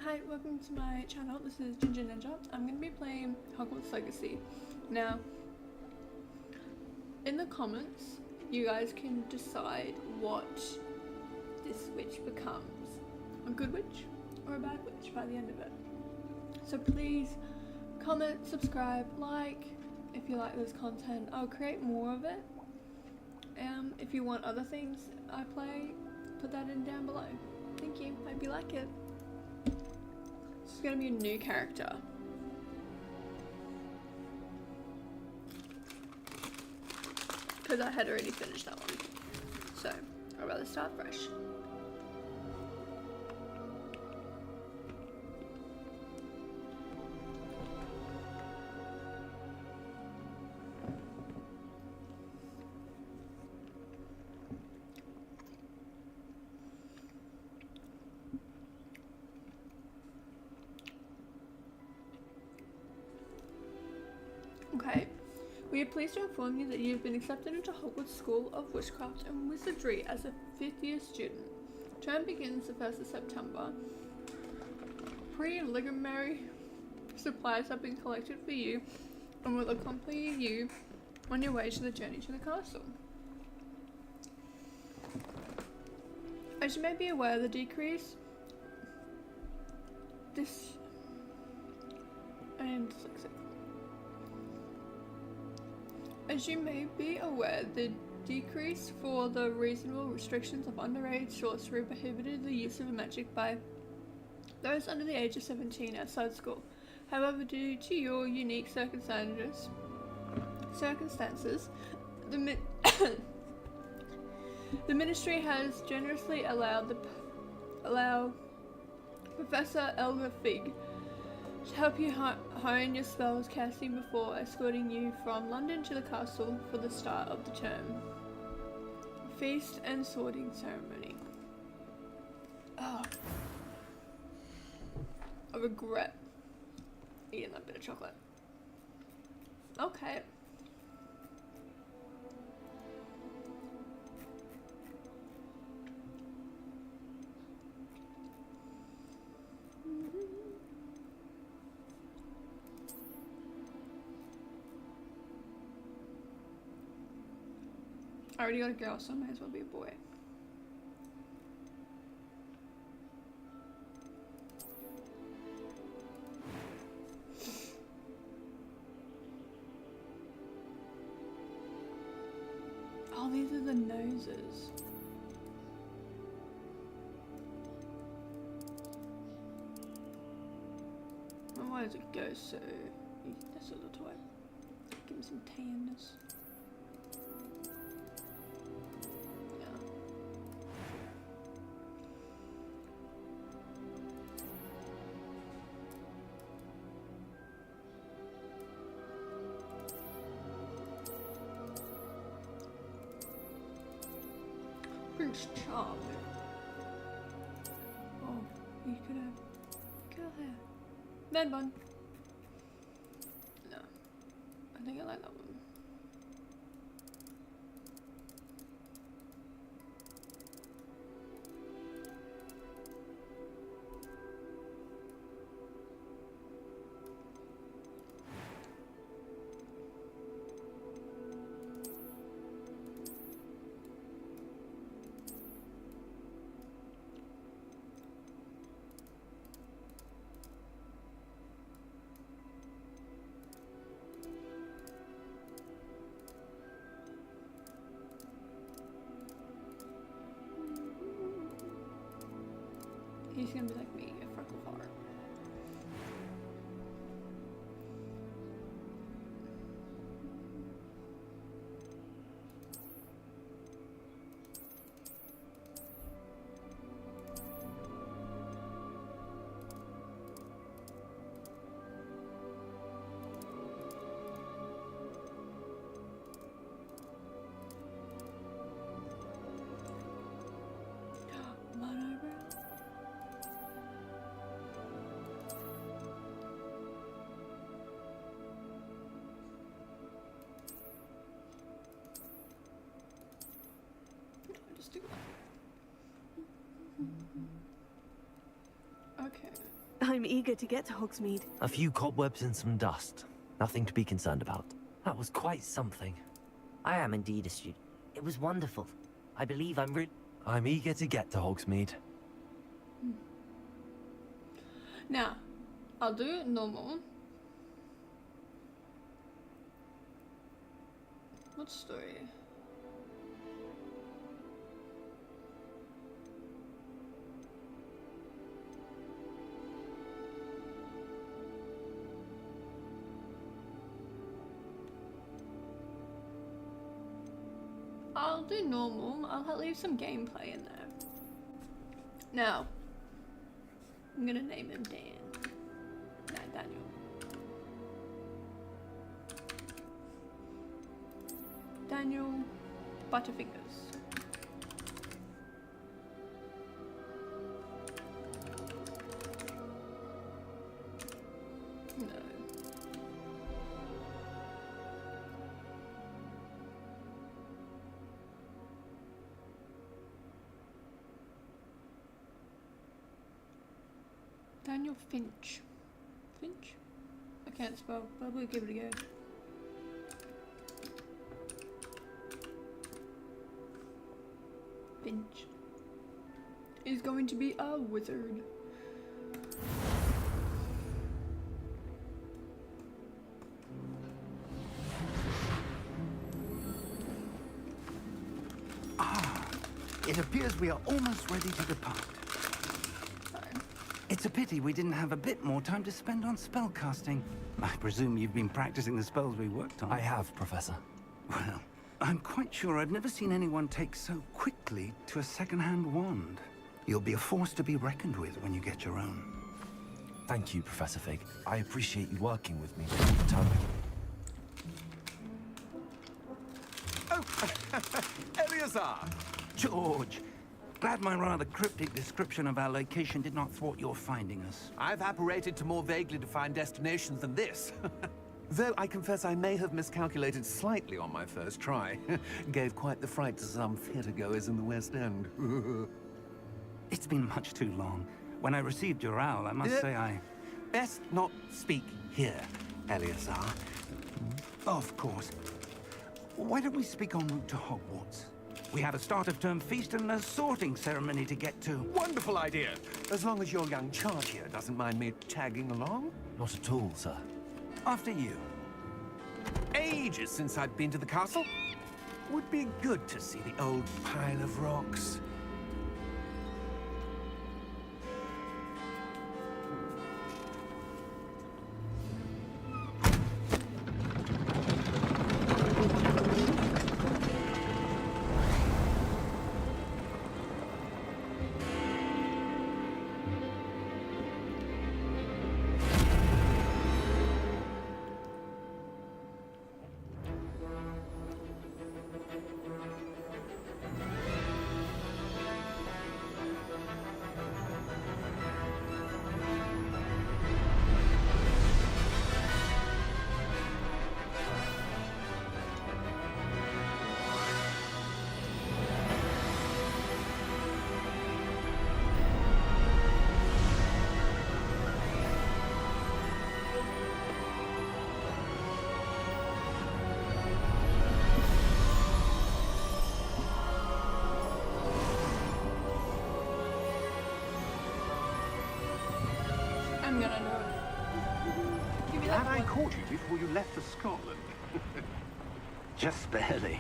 Hi, welcome to my channel. This is Ginger Ninja. I'm going to be playing Hogwarts Legacy. Now, in the comments, you guys can decide what this witch becomes. A good witch or a bad witch by the end of it. So please comment, subscribe, like if you like this content. I'll create more of it. If you want other things I play, put that in down below. Thank you. Hope you like it. This is going to be a new character. Because I had already finished that one. So, I'd rather start fresh. Okay, we are pleased to inform you that you have been accepted into Hogwarts School of Witchcraft and Wizardry as a 5th year student. Term begins the 1st of September. Preliminary supplies have been collected for you and will accompany you on your way to the journey to the castle. As you may be aware, the decrease for the reasonable restrictions of underage sorcery prohibited the use of magic by those under the age of 17 outside school. However, due to your unique circumstances, the Ministry has generously allowed Professor Elga Fig to help you hone your spells casting before escorting you from London to the castle for the start of the term. Feast and sorting ceremony. Oh. I regret eating that bit of chocolate. Okay. I already got a girl, so I might as well be a boy. Oh, these are the noses. And why does it go so... This little toy. Give me some tanness. Prince Charming. Oh, you could have curl hair. Man bun. No. I think I like that one. He's gonna be like me, a freckle fart. I'm eager to get to Hogsmeade. A few cobwebs and some dust. Nothing to be concerned about. That was quite something. I am indeed a student. It was wonderful. I believe I'm eager to get to Hogsmeade. Now, I'll do it normal. What story? I'll do normal. I'll leave some gameplay in there. Now, I'm gonna name him Dan. No, Daniel. Daniel Butterfingers. No. Daniel Finch. Finch? I can't spell, but we'll give it a go. Finch is going to be a wizard. It appears we are almost ready to depart. It's a pity we didn't have a bit more time to spend on spellcasting. I presume you've been practicing the spells we worked on. I have, Professor. Well, I'm quite sure I've never seen anyone take so quickly to a second-hand wand. You'll be a force to be reckoned with when you get your own. Thank you, Professor Fig. I appreciate you working with me all the time. Oh, Eleazar! George, glad my rather cryptic description of our location did not thwart your finding us. I've apparated to more vaguely defined destinations than this. Though I confess I may have miscalculated slightly on my first try. Gave quite the fright to some theatergoers in the West End. It's been much too long. When I received your owl, I must say I... Best not speak here, Eleazar. Of course. Why don't we speak en route to Hogwarts? We have a start-of-term feast and a sorting ceremony to get to. Wonderful idea! As long as your young charge here doesn't mind me tagging along. Not at all, sir. After you. Ages since I've been to the castle. Would be good to see the old pile of rocks. I'm gonna know it. Give me that Glad I one. caught you before you left for Scotland. Just barely.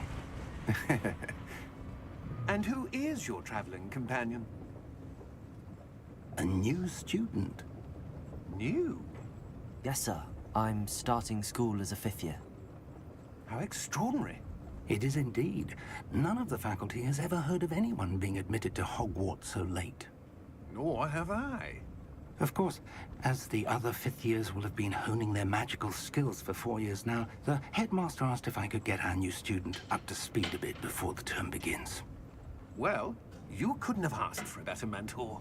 And who is your traveling companion? A new student. New? Yes, sir. I'm starting school as a 5th year. How extraordinary. It is indeed. None of the faculty has ever heard of anyone being admitted to Hogwarts so late. Nor have I. Of course, as the other 5th years will have been honing their magical skills for 4 years now, the headmaster asked if I could get our new student up to speed a bit before the term begins. Well, you couldn't have asked for a better mentor.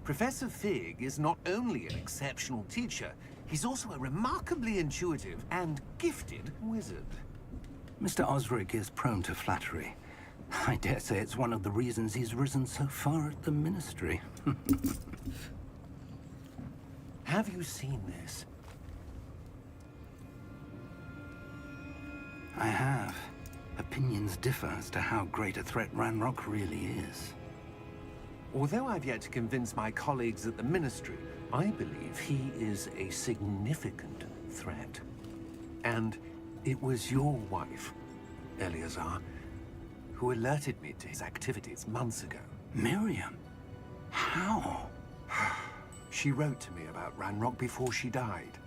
Professor Fig is not only an exceptional teacher, he's also a remarkably intuitive and gifted wizard. Mr. Osric is prone to flattery. I dare say it's one of the reasons he's risen so far at the Ministry. Have you seen this? I have. Opinions differ as to how great a threat Ranrock really is. Although I've yet to convince my colleagues at the Ministry, I believe he is a significant threat. And it was your wife, Eleazar, who alerted me to his activities months ago. Miriam? How? She wrote to me about Ranrock before she died,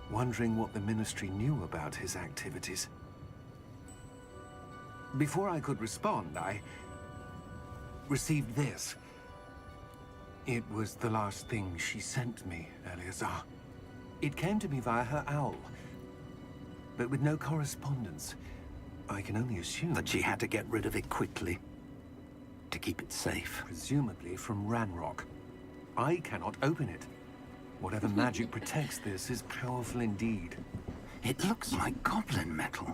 wondering what the Ministry knew about his activities. Before I could respond, I received this. It was the last thing she sent me, Eleazar. It came to me via her owl, but with no correspondence. I can only assume That she had to get rid of it quickly. To keep it safe. presumably from Ranrock. I cannot open it. Whatever magic protects this is powerful indeed. It looks like goblin metal.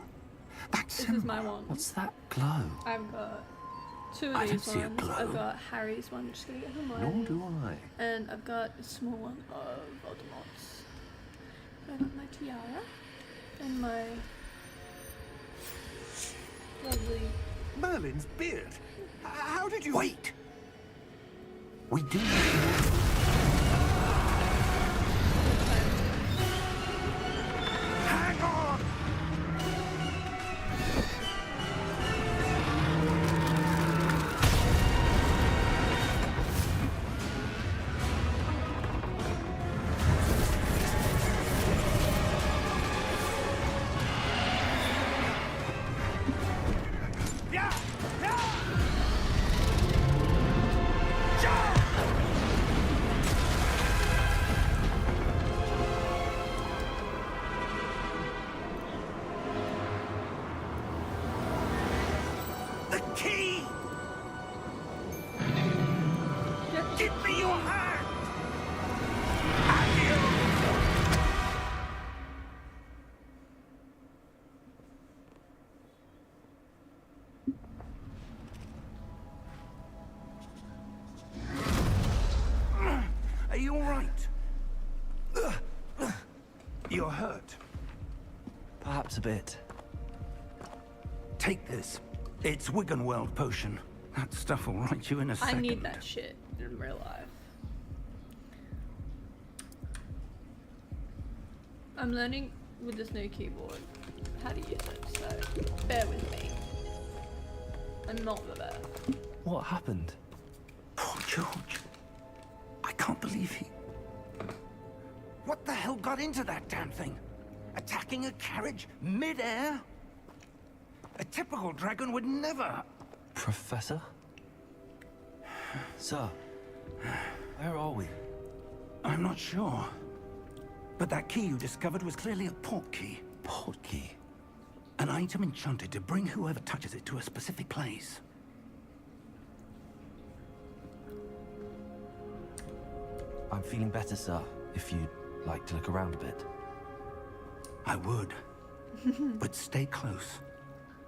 That's This is my one. What's that glow? I've got two I of don't these see a ones. glow. I've got Harry's one, just gonna get Nor Hermione. do I. And I've got a small one of Voldemort's. I've got my tiara and my lovely. Merlin's beard. How did you... Wait! We do need more. Hang on! Yeah! Yeah! The key! Give me your hand! Are you all right? You're hurt. Perhaps a bit. Take this. It's Wiggenweld potion. That stuff will right you in a I second. need that shit in real life. I'm learning with this new keyboard how to use it, so bear with me. I'm not the best. What happened? Poor George. I can't believe he... What the hell got into that damn thing? Attacking a carriage mid-air? A typical dragon would never... Professor? Sir, where are we? I'm not sure. But that key you discovered was clearly a port key. Port key. An item enchanted to bring whoever touches it to a specific place. I'm feeling better, sir, if you'd like to look around a bit. I would. But stay close.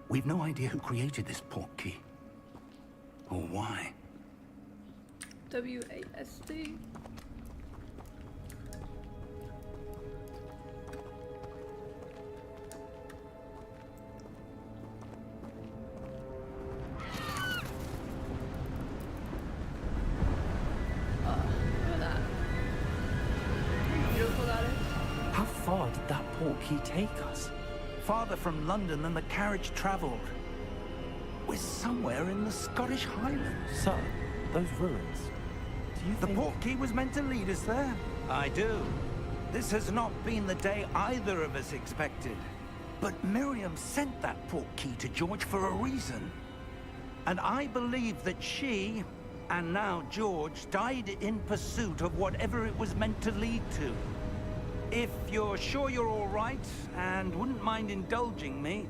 We've no idea who created this port key. Or why. WASD. Look at that. How beautiful that is. How far did that port key take us? Farther from London than the carriage traveled. We're somewhere in the Scottish Highlands. Sir, those ruins. Do you The think... port key was meant to lead us there. I do. This has not been the day either of us expected. But Miriam sent that port key to George for a reason. And I believe that she, and now George, died in pursuit of whatever it was meant to lead to. If you're sure you're all right, and wouldn't mind indulging me,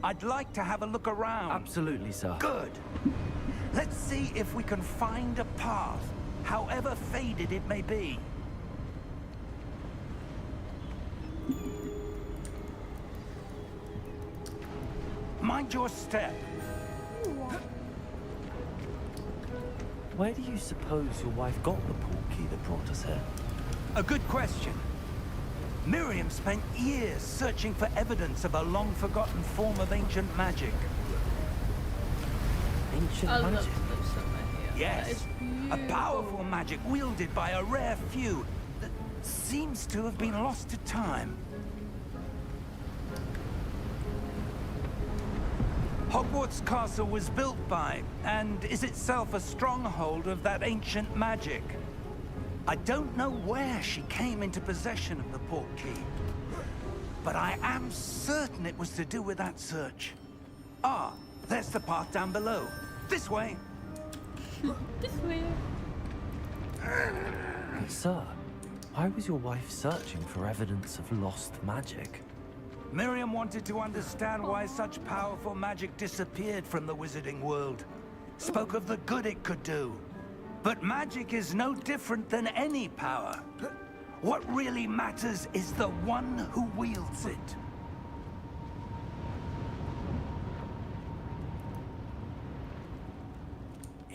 I'd like to have a look around. Absolutely, sir. Good. Let's see if we can find a path, however faded it may be. Mind your step. Where do you suppose your wife got the port key that brought us here? A good question. Miriam spent years searching for evidence of a long-forgotten form of ancient magic. Ancient I love magic. this somewhere here. That Yes, is a beautiful. powerful magic wielded by a rare few that seems to have been lost to time. Hogwarts Castle was built by, and is itself a stronghold of that ancient magic. I don't know where she came into possession of the portkey, but I am certain it was to do with that search. Ah, there's the path down below. This way. This way. Sir, why was your wife searching for evidence of lost magic? Miriam wanted to understand why such powerful magic disappeared from the wizarding world. Spoke of the good it could do. But magic is no different than any power. What really matters is the one who wields it.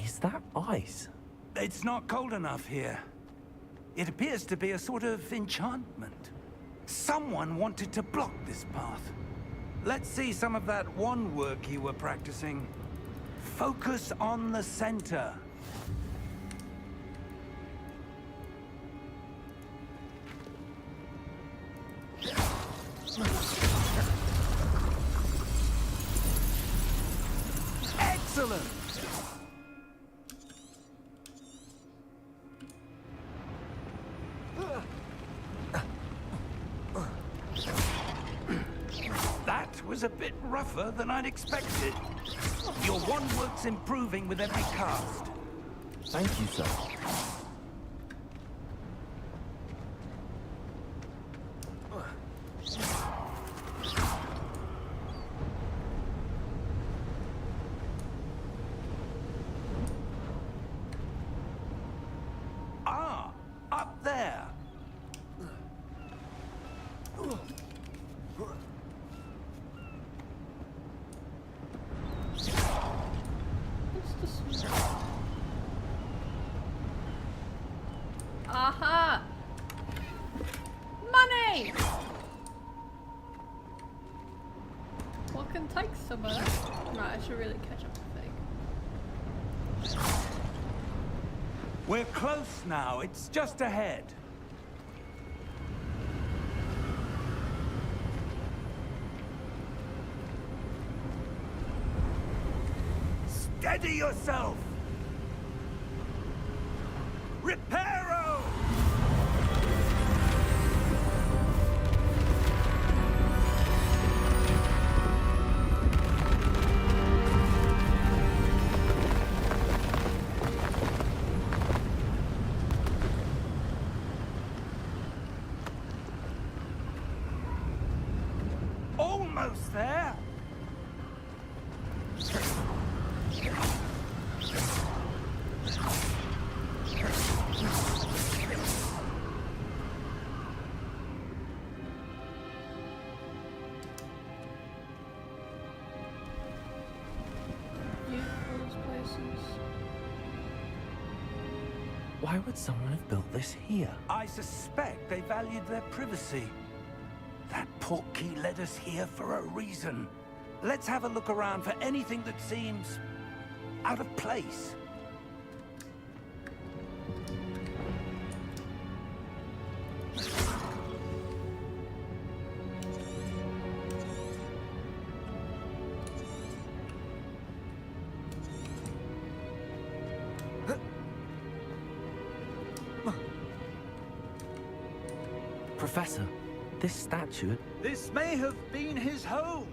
Is that ice? It's not cold enough here. It appears to be a sort of enchantment. Someone wanted to block this path. Let's see some of that wand work you were practicing. Focus on the center. Excellent! That was a bit rougher than I'd expected. Your wand work's improving with every cast. Thank you, sir. Ah, up there. What's this one? Aha! Money! What can take some of that? Right, I should really catch up to Fig. We're close now. It's just ahead. Steady yourself! Reparo! Almost there! Beautiful these places. Why would someone have built this here? I suspect they valued their privacy. That portkey led us here for a reason. Let's have a look around for anything that seems out of place. Professor, this statue... This may have been his home.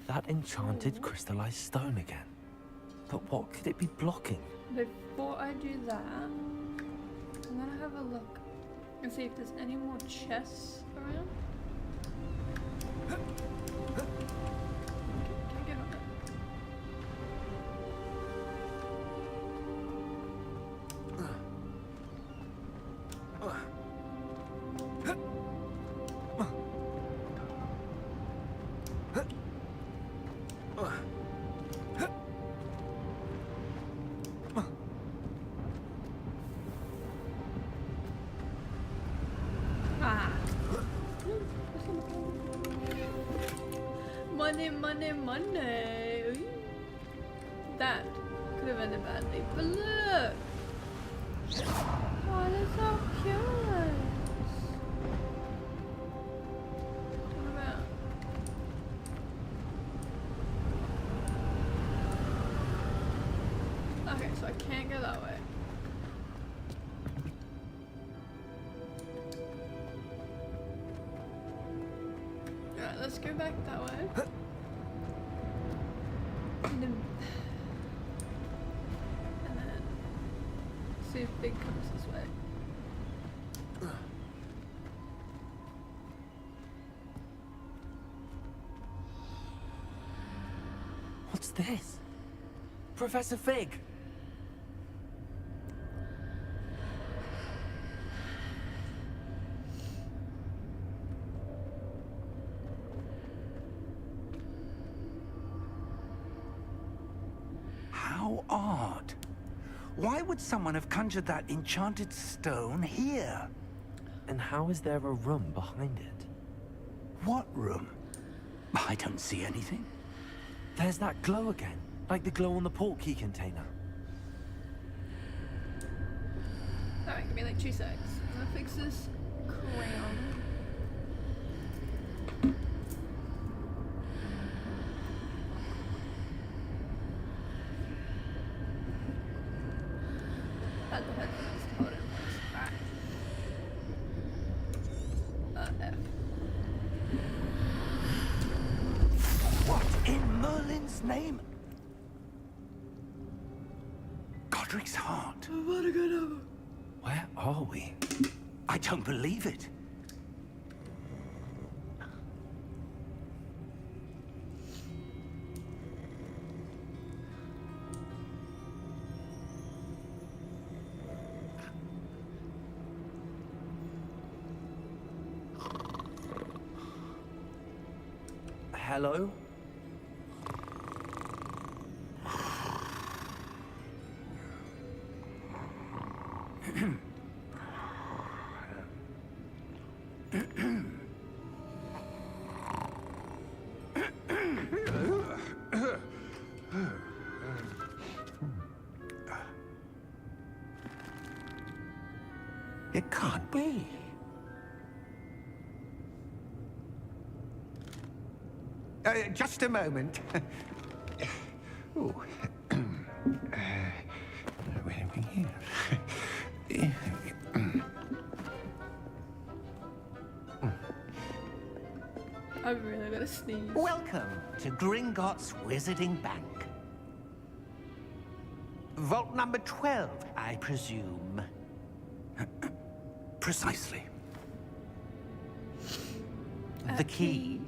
That enchanted crystallized stone again. But what could it be blocking? Before I do that, I'm gonna have a look and see if there's any more chests around. Can I get on it? Money, money, money. Ooh. That could have ended badly. But look! Oh, they're so cute. What about? Okay, so I can't go that way. Alright, let's go back that way. And then see if Big comes this way. What's this? Professor Fig! How odd. Why would someone have conjured that enchanted stone here? And how is there a room behind it? What room? I don't see anything. There's that glow again, like the glow on the portkey container. Alright, give me like 2 secs. I'm gonna fix this crayon. Add the headphones to hold it in place. Alright. F. What in Merlin's name? Godric's heart. Where are we? I don't believe it. Hello? It can't be. Just a moment. Oh. Where are we here? I'm really gonna sneeze. Welcome to Gringotts Wizarding Bank. Vault number 12, I presume. Precisely. The key.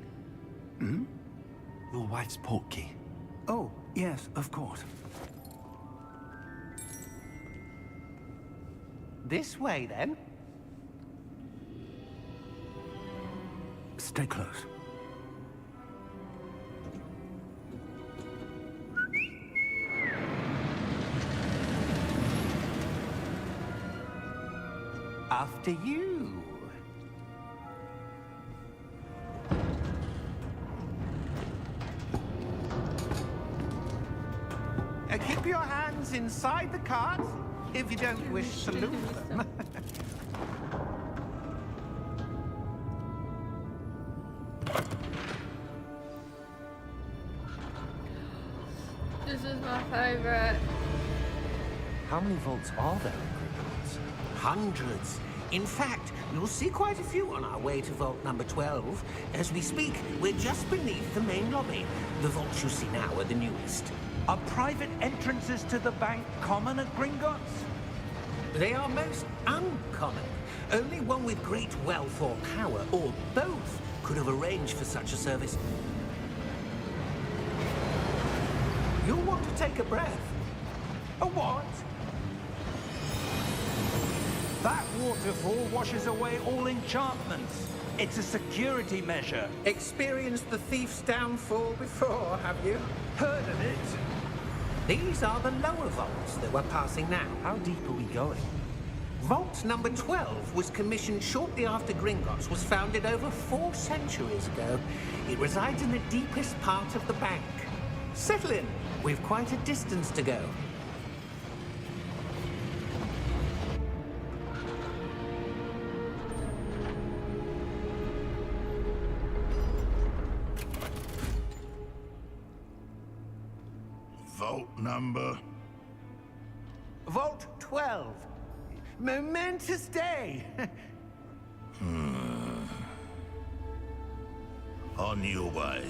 Your wife's portkey. Oh, yes, of course. This way, then. Stay close. After you. Keep your hands inside the cart if you don't wish to lose them. This is my favorite. How many vaults are there in Gringotts? Hundreds. In fact, you'll see quite a few on our way to vault number 12. As we speak, we're just beneath the main lobby. The vaults you see now are the newest. Are private entrances to the bank common at Gringotts? They are most uncommon. Only one with great wealth or power, or both, could have arranged for such a service. You'll want to take a breath. A what? That waterfall washes away all enchantments. It's a security measure. Experienced the thief's downfall before, have you? Heard of it? These are the lower vaults that we're passing now. How deep are we going? Vault number 12 was commissioned shortly after Gringotts was founded over 4 centuries ago. It resides in the deepest part of the bank. Settle in. We've quite a distance to go. Vault number? Vault 12. Momentous day. On your way.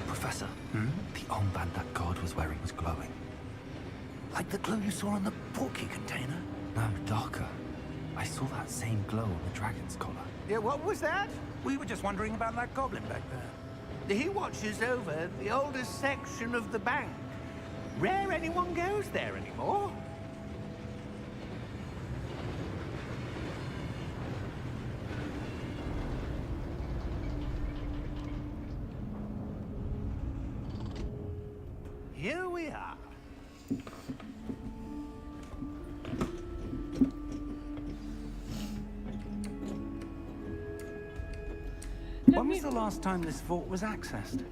Professor, the armband that guard was wearing was glowing. Like the glow you saw on the porky container? No, darker. I saw that same glow on the dragon's collar. Yeah, what was that? We were just wondering about that goblin back there. He watches over the oldest section of the bank. Rare anyone goes there anymore. Here we are. When was the last time this vault was accessed?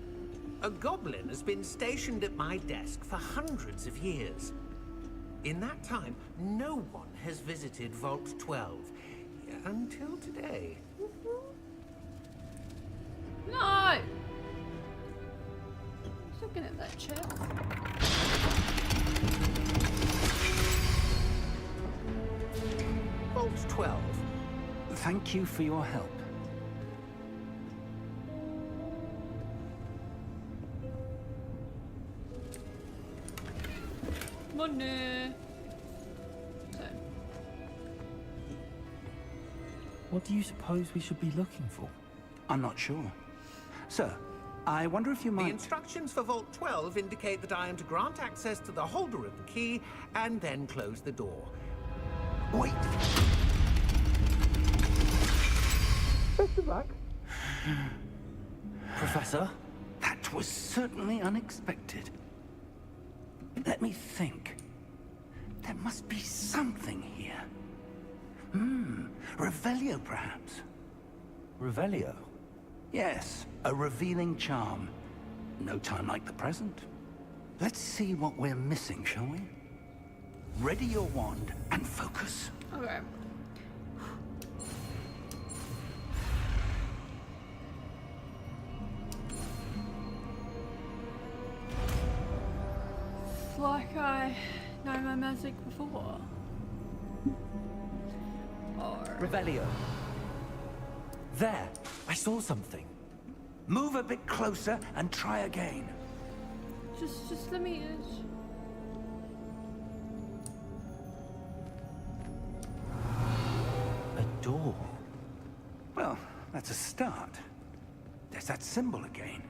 A goblin has been stationed at my desk for hundreds of years. In that time, no one has visited Vault 12 until today. No! He's looking at that chair. Vault 12. Thank you for your help. Money. So, What do you suppose we should be looking for? I'm not sure. Sir, I wonder if you The might... instructions for Vault 12 indicate that I am to grant access to the holder of the key and then close the door. Wait! Best of luck. Professor? That was certainly unexpected. Let me think. There must be something here. Revelio, perhaps? Revelio? Yes, a revealing charm. No time like the present. Let's see what we're missing, shall we? Ready your wand and focus. okay. It's like I know my magic before. Or... Revelio. There! I saw something. Move a bit closer and try again. Just let me... A door. Well, that's a start. There's that symbol again.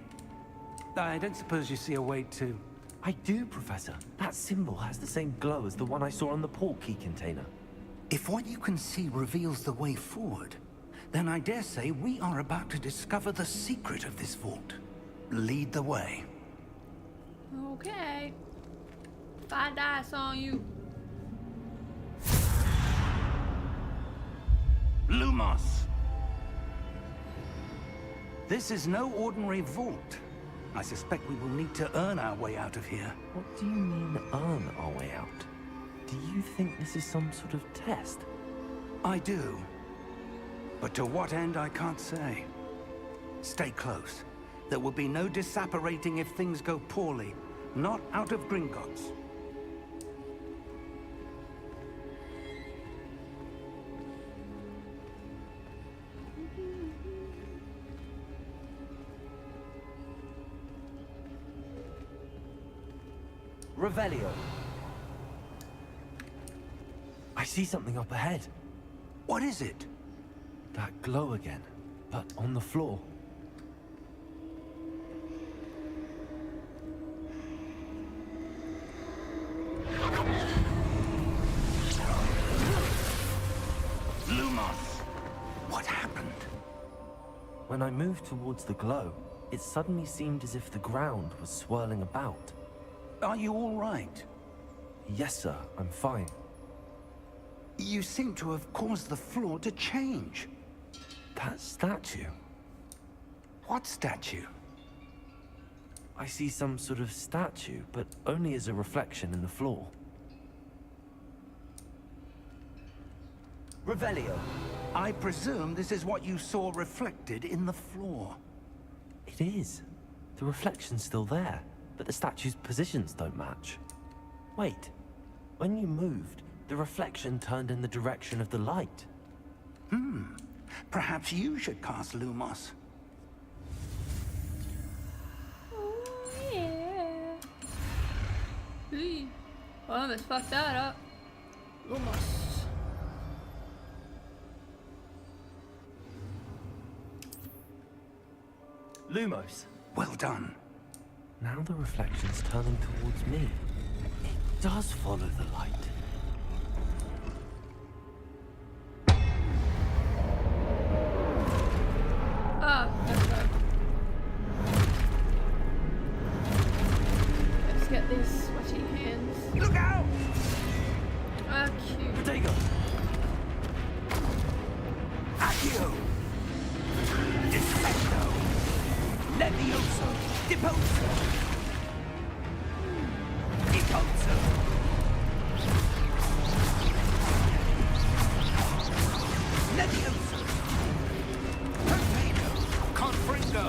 I don't suppose you see a way to... I do, Professor. That symbol has the same glow as the one I saw on the port key container. If what you can see reveals the way forward, then I dare say we are about to discover the secret of this vault. Lead the way. Okay. 5 dice on you. Lumos! This is no ordinary vault. I suspect we will need to earn our way out of here. What do you mean, earn our way out? Do you think this is some sort of test? I do. But to what end, I can't say. Stay close. There will be no disapparating if things go poorly. Not out of Gringotts. Revelio. I see something up ahead. What is it? That glow again, but on the floor. When I moved towards the glow, it suddenly seemed as if the ground was swirling about. Are you all right? Yes, sir, I'm fine. You seem to have caused the floor to change. That statue? What statue? I see some sort of statue, but only as a reflection in the floor. Revelio, I presume this is what you saw reflected in the floor. It is. The reflection's still there, but the statue's positions don't match. Wait, when you moved, the reflection turned in the direction of the light. Perhaps you should cast Lumos. Oh, yeah. Hey, I almost fucked that up. Almost. Lumos. Well done. Now the reflection's turning towards me. It does follow the light. Ah, that's right. Let's get these sweaty hands. Look out! Ah, cute. Protego! Accio! Defendo! Levioso! Deposo! Deposo! Levioso! Torpedo! Confringo!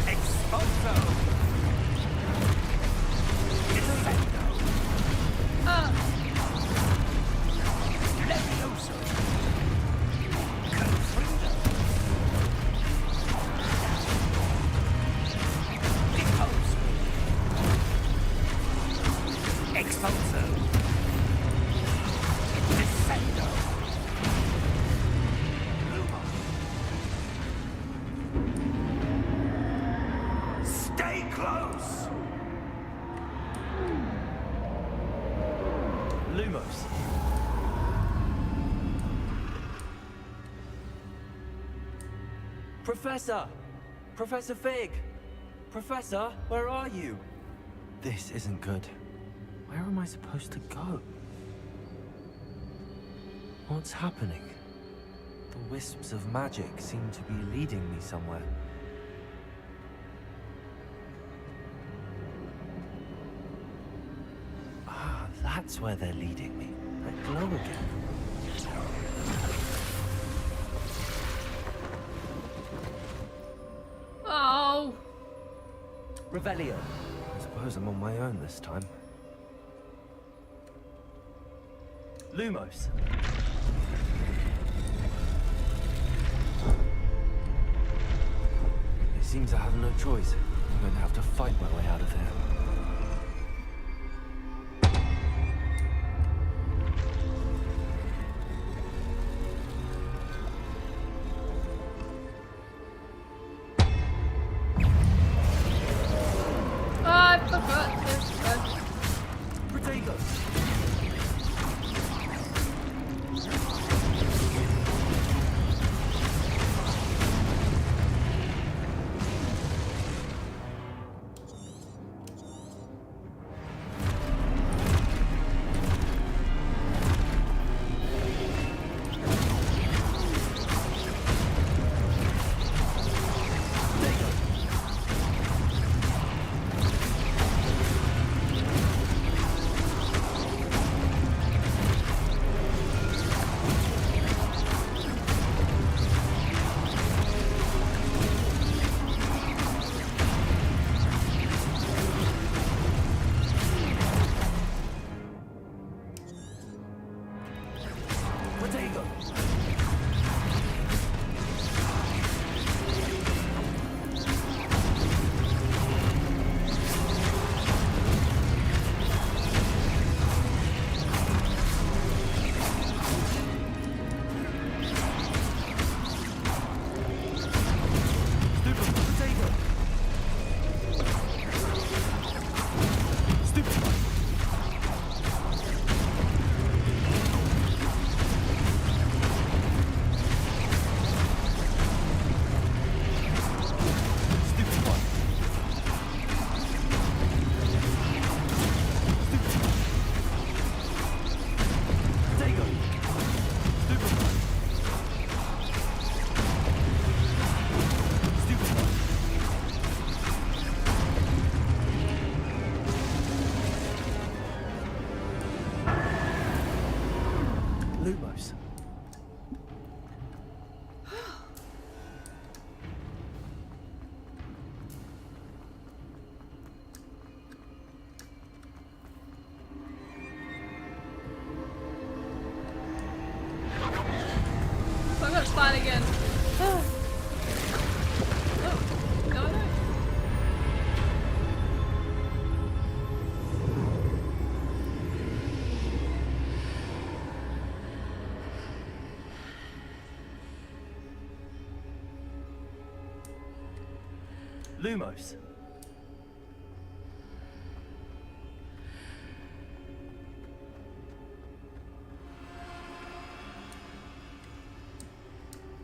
Exposo! Defendo! Ah, Levioso! Confringo! Deposo! Exposo! Defendo! Stay close! Lumos. Professor! Professor Fig! Professor, where are you? This isn't good. Where am I supposed to go? What's happening? The wisps of magic seem to be leading me somewhere. Ah, that's where they're leading me. That glow again. oh. Revelio. I suppose I'm on my own this time. Lumos. It seems I have no choice. I'm going to have to fight my way out of here. Ah, I forgot this. Protego! Lumos. So I got fine again. Oh, no, no. Lumos.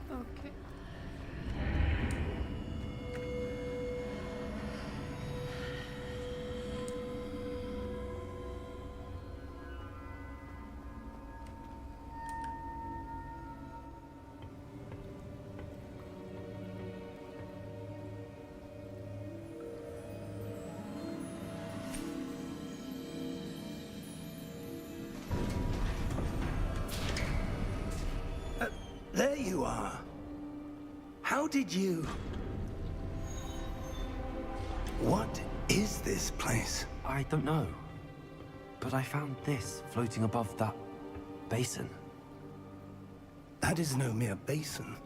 Okay. There you are. How did you... What is this place? I don't know. But I found this floating above that basin. That is no mere basin.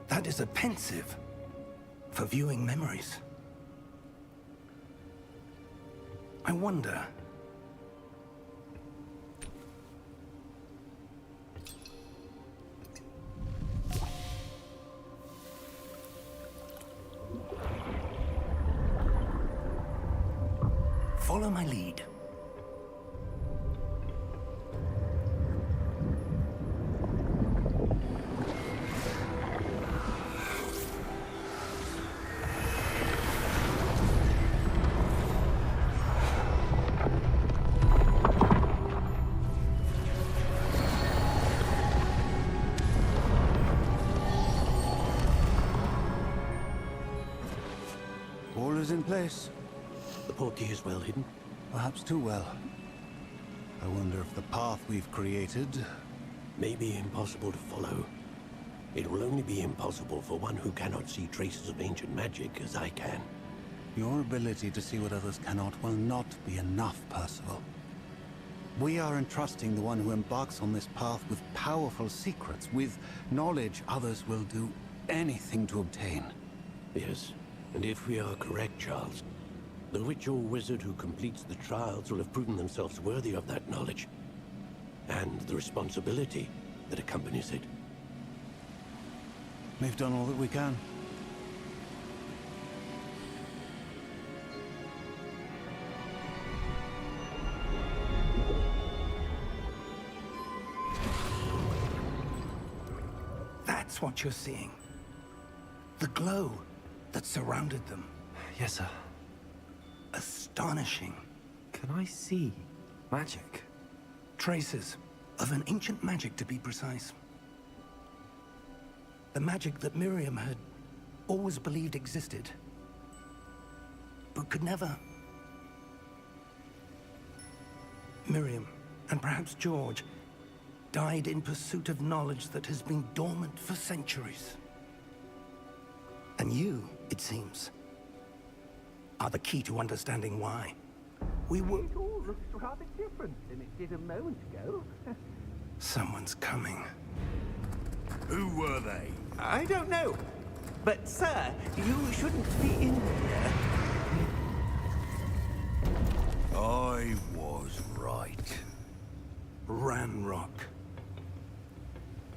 That is a pensive for viewing memories. I wonder... Follow my lead. All is in place. The portkey is well hidden. Perhaps too well. I wonder if the path we've created... May be impossible to follow. It will only be impossible for one who cannot see traces of ancient magic as I can. Your ability to see what others cannot will not be enough, Percival. We are entrusting the one who embarks on this path with powerful secrets, with knowledge others will do anything to obtain. Yes, and if we are correct, Charles, the witch or wizard who completes the trials will have proven themselves worthy of that knowledge, and the responsibility that accompanies it. We've done all that we can. That's what you're seeing. The glow that surrounded them. Yes, sir. Astonishing. Can I see magic? Traces of an ancient magic, to be precise. The magic that Miriam had always believed existed, but could never. Miriam, and perhaps George, died in pursuit of knowledge that has been dormant for centuries. And you, it seems, are the key to understanding why. We were... It all looks rather different than it did a moment ago. Someone's coming. Who were they? I don't know. But, sir, you shouldn't be in here. I was right. Ranrock.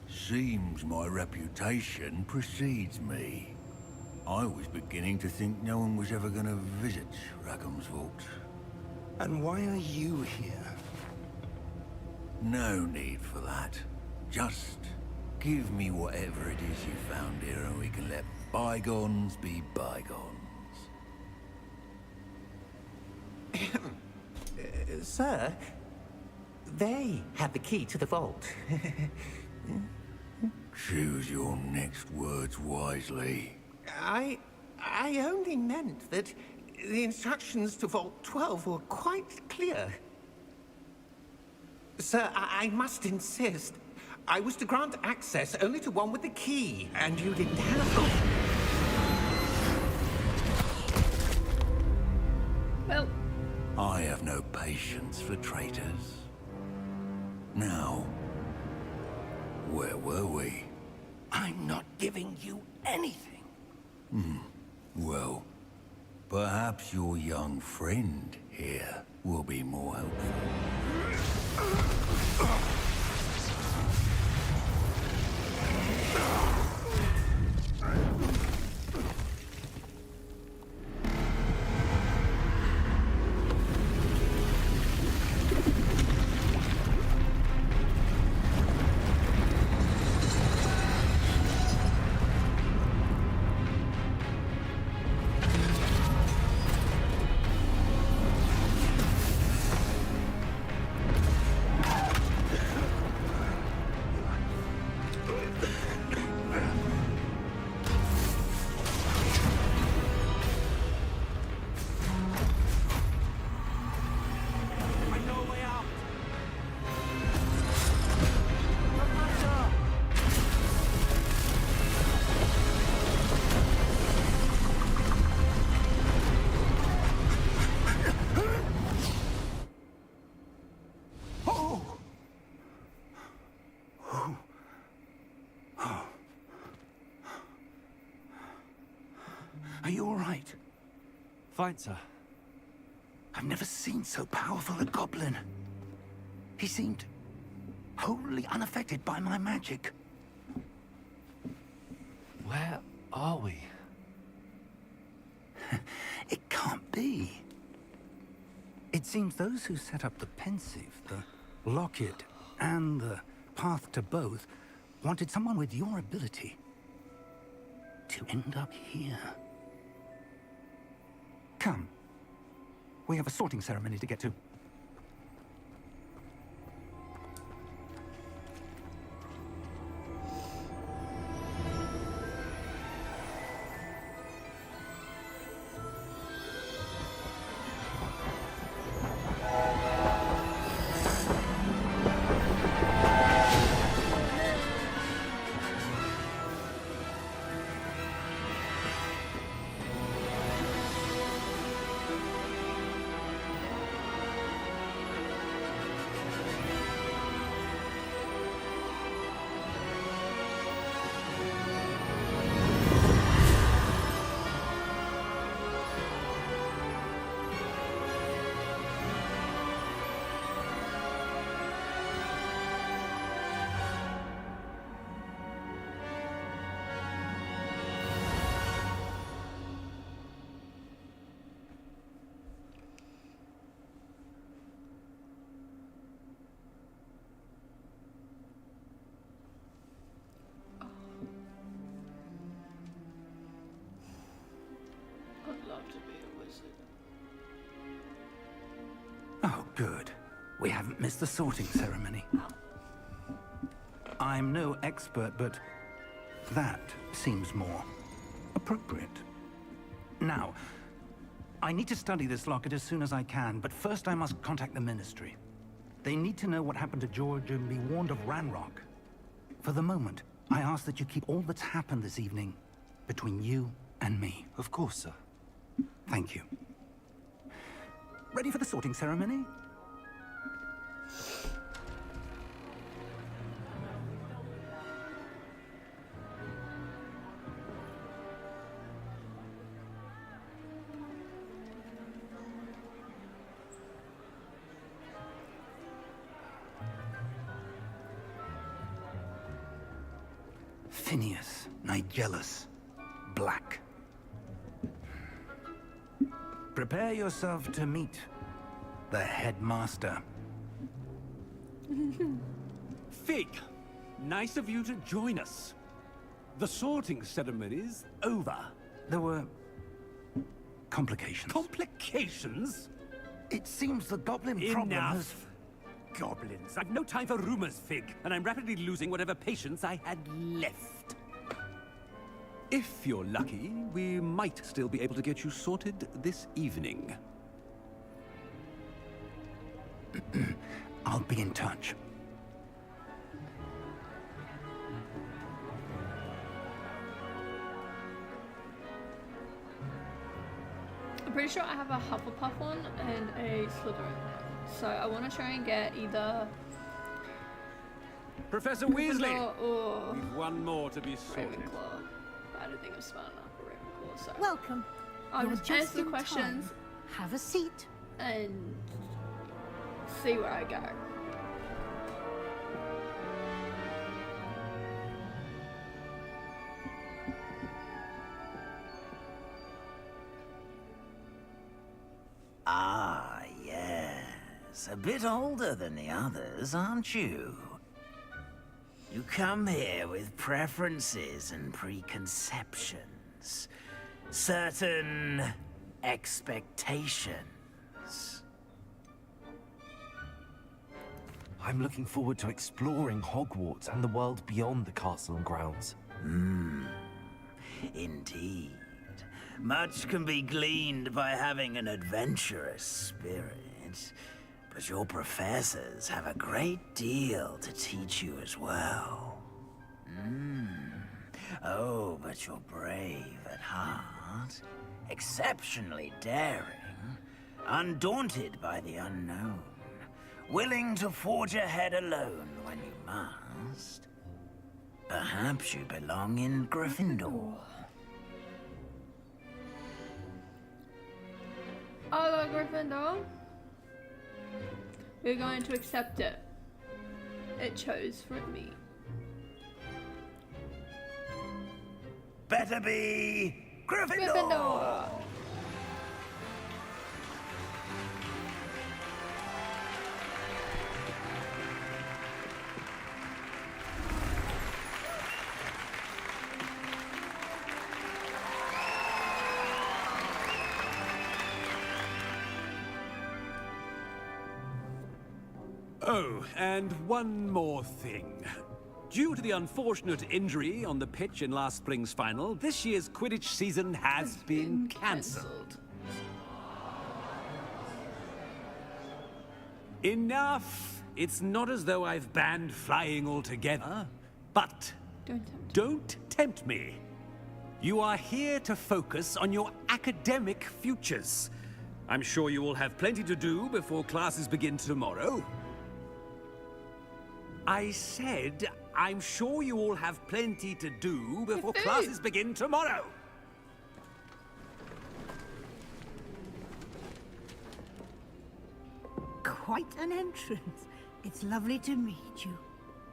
Seems my reputation precedes me. I was beginning to think no one was ever going to visit Rackham's Vault. And why are you here? No need for that. Just give me whatever it is you found here and we can let bygones be bygones. Sir, they have the key to the vault. Choose your next words wisely. I only meant that the instructions to Vault 12 were quite clear. Sir, I must insist. I was to grant access only to one with the key, and you didn't have... Well, I have no patience for traitors. Now, where were we? I'm not giving you anything. Well, perhaps your young friend here will be more helpful. Are you all right? Fine, sir. I've never seen so powerful a goblin. He seemed wholly unaffected by my magic. Where are we? It can't be. It seems those who set up the pensive, the locket, and the path to both wanted someone with your ability to end up here. Come. We have a sorting ceremony to get to. I'd love to be a wizard. Oh, good. We haven't missed the sorting ceremony. I'm no expert, but that seems more appropriate. Now, I need to study this locket as soon as I can, but first I must contact the Ministry. They need to know what happened to George and be warned of Ranrock. For the moment, I ask that you keep all that's happened this evening between you and me. Of course, sir. Thank you. Ready for the sorting ceremony? Phineas, Nigellus, Black. Prepare yourself to meet the headmaster. Fig, nice of you to join us. The sorting ceremony's over. There were complications. Complications? It seems the goblin problem has... Enough! Goblins. I've no time for rumors, Fig, and I'm rapidly losing whatever patience I had left. If you're lucky, we might still be able to get you sorted this evening. I'll be in touch. I'm pretty sure I have a Hufflepuff one and a Slytherin one. So I want to try and get either Professor Weasley! Gryffindor or We've one more to be sorted. Ravenclaw. But I don't think I'm smart enough for Ravenclaw, so Welcome. I'll You're just answer the in questions time. Have a seat. and see where I go. Ah, yes. A bit older than the others, aren't you? You come here with preferences and preconceptions. Certain expectations. I'm looking forward to exploring Hogwarts and the world beyond the castle and grounds. Indeed. Much can be gleaned by having an adventurous spirit, but your professors have a great deal to teach you as well. Oh, but you're brave at heart, exceptionally daring, undaunted by the unknown, willing to forge ahead alone when you must. Perhaps you belong in Gryffindor. Hello, Gryffindor. We're going to accept it. It chose for me. Better be Gryffindor! Gryffindor! Oh, and one more thing. Due to the unfortunate injury on the pitch in last spring's final, this year's Quidditch season has been cancelled. Enough! It's not as though I've banned flying altogether, but don't tempt me. You are here to focus on your academic futures. I'm sure you will have plenty to do before classes begin tomorrow. I said, I'm sure you all have plenty to do before classes begin tomorrow. Quite an entrance. It's lovely to meet you.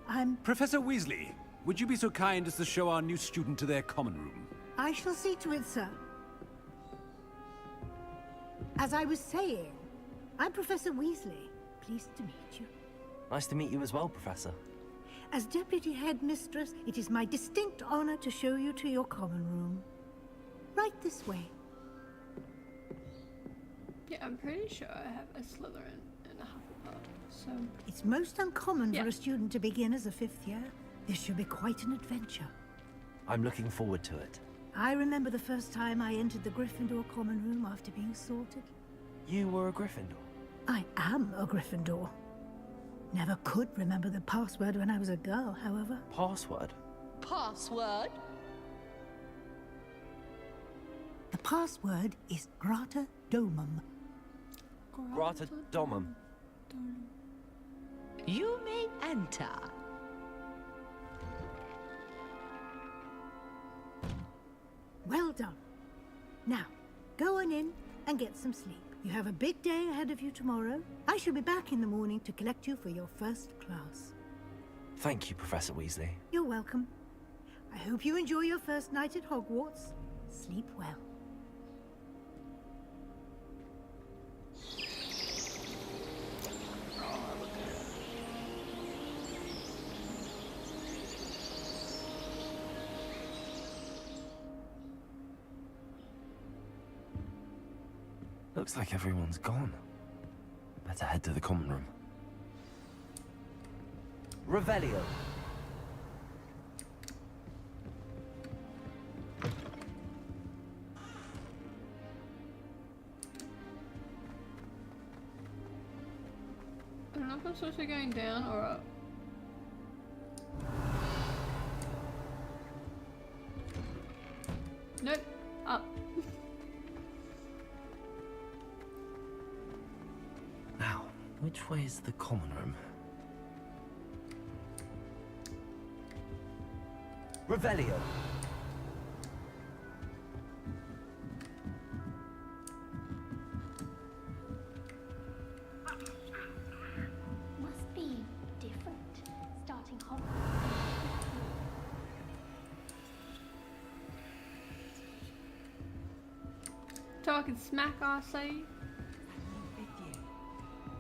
I'm... Professor Weasley, would you be so kind as to show our new student to their common room? I shall see to it, sir. As I was saying, I'm Professor Weasley. Pleased to meet you. Nice to meet you as well, Professor. As Deputy Headmistress, it is my distinct honor to show you to your common room. Right this way. Yeah, I'm pretty sure I have a Slytherin and a Hufflepuff, so... It's most uncommon for a student to begin as a 5th year. This should be quite an adventure. I'm looking forward to it. I remember the first time I entered the Gryffindor common room after being sorted. You were a Gryffindor? I am a Gryffindor. Never could remember the password when I was a girl, however. Password? Password? The password is Grata Domum. Grata Domum. You may enter. Well done. Now, go on in and get some sleep. You have a big day ahead of you tomorrow. I shall be back in the morning to collect you for your first class. Thank you, Professor Weasley. You're welcome. I hope you enjoy your first night at Hogwarts. Sleep well. Looks like everyone's gone. Better head to the common room. Revelio. I don't know if I'm supposed to be going down or up. Nope, up. Now, which way is the common room? Revelio. Must be different, starting Hogwarts. Talking smack, I say.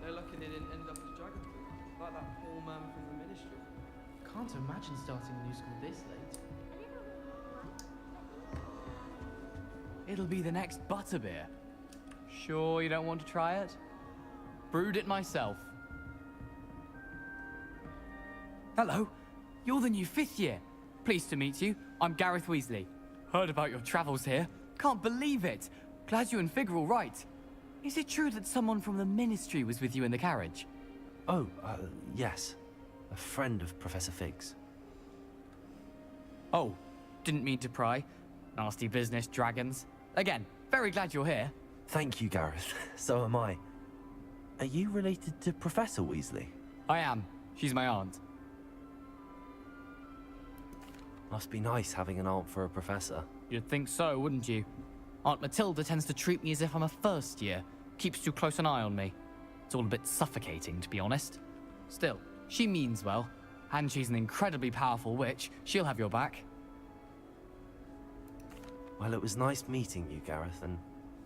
No lucky they didn't end up as dragon food, like that poor man from the ministry. Can't imagine starting a new school this late. It'll be the next butterbeer. Sure you don't want to try it? Brewed it myself. Hello, you're the new 5th year. Pleased to meet you. I'm Gareth Weasley. Heard about your travels here. Can't believe it. Glad you and Fig are all right. Is it true that someone from the Ministry was with you in the carriage? Oh, yes. A friend of Professor Fig's. Oh, didn't mean to pry. Nasty business, dragons. Again, very glad you're here. Thank you, Gareth. So am I. Are you related to Professor Weasley? I am. She's my aunt. Must be nice having an aunt for a professor. You'd think so, wouldn't you? Aunt Matilda tends to treat me as if I'm a first year. Keeps too close an eye on me. It's all a bit suffocating, to be honest. Still, she means well. And she's an incredibly powerful witch. She'll have your back. Well, it was nice meeting you, Gareth, and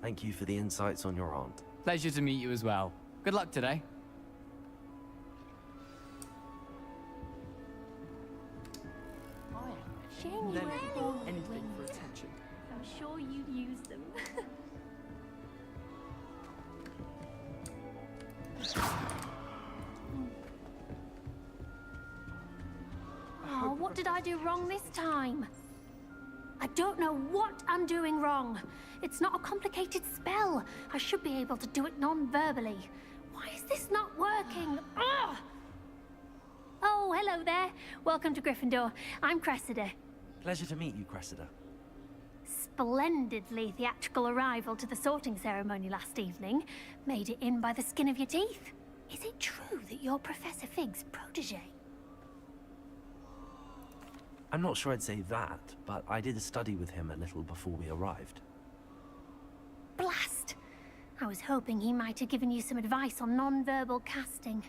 thank you for the insights on your aunt. Pleasure to meet you as well. Good luck today. Shame you weren't born with Anything wings. for attention. I'm sure you'd use them. Oh, what did I do wrong this time? I don't know what I'm doing wrong. It's not a complicated spell. I should be able to do it non-verbally. Why is this not working? Ugh! Oh, hello there. Welcome to Gryffindor. I'm Cressida. Pleasure to meet you, Cressida. Splendidly theatrical arrival to the sorting ceremony last evening. Made it in by the skin of your teeth. Is it true that you're Professor Fig's protege? I'm not sure I'd say that, but I did a study with him a little before we arrived. Blast! I was hoping he might have given you some advice on non-verbal casting.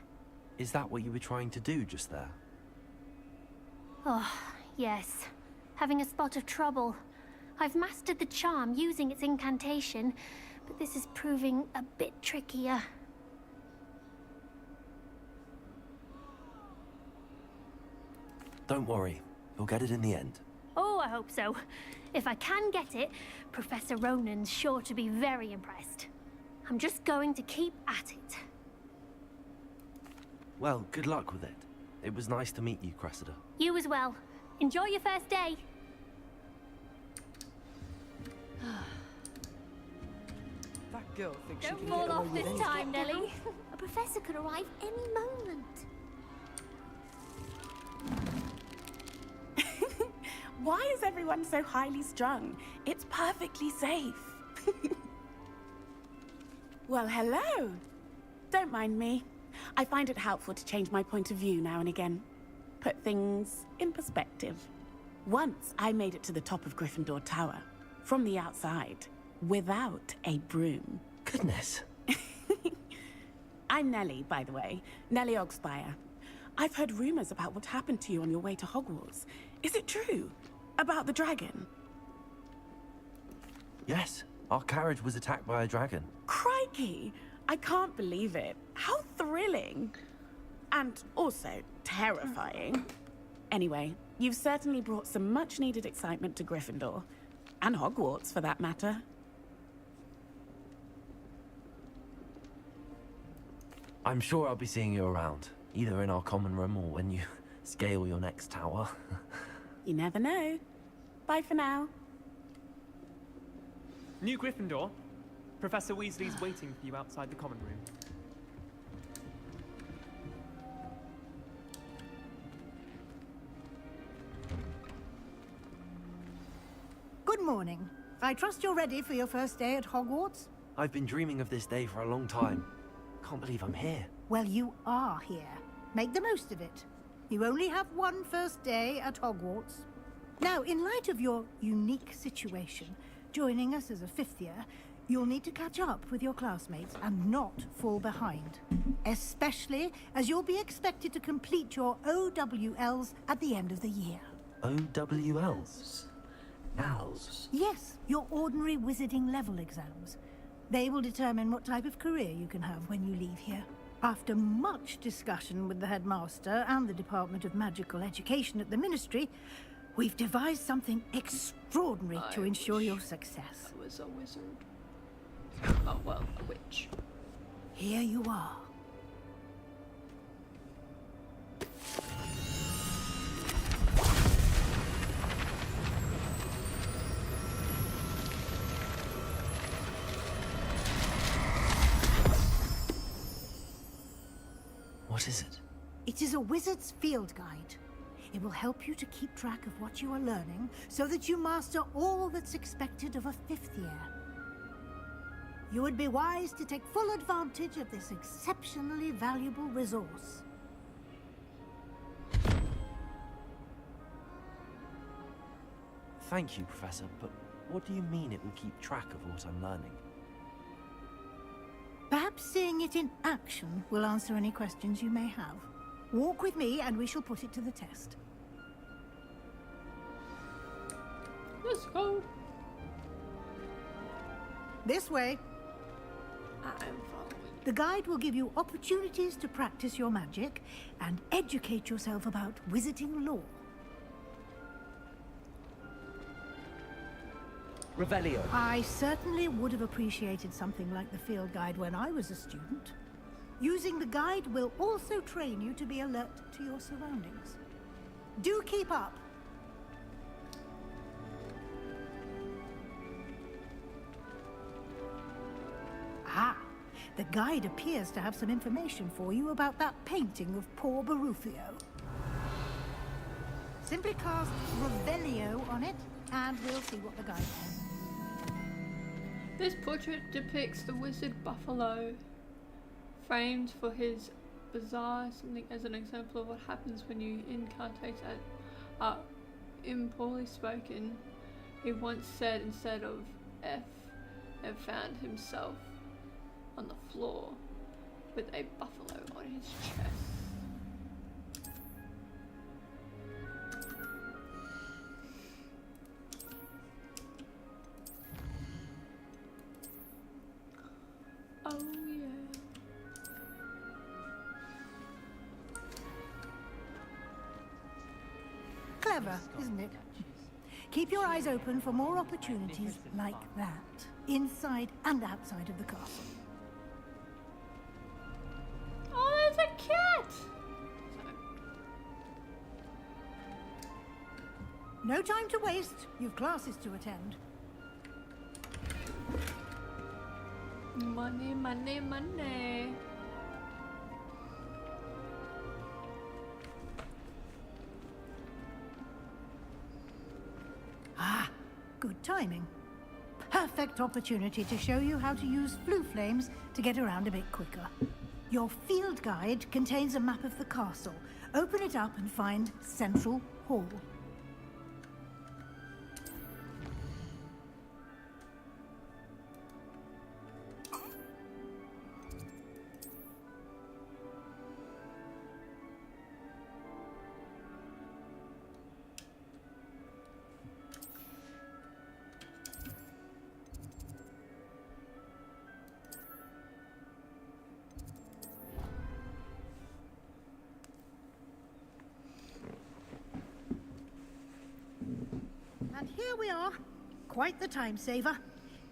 Is that what you were trying to do just there? Oh, yes. Having a spot of trouble. I've mastered the charm using its incantation, but this is proving a bit trickier. Don't worry, you'll get it in the end. Oh, I hope so. If I can get it, Professor Ronan's sure to be very impressed. I'm just going to keep at it. Well, good luck with it. It was nice to meet you, Cressida. You as well. Enjoy your first day. That girl thinks Don't fall off this time, Nellie. A professor could arrive any moment. Why is everyone so highly strung? It's perfectly safe. Well, hello. Don't mind me. I find it helpful to change my point of view now and again. Put things in perspective. Once I made it to the top of Gryffindor Tower, from the outside, without a broom. Goodness. I'm Nellie, by the way. Nellie Ogspire. I've heard rumors about what happened to you on your way to Hogwarts. Is it true? About the dragon? Yes, our carriage was attacked by a dragon. Crikey! I can't believe it. How thrilling! And also terrifying. Anyway, you've certainly brought some much-needed excitement to Gryffindor. And Hogwarts, for that matter. I'm sure I'll be seeing you around, either in our common room or when you scale your next tower. You never know. Bye for now. New Gryffindor. Professor Weasley's waiting for you outside the common room. Good morning. I trust you're ready for your first day at Hogwarts? I've been dreaming of this day for a long time. Can't believe I'm here. Well, you are here. Make the most of it. You only have one first day at Hogwarts. Now, in light of your unique situation, joining us as a fifth year, you'll need to catch up with your classmates and not fall behind. Especially as you'll be expected to complete your OWLs at the end of the year. OWLs? Owls? Yes, your ordinary wizarding level exams. They will determine what type of career you can have when you leave here. After much discussion with the headmaster and the Department of Magical Education at the Ministry, we've devised something extraordinary to ensure your success. I was a wizard. Oh, well, a witch. Here you are. What is it? It is a wizard's field guide. It will help you to keep track of what you are learning so that you master all that's expected of a fifth year. You would be wise to take full advantage of this exceptionally valuable resource. Thank you, Professor, but what do you mean it will keep track of what I'm learning? Perhaps seeing it in action will answer any questions you may have. Walk with me and we shall put it to the test. Let's go. This way. I'm following. The guide will give you opportunities to practice your magic and educate yourself about wizarding lore. Revelio. I certainly would have appreciated something like the field guide when I was a student. Using the guide will also train you to be alert to your surroundings. Do keep up. Ah, the guide appears to have some information for you about that painting of poor Barufio. Simply cast Revelio on it, and we'll see what the guide says. This portrait depicts the wizard Buffalo, framed for his bizarre something as an example of what happens when you incantate at impoorly spoken. He once said instead of F and found himself on the floor with a buffalo on his chest. Oh yeah. Clever, isn't it? Keep your eyes open for more opportunities like that, inside and outside of the castle. Oh, there's a cat! No time to waste. You've classes to attend. Money, money, money. Ah, good timing. Perfect opportunity to show you how to use flue flames to get around a bit quicker. Your field guide contains a map of the castle. Open it up and find Central Hall. And here we are. Quite the time saver.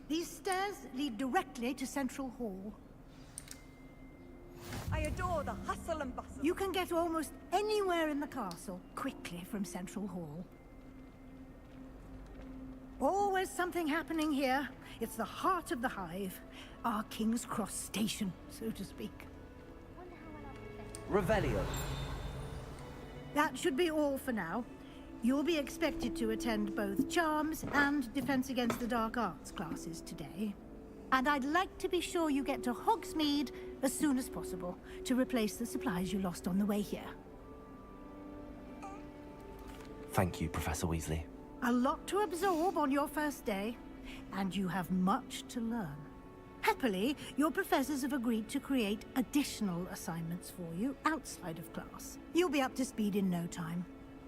These stairs lead directly to Central Hall. I adore the hustle and bustle. You can get almost anywhere in the castle quickly from Central Hall. Always something happening here. It's the heart of the hive. Our King's Cross station, so to speak. Revelio. That should be all for now. You'll be expected to attend both Charms and Defense Against the Dark Arts classes today. And I'd like to be sure you get to Hogsmeade as soon as possible to replace the supplies you lost on the way here. Thank you, Professor Weasley. A lot to absorb on your first day, and you have much to learn. Happily, your professors have agreed to create additional assignments for you outside of class. You'll be up to speed in no time.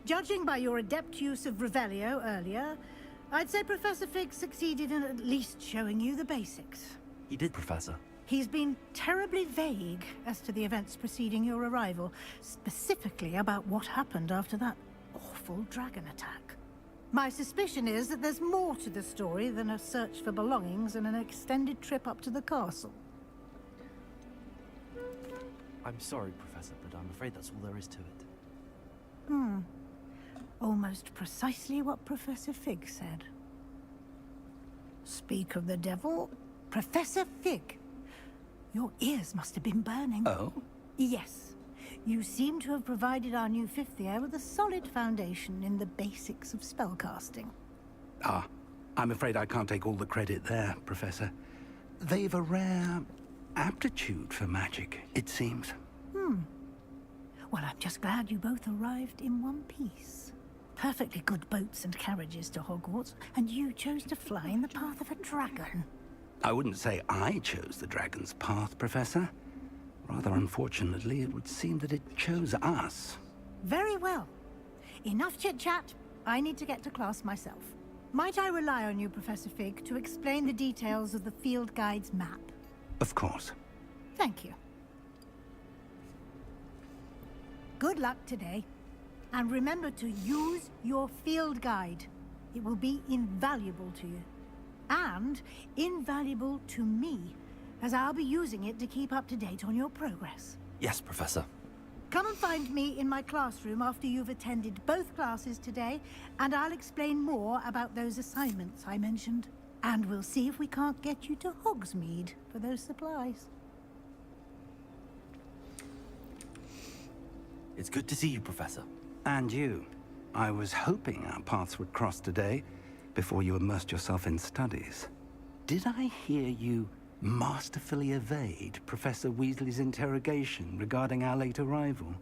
Judging by your adept use of Revelio earlier, I'd say Professor Fig succeeded in at least showing you the basics. He did, Professor. He's been terribly vague as to the events preceding your arrival, specifically about what happened after that awful dragon attack. My suspicion is that there's more to the story than a search for belongings and an extended trip up to the castle. I'm sorry, Professor, but I'm afraid that's all there is to it. Almost precisely what Professor Fig said. Speak of the devil, Professor Fig. Your ears must have been burning. Oh? Yes. You seem to have provided our new fifth year with a solid foundation in the basics of spellcasting. Ah, I'm afraid I can't take all the credit there, Professor. They've a rare aptitude for magic, it seems. Well, I'm just glad you both arrived in one piece. Perfectly good boats and carriages to Hogwarts, and you chose to fly in the path of a dragon. I wouldn't say I chose the dragon's path, Professor. Rather unfortunately, it would seem that it chose us. Very well. Enough chit-chat. I need to get to class myself. Might I rely on you, Professor Fig, to explain the details of the field guide's map? Of course. Thank you. Good luck today. And remember to use your field guide. It will be invaluable to you. And invaluable to me, as I'll be using it to keep up to date on your progress. Yes, Professor. Come and find me in my classroom after you've attended both classes today, and I'll explain more about those assignments I mentioned. And we'll see if we can't get you to Hogsmeade for those supplies. It's good to see you, Professor. And you. I was hoping our paths would cross today, before you immersed yourself in studies. Did I hear you masterfully evade Professor Weasley's interrogation regarding our late arrival?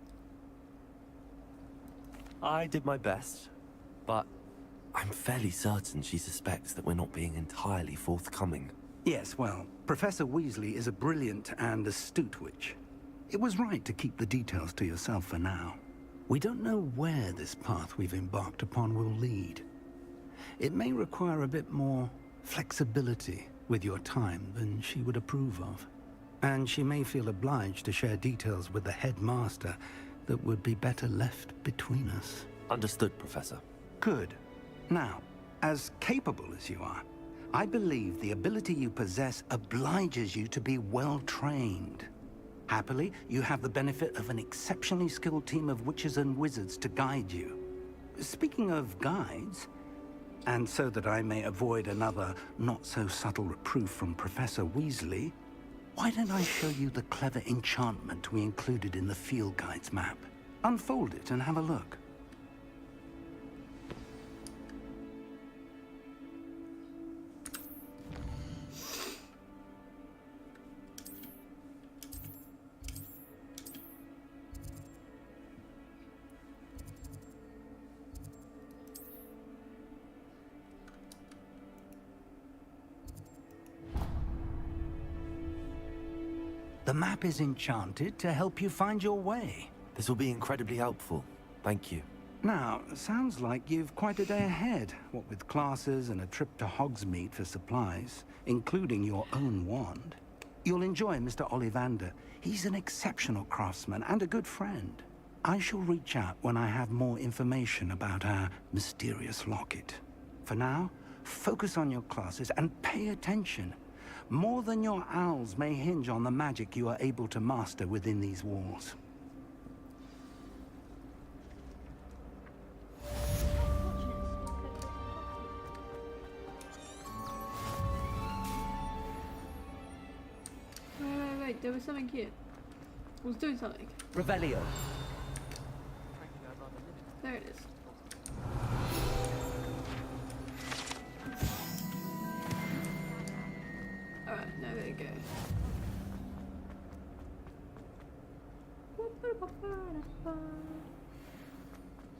I did my best, but I'm fairly certain she suspects that we're not being entirely forthcoming. Yes, well, Professor Weasley is a brilliant and astute witch. It was right to keep the details to yourself for now. We don't know where this path we've embarked upon will lead. It may require a bit more flexibility with your time than she would approve of. And she may feel obliged to share details with the headmaster that would be better left between us. Understood, Professor. Good. Now, as capable as you are, I believe the ability you possess obliges you to be well trained. Happily, you have the benefit of an exceptionally skilled team of witches and wizards to guide you. Speaking of guides, and so that I may avoid another not-so-subtle reproof from Professor Weasley, why don't I show you the clever enchantment we included in the field guide's map? Unfold it and have a look. The map is enchanted to help you find your way. This will be incredibly helpful. Thank you. Now, sounds like you've quite a day ahead, what with classes and a trip to Hogsmeade for supplies, including your own wand. You'll enjoy Mr. Ollivander. He's an exceptional craftsman and a good friend. I shall reach out when I have more information about our mysterious locket. For now, focus on your classes and pay attention. More than your owls may hinge on the magic you are able to master within these walls. Wait, there was something here. I was doing something. Revelio. There it is. Now there you go.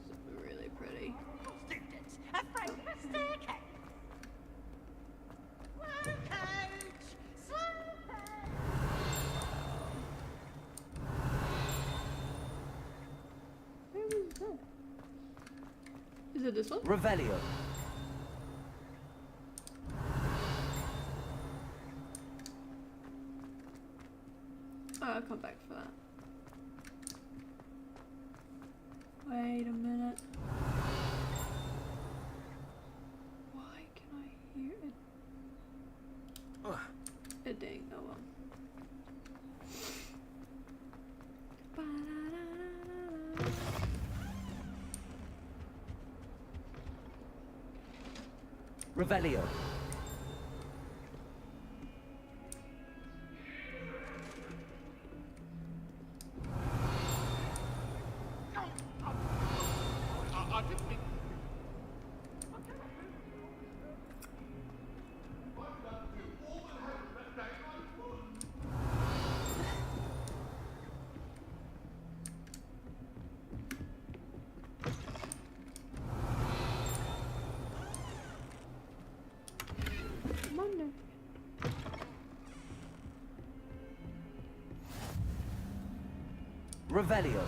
It's really pretty. Students, afraid of a staircase. One coach, Where is that? Is it this one? Revelio. Oh, I'll come back for that. Wait a minute. Why can I hear it? A dang, oh well. Revelio. Revelio.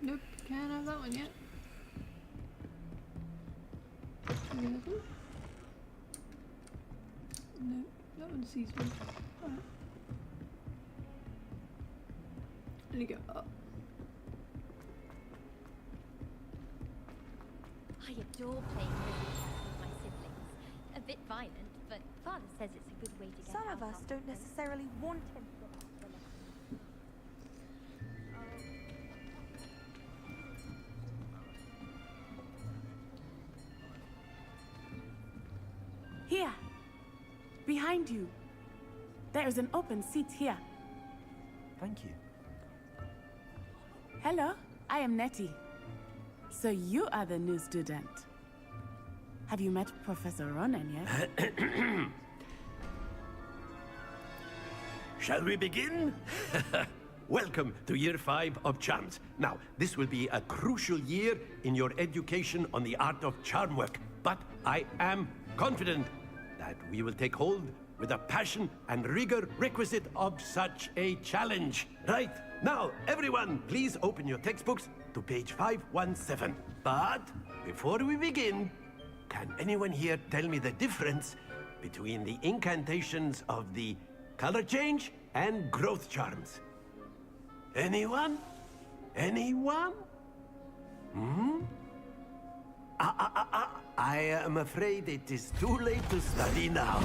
Nope, can't have that one yet. Maybe this one? Nope, that one sees me. Alright. Let me go up. I adore playing Risk with my siblings. A bit violent, but Father says it's a good way to get Some out of us after don't things. necessarily want him to get out of the Here. Behind you. There is an open seat here. Thank you. Hello, I am Nettie. So you are the new student. Have you met Professor Ronan yet? Shall we begin? Welcome to Year 5 of Charms. Now, this will be a crucial year in your education on the art of charm work, but I am confident that we will take hold with the passion and rigor requisite of such a challenge. Right, now, everyone, please open your textbooks to page 517. But before we begin, can anyone here tell me the difference between the incantations of the color change and growth charms? Anyone? Anyone? I am afraid it is too late to study now.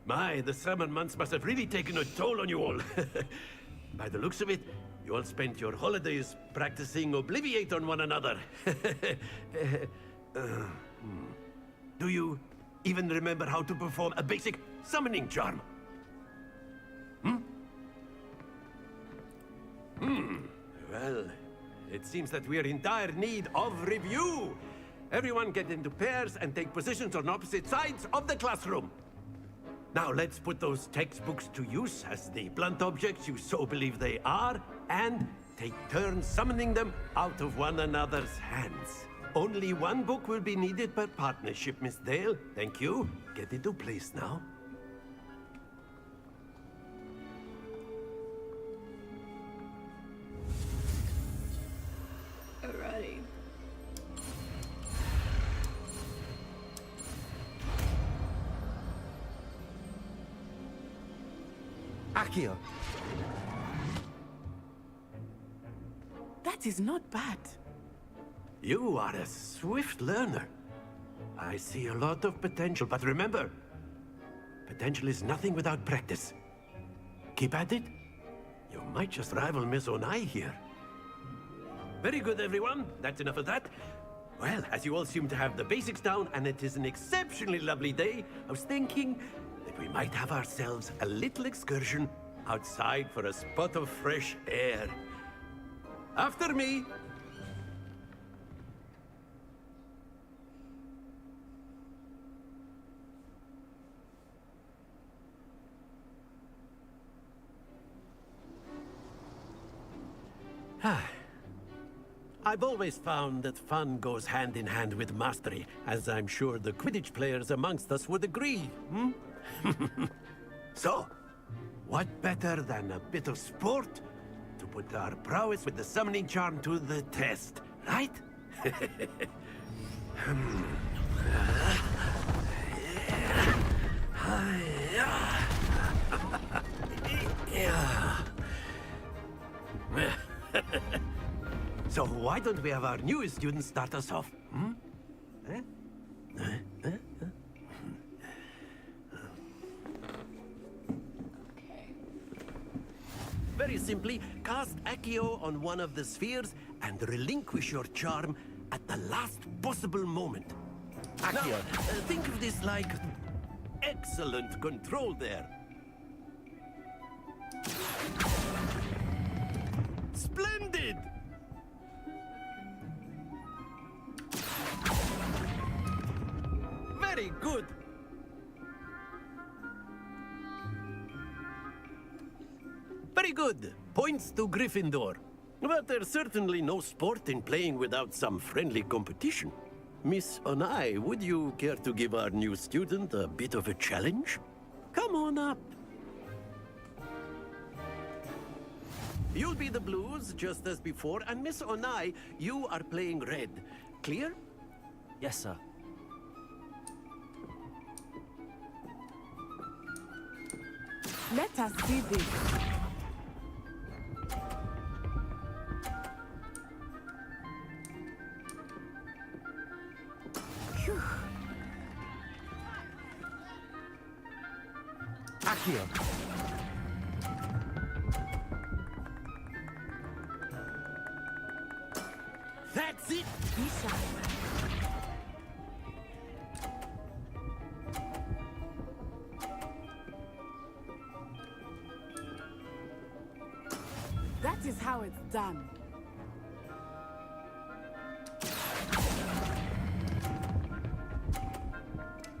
My, the summer months must have really taken a toll on you all. By the looks of it, you all spent your holidays practicing Obliviate on one another. Do you even remember how to perform a basic summoning charm? Well, it seems that we are in dire need of review. Everyone get into pairs and take positions on opposite sides of the classroom. Now let's put those textbooks to use as the blunt objects you so believe they are, and take turns summoning them out of one another's hands. Only one book will be needed per partnership, Miss Dale. Thank you. Get into place now. Alrighty. Accio. That is not bad. You are a swift learner. I see a lot of potential, but remember, potential is nothing without practice. Keep at it. You might just rival Miss Onai here. Very good, everyone. That's enough of that. Well, as you all seem to have the basics down, and it is an exceptionally lovely day, I was thinking that we might have ourselves a little excursion outside for a spot of fresh air. After me. I've always found that fun goes hand in hand with mastery, as I'm sure the Quidditch players amongst us would agree, hmm? So, what better than a bit of sport to put our prowess with the summoning charm to the test, right? So why don't we have our newest student start us off? Hmm? Very simply, cast Accio on one of the spheres and relinquish your charm at the last possible moment. Accio, now, think of this like excellent control there. Splendid! Very good. Very good. Points to Gryffindor. But there's certainly no sport in playing without some friendly competition. Miss Onai, would you care to give our new student a bit of a challenge? Come on up. You'll be the blues, just as before, and Miss Onai, you are playing red. Clear? Yes, sir. Let us see this. Phew. Accio. That's it! Isha. That is how it's done.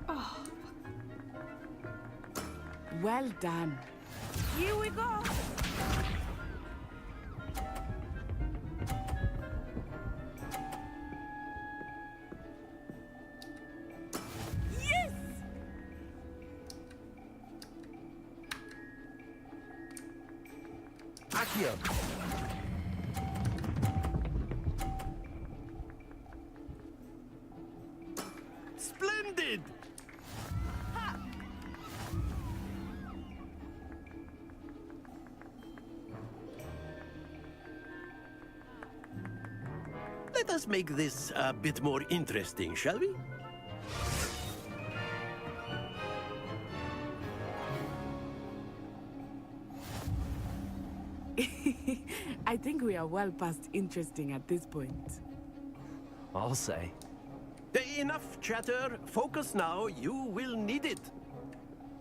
Oh. Well done. Here we go. Yes! Accio. Splendid! Let us make this a bit more interesting, shall we? I think we are well past interesting at this point. I'll say. Enough chatter. Focus now. You will need it.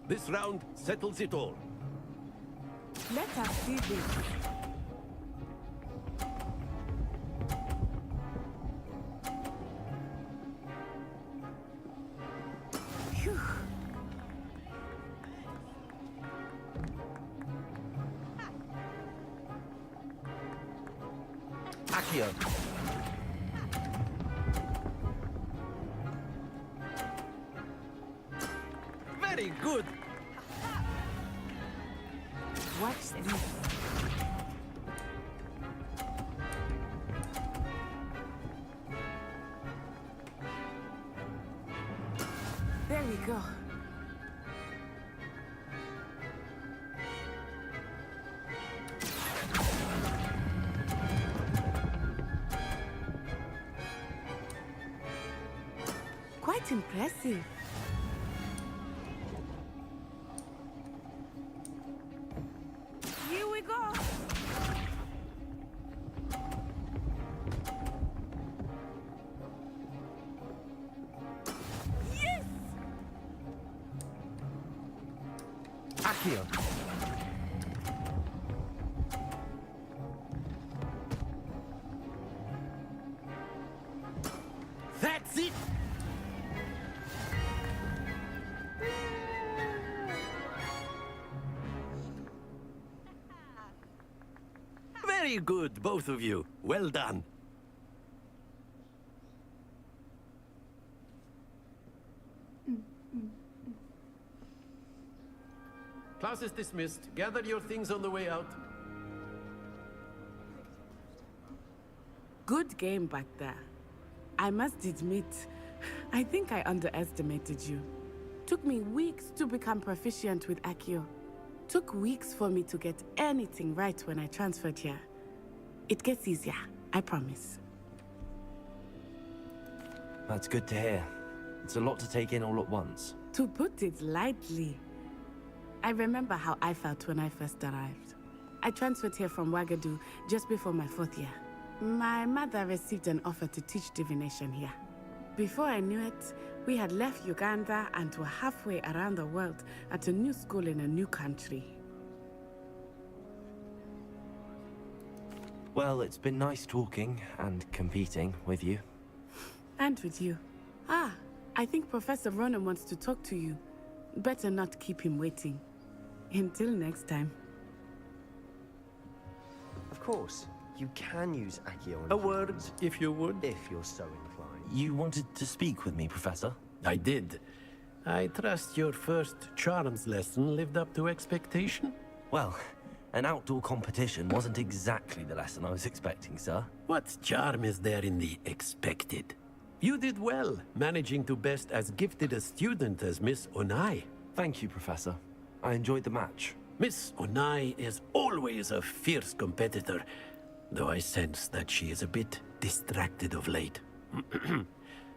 This round settles it all. Let us see this. Phew. Accio. Very good. Watch this. There we go. Quite impressive. Here we go. Yes! Accio. That's it! Very Very good, both of you. Well done. Class is dismissed. Gather your things on the way out. Good game back there. I must admit, I think I underestimated you. Took me weeks to become proficient with Accio. Took weeks for me to get anything right when I transferred here. It gets easier, I promise. That's good to hear. It's a lot to take in all at once. To put it lightly, I remember how I felt when I first arrived. I transferred here from Wagadu just before my 4th year. My mother received an offer to teach divination here. Before I knew it, we had left Uganda and were halfway around the world at a new school in a new country. Well, it's been nice talking and competing with you. And with you. Ah, I think Professor Ronan wants to talk to you. Better not keep him waiting. Until next time. Of course, you can use Accio. A word, if you would. If you're so inclined. You wanted to speak with me, Professor? I did. I trust your first charms lesson lived up to expectation? Well, an outdoor competition wasn't exactly the lesson I was expecting, sir. What charm is there in the expected? You did well, managing to best as gifted a student as Miss Onai. Thank you, Professor. I enjoyed the match. Miss Onai is always a fierce competitor, though I sense that she is a bit distracted of late.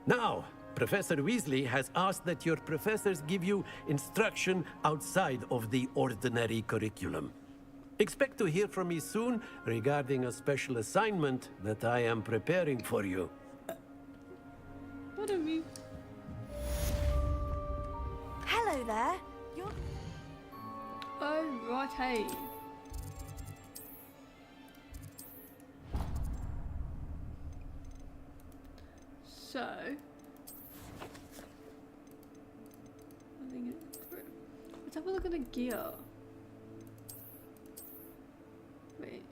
Now, Professor Weasley has asked that your professors give you instruction outside of the ordinary curriculum. Expect to hear from me soon regarding a special assignment that I am preparing for you. What are we? Hello there. You're... Oh, right, hey. So, I think let's have a look at the gear. Wait.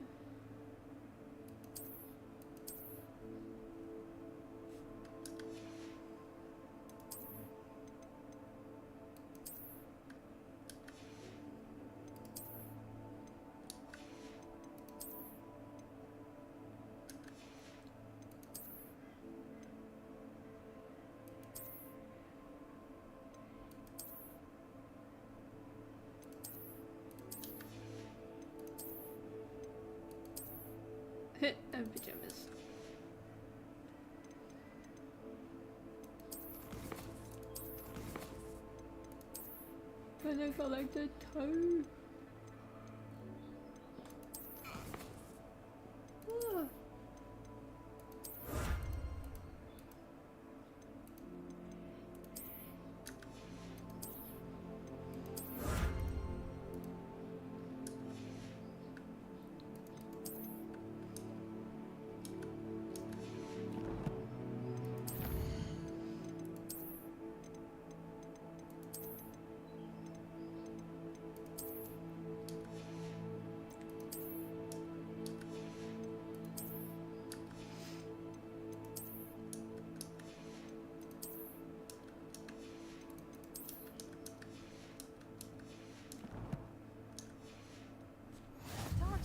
And pajamas. But I felt like the toe. Ah.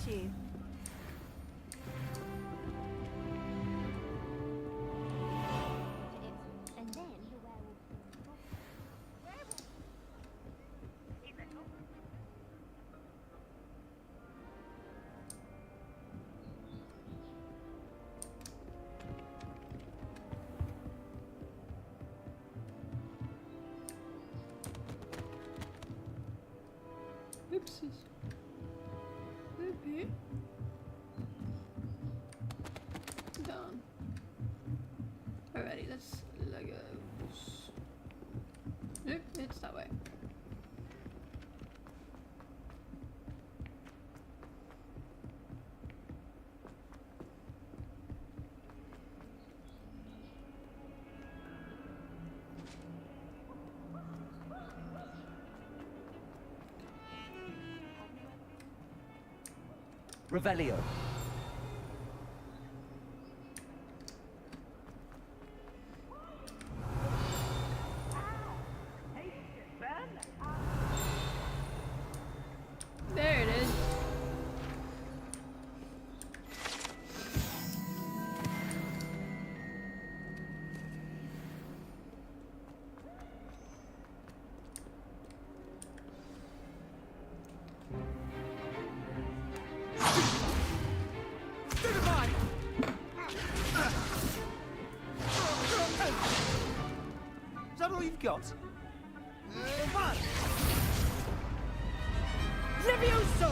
You. And then the werewolf. Oopsies. Okay. Done. Alrighty, let's Legos. Nope, it's that way. Revelio. you've got. Levioso!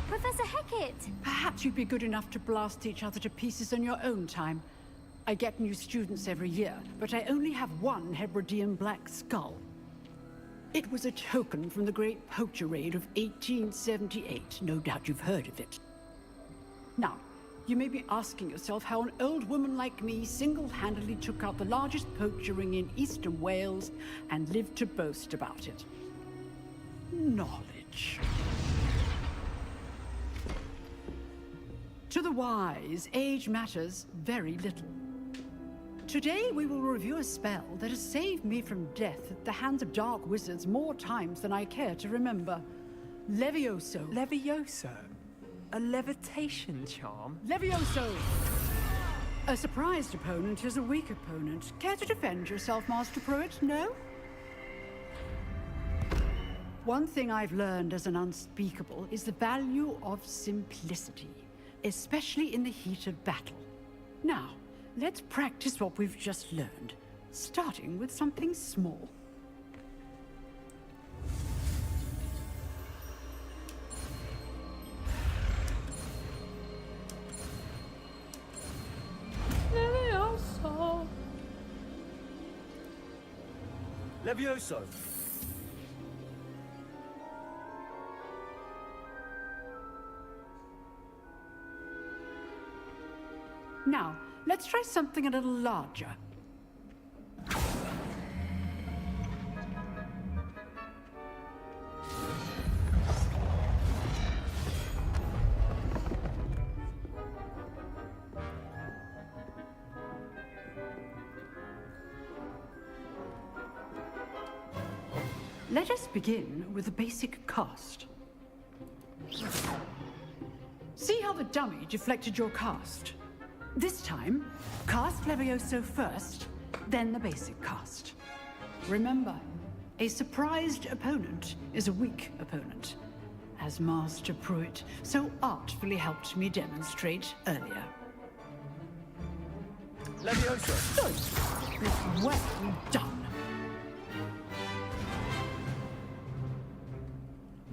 Professor Hecat! Perhaps you'd be good enough to blast each other to pieces in your own time. I get new students every year, but I only have one Hebridean black skull. It was a token from the Great Poacher Raid of 1878. No doubt you've heard of it. Now, you may be asking yourself how an old woman like me single-handedly took out the largest poacher ring in eastern Wales and lived to boast about it. Knowledge. To the wise, age matters very little. Today we will review a spell that has saved me from death at the hands of dark wizards more times than I care to remember. Levioso. Levioso? A levitation charm? Levioso! A surprised opponent is a weak opponent. Care to defend yourself, Master Pruitt? No? One thing I've learned as an unspeakable is the value of simplicity, especially in the heat of battle. Now, let's practice what we've just learned, starting with something small. Levioso. Levioso! Now, let's try something a little larger. Let us begin with the basic cast. See how the dummy deflected your cast? This time, cast Levioso first, then the basic cast. Remember, a surprised opponent is a weak opponent, as Master Pruitt so artfully helped me demonstrate earlier. Levioso! Well done.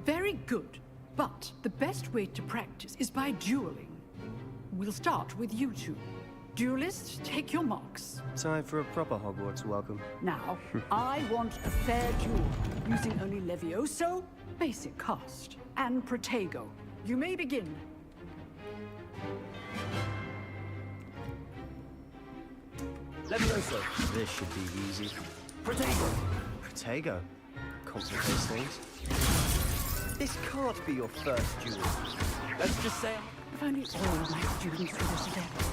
Very good, but the best way to practice is by dueling. We'll start with you two. Duelists, take your marks. Time for a proper Hogwarts welcome. Now, I want a fair duel, using only Levioso, basic cast, and Protego. You may begin. Levioso! This should be easy. Protego! Protego? Complicates things. This can't be your first duel. Let's just say... If only all my students were this adept.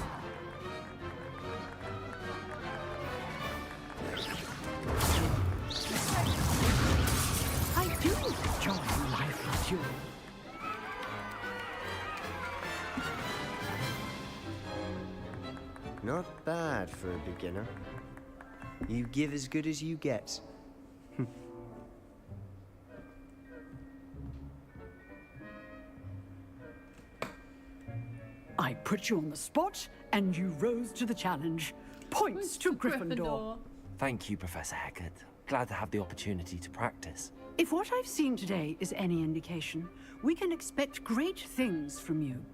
I do enjoy life with you. Not bad for a beginner. You give as good as you get. I put you on the spot, and you rose to the challenge. Points to Gryffindor. Thank you, Professor Hecat. Glad to have the opportunity to practice. If what I've seen today is any indication, we can expect great things from you.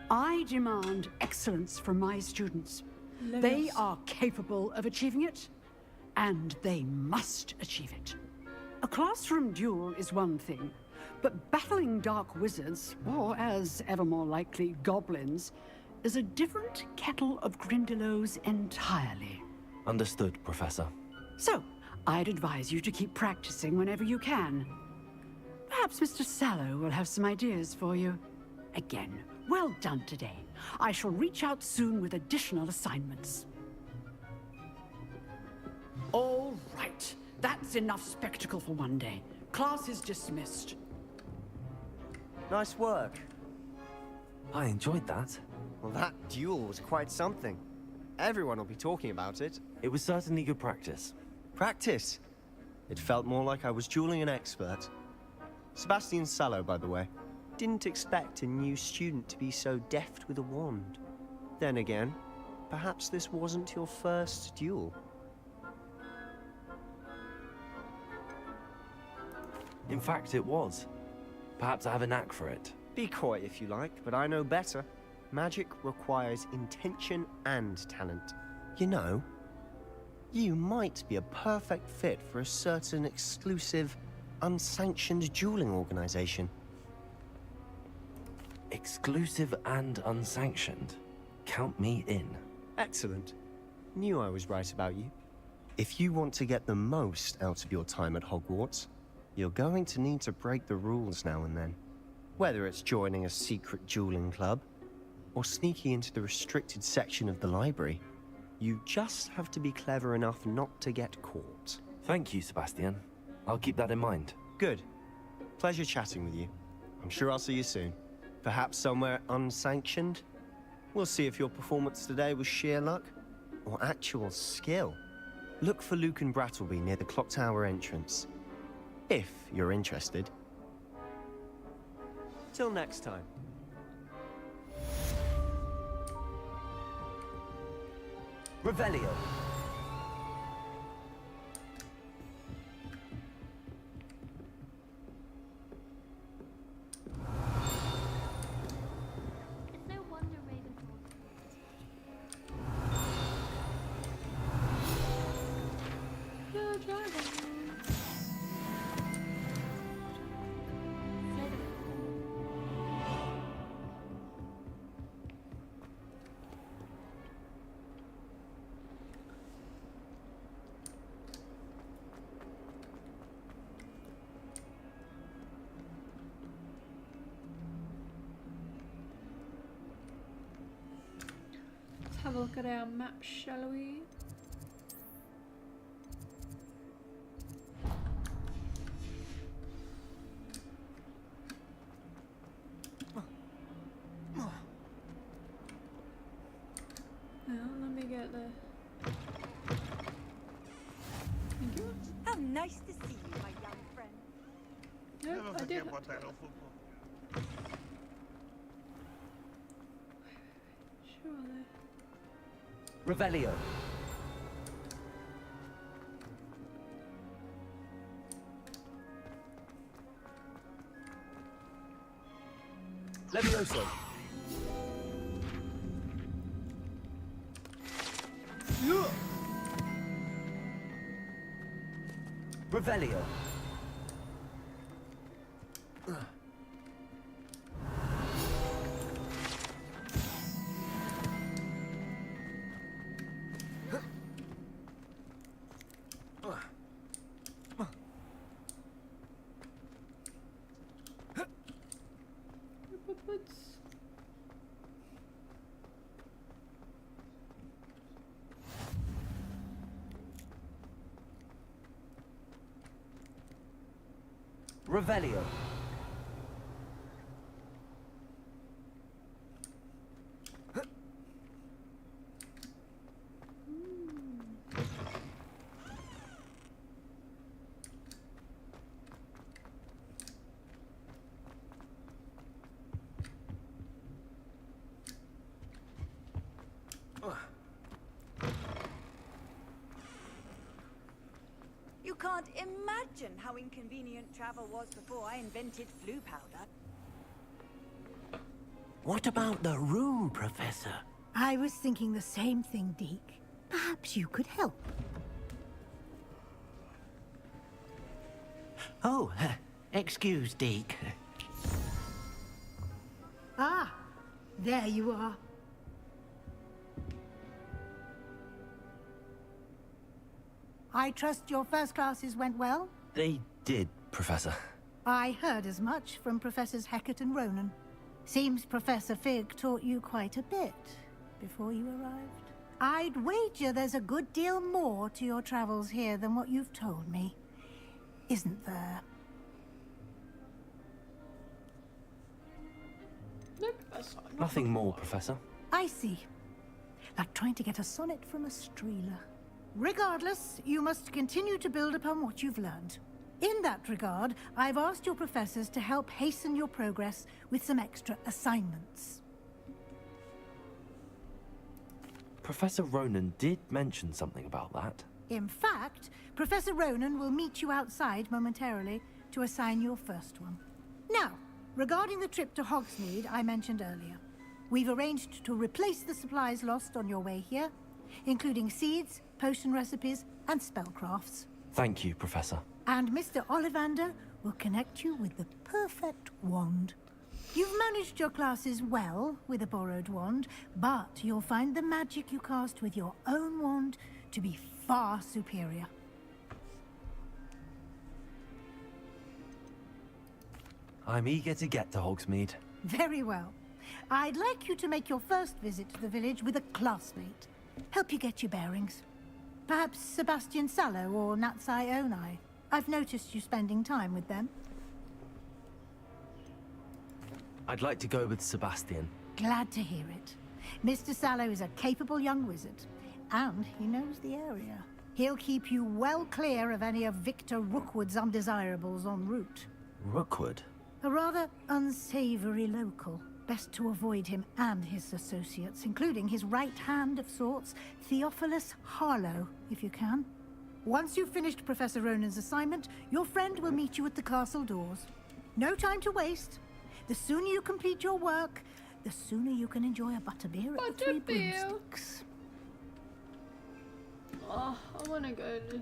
I demand excellence from my students. They are capable of achieving it, and they must achieve it. A classroom duel is one thing, but battling dark wizards, or as ever more likely, goblins, is a different kettle of Grindylows entirely. Understood, Professor. So, I'd advise you to keep practicing whenever you can. Perhaps Mr. Sallow will have some ideas for you. Again, well done today. I shall reach out soon with additional assignments. All right. That's enough spectacle for one day. Class is dismissed. Nice work. I enjoyed that. Well, that duel was quite something. Everyone will be talking about it. It was certainly good practice. Practice? It felt more like I was dueling an expert. Sebastian Sallow, by the way. Didn't expect a new student to be so deft with a wand. Then again, perhaps this wasn't your first duel. In fact, it was. Perhaps I have a knack for it. Be coy if you like, but I know better. Magic requires intention and talent. You know, you might be a perfect fit for a certain exclusive, unsanctioned dueling organization. Exclusive and unsanctioned? Count me in. Excellent. Knew I was right about you. If you want to get the most out of your time at Hogwarts, you're going to need to break the rules now and then. Whether it's joining a secret dueling club, or sneaking into the restricted section of the library, you just have to be clever enough not to get caught. Thank you, Sebastian. I'll keep that in mind. Good. Pleasure chatting with you. I'm sure I'll see you soon. Perhaps somewhere unsanctioned? We'll see if your performance today was sheer luck, or actual skill. Look for Luke and Brattleby near the clock tower entrance. If you're interested. Till next time. Revelio. It's no wonder Raven thought The dragon. Let's have a look at our map, shall we? Let me get the... Thank you. How nice to see you, my young friend. Nope, I didn't. Surely. Revelio. Levioso. Revelio. Revelio. You can't imagine how inconvenient travel was before I invented flu powder. What about the room, Professor? I was thinking the same thing, Deke. Perhaps you could help. Oh, excuse, Deke. Ah, there you are. I trust your first classes went well? They did, Professor. I heard as much from Professors Hecat and Ronan. Seems Professor Fig taught you quite a bit before you arrived. I'd wager there's a good deal more to your travels here than what you've told me. Isn't there? Nope, that's not. Nothing more, Professor. I see. Like trying to get a sonnet from a streeler. Regardless, you must continue to build upon what you've learned. In that regard, I've asked your professors to help hasten your progress with some extra assignments. Professor Ronan did mention something about that. In fact, Professor Ronan will meet you outside momentarily to assign your first one. Now, regarding the trip to Hogsmeade I mentioned earlier, we've arranged to replace the supplies lost on your way here, including seeds, potion recipes, and spellcrafts. Thank you, Professor. And Mr. Ollivander will connect you with the perfect wand. You've managed your classes well with a borrowed wand, but you'll find the magic you cast with your own wand to be far superior. I'm eager to get to Hogsmeade. Very well. I'd like you to make your first visit to the village with a classmate. Help you get your bearings. Perhaps Sebastian Sallow or Natsai Onai. I've noticed you spending time with them. I'd like to go with Sebastian. Glad to hear it. Mr. Sallow is a capable young wizard, and he knows the area. He'll keep you well clear of any of Victor Rookwood's undesirables en route. Rookwood? A rather unsavory local. Best to avoid him and his associates, including his right hand of sorts, Theophilus Harlow, if you can. Once you've finished Professor Ronan's assignment, your friend will meet you at the castle doors. No time to waste. The sooner you complete your work, the sooner you can enjoy a butterbeer at the Three Broomsticks. Oh, I want to go to...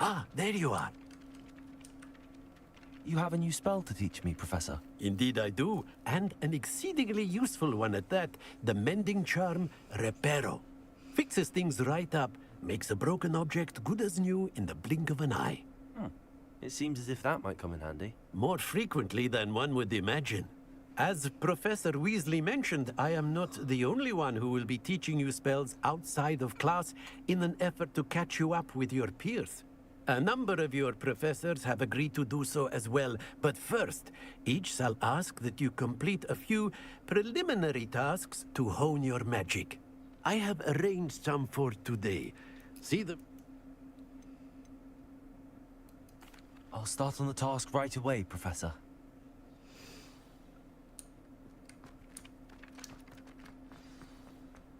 Ah, there you are. You have a new spell to teach me, Professor. Indeed I do, and an exceedingly useful one at that. The mending charm, Reparo. Fixes things right up, makes a broken object good as new in the blink of an eye. It seems as if that might come in handy. More frequently than one would imagine. As Professor Weasley mentioned, I am not the only one who will be teaching you spells outside of class in an effort to catch you up with your peers. A number of your professors have agreed to do so as well, but first, each shall ask that you complete a few preliminary tasks to hone your magic. I have arranged some for today. See the... I'll start on the task right away, Professor.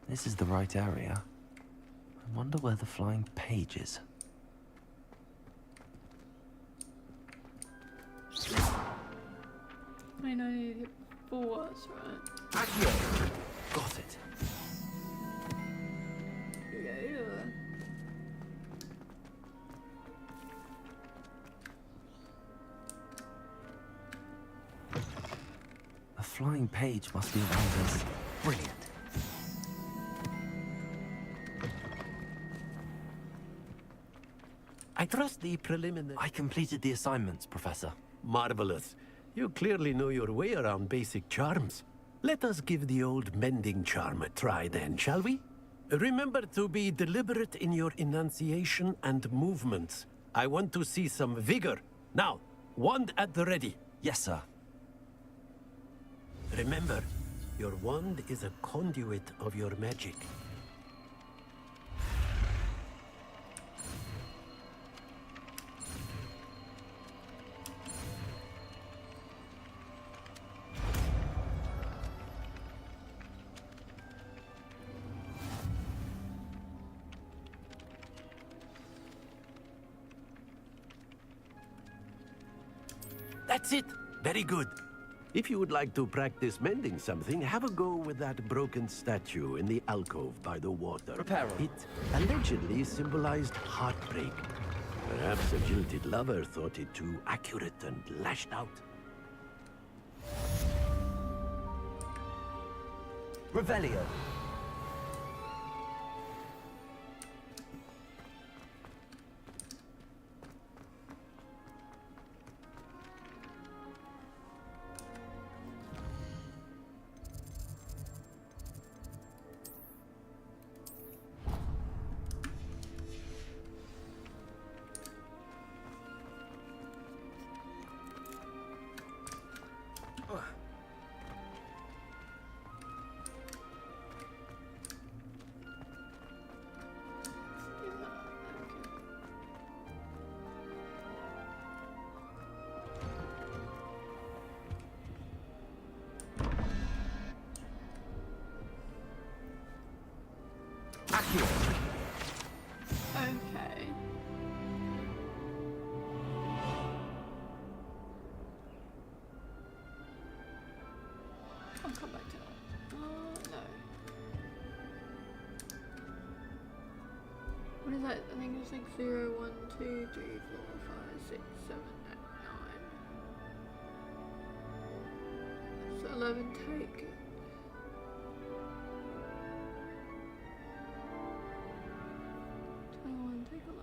This is the right area. I wonder where the flying page is. I know you hit 4 words, right? Got it. Yeah. A flying page must be around this. Brilliant. I trust the preliminary... I completed the assignments, Professor. Marvelous. You clearly know your way around basic charms. Let us give the old mending charm a try then, shall we? Remember to be deliberate in your enunciation and movements. I want to see some vigor. Now, wand at the ready. Yes, sir. Remember, your wand is a conduit of your magic. That's it. Very good. If you would like to practice mending something, have a go with that broken statue in the alcove by the water. Reparo. It allegedly symbolized heartbreak. Perhaps a jilted lover thought it too accurate and lashed out. Revelio. was like, I think it was like 0, 1, 2, 3, 4, 5, 6, 7, 8, 9. So 11 take. Take 11.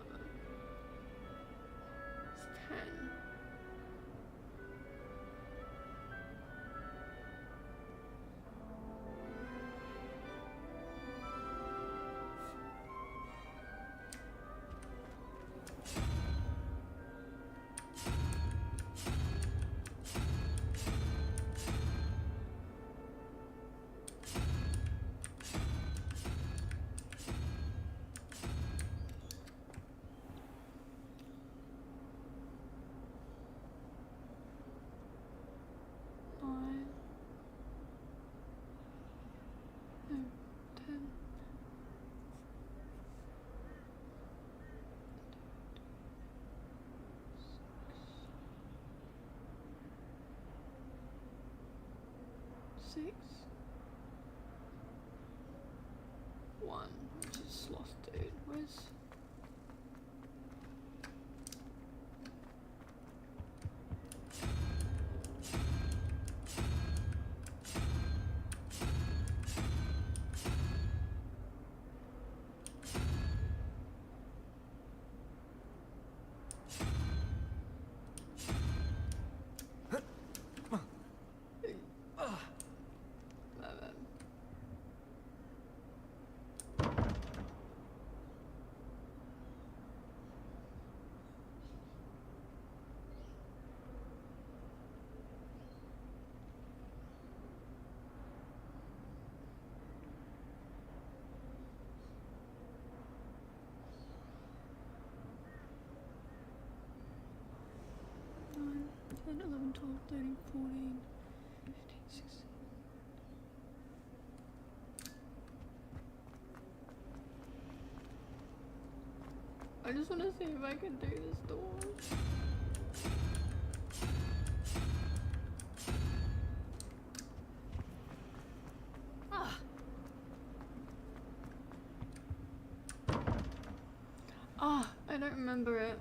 It's 10. Six. 1. Just lost, dude. Where's... Nine, 10, 11, 12, 13, 14, 15, 16. I just want to see if I can do this door. Ah, I don't remember it.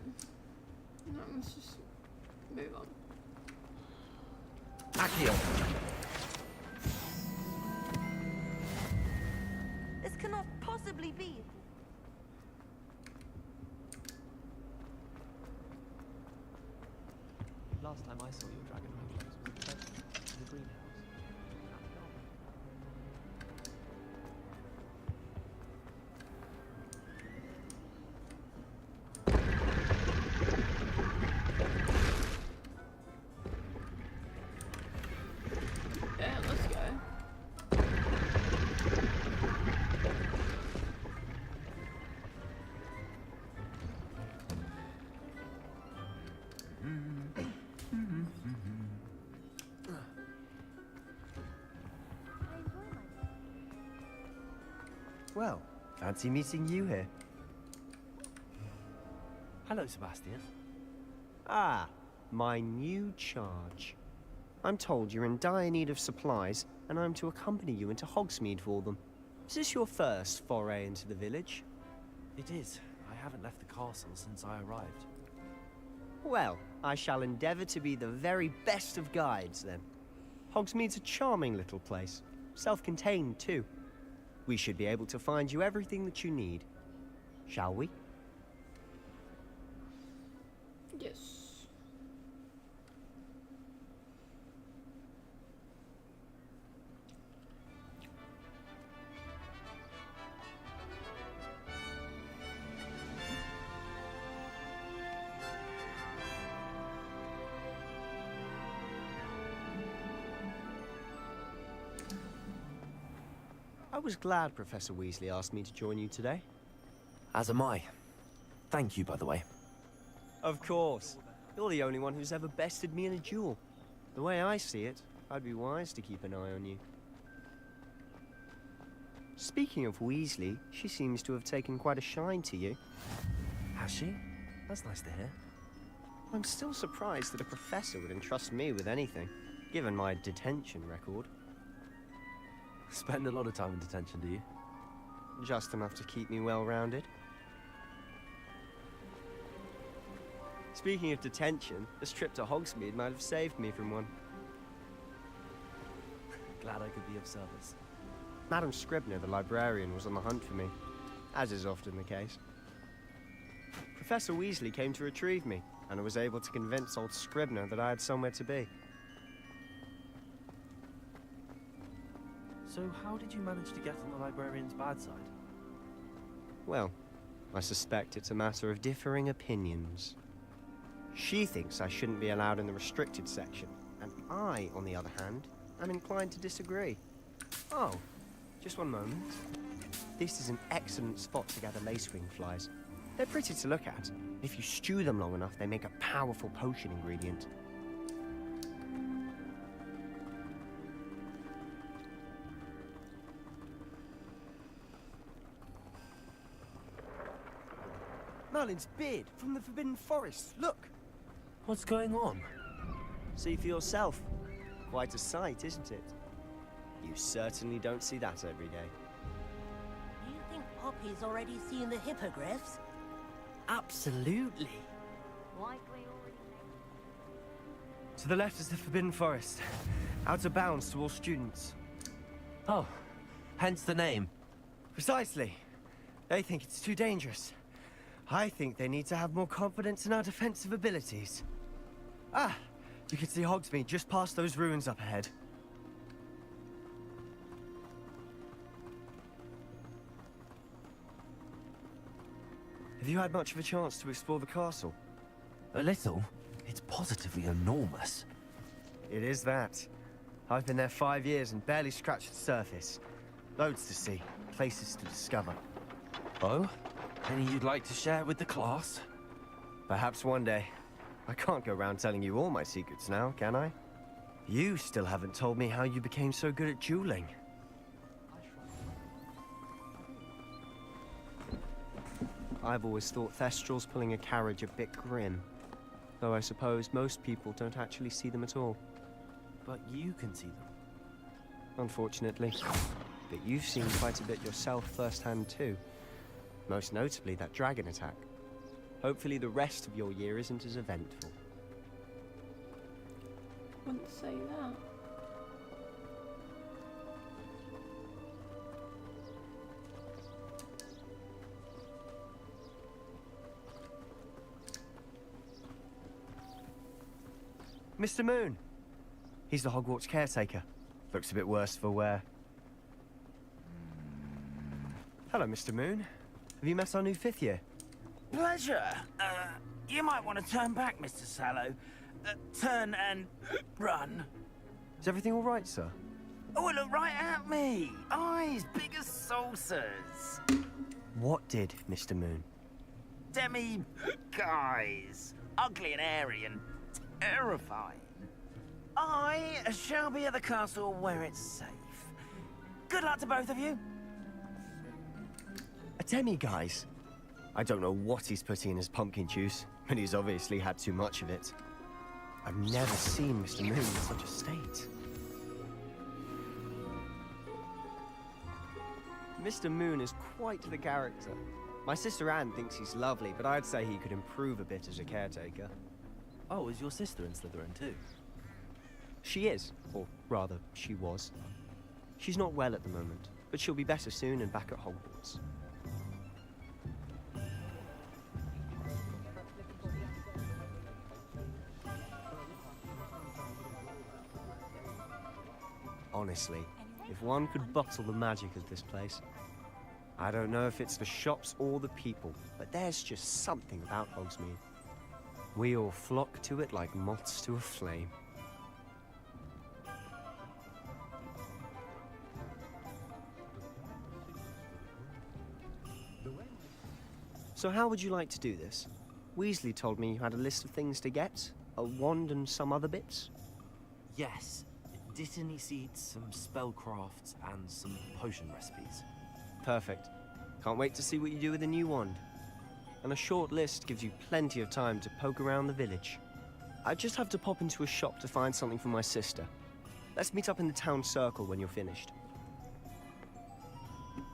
No, let's just move on. Accio. This cannot possibly be. Last time I saw your dragon reflex was in the greenhouse. Yeah, let's go. Well, fancy meeting you here. Hello, Sebastian. Ah, my new charge. I'm told you're in dire need of supplies, and I'm to accompany you into Hogsmeade for them. Is this your first foray into the village? It is. I haven't left the castle since I arrived. Well, I shall endeavour to be the very best of guides, then. Hogsmeade's a charming little place. Self-contained, too. We should be able to find you everything that you need. Shall we? Yes. I was glad Professor Weasley asked me to join you today. As am I. Thank you, by the way. Of course. You're the only one who's ever bested me in a duel. The way I see it, I'd be wise to keep an eye on you. Speaking of Weasley, she seems to have taken quite a shine to you. Has she? That's nice to hear. I'm still surprised that a professor would entrust me with anything, given my detention record. Spend a lot of time in detention, do you? Just enough to keep me well-rounded. Speaking of detention, this trip to Hogsmeade might have saved me from one. Glad I could be of service. Madam Scribner, the librarian, was on the hunt for me, as is often the case. Professor Weasley came to retrieve me, and I was able to convince old Scribner that I had somewhere to be. So how did you manage to get on the librarian's bad side? Well, I suspect it's a matter of differing opinions. She thinks I shouldn't be allowed in the restricted section, and I, on the other hand, am inclined to disagree. Oh, just one moment. This is an excellent spot to gather lacewing flies. They're pretty to look at. If you stew them long enough, they make a powerful potion ingredient. Merlin's beard from the Forbidden Forest. Look! What's going on? See for yourself. Quite a sight, isn't it? You certainly don't see that every day. Do you think Poppy's already seen the hippogriffs? Absolutely. Likely already. To the left is the Forbidden Forest. Out of bounds to all students. Oh, hence the name. Precisely. They think it's too dangerous. I think they need to have more confidence in our defensive abilities. Ah, you can see Hogsmeade just past those ruins up ahead. Have you had much of a chance to explore the castle? A little. It's positively enormous. It is that. I've been there 5 years and barely scratched the surface. Loads to see, places to discover. Oh? Any you'd like to share with the class? Perhaps one day. I can't go around telling you all my secrets now, can I? You still haven't told me how you became so good at dueling. I've always thought Thestrals pulling a carriage a bit grim. Though I suppose most people don't actually see them at all. But you can see them. Unfortunately. But you've seen quite a bit yourself firsthand too. Most notably that dragon attack. Hopefully the rest of your year isn't as eventful. Wouldn't say that. Mr. Moon! He's the Hogwarts caretaker. Looks a bit worse for wear. Hello, Mr. Moon. Have you met our new 5th year? Pleasure. You might want to turn back, Mr. Sallow. Turn and run. Is everything all right, sir? Oh, look right at me. Eyes big as saucers. What did, Mr. Moon? Guys. Ugly and airy and terrifying. I shall be at the castle where it's safe. Good luck to both of you. A demi-guise? I don't know what he's putting in his pumpkin juice, but he's obviously had too much of it. I've never seen Mr. Moon in such a state. Mr. Moon is quite the character. My sister Anne thinks he's lovely, but I'd say he could improve a bit as a caretaker. Oh, is your sister in Slytherin too? She is, or rather, she was. She's not well at the moment, but she'll be better soon and back at Hogwarts. Honestly, if one could bottle the magic of this place. I don't know if it's the shops or the people, but there's just something about Hogsmeade. We all flock to it like moths to a flame. So how would you like to do this? Weasley told me you had a list of things to get, a wand and some other bits. Yes. Dittany seeds, some spellcrafts, and some potion recipes. Perfect. Can't wait to see what you do with the new wand. And a short list gives you plenty of time to poke around the village. I just have to pop into a shop to find something for my sister. Let's meet up in the town circle when you're finished.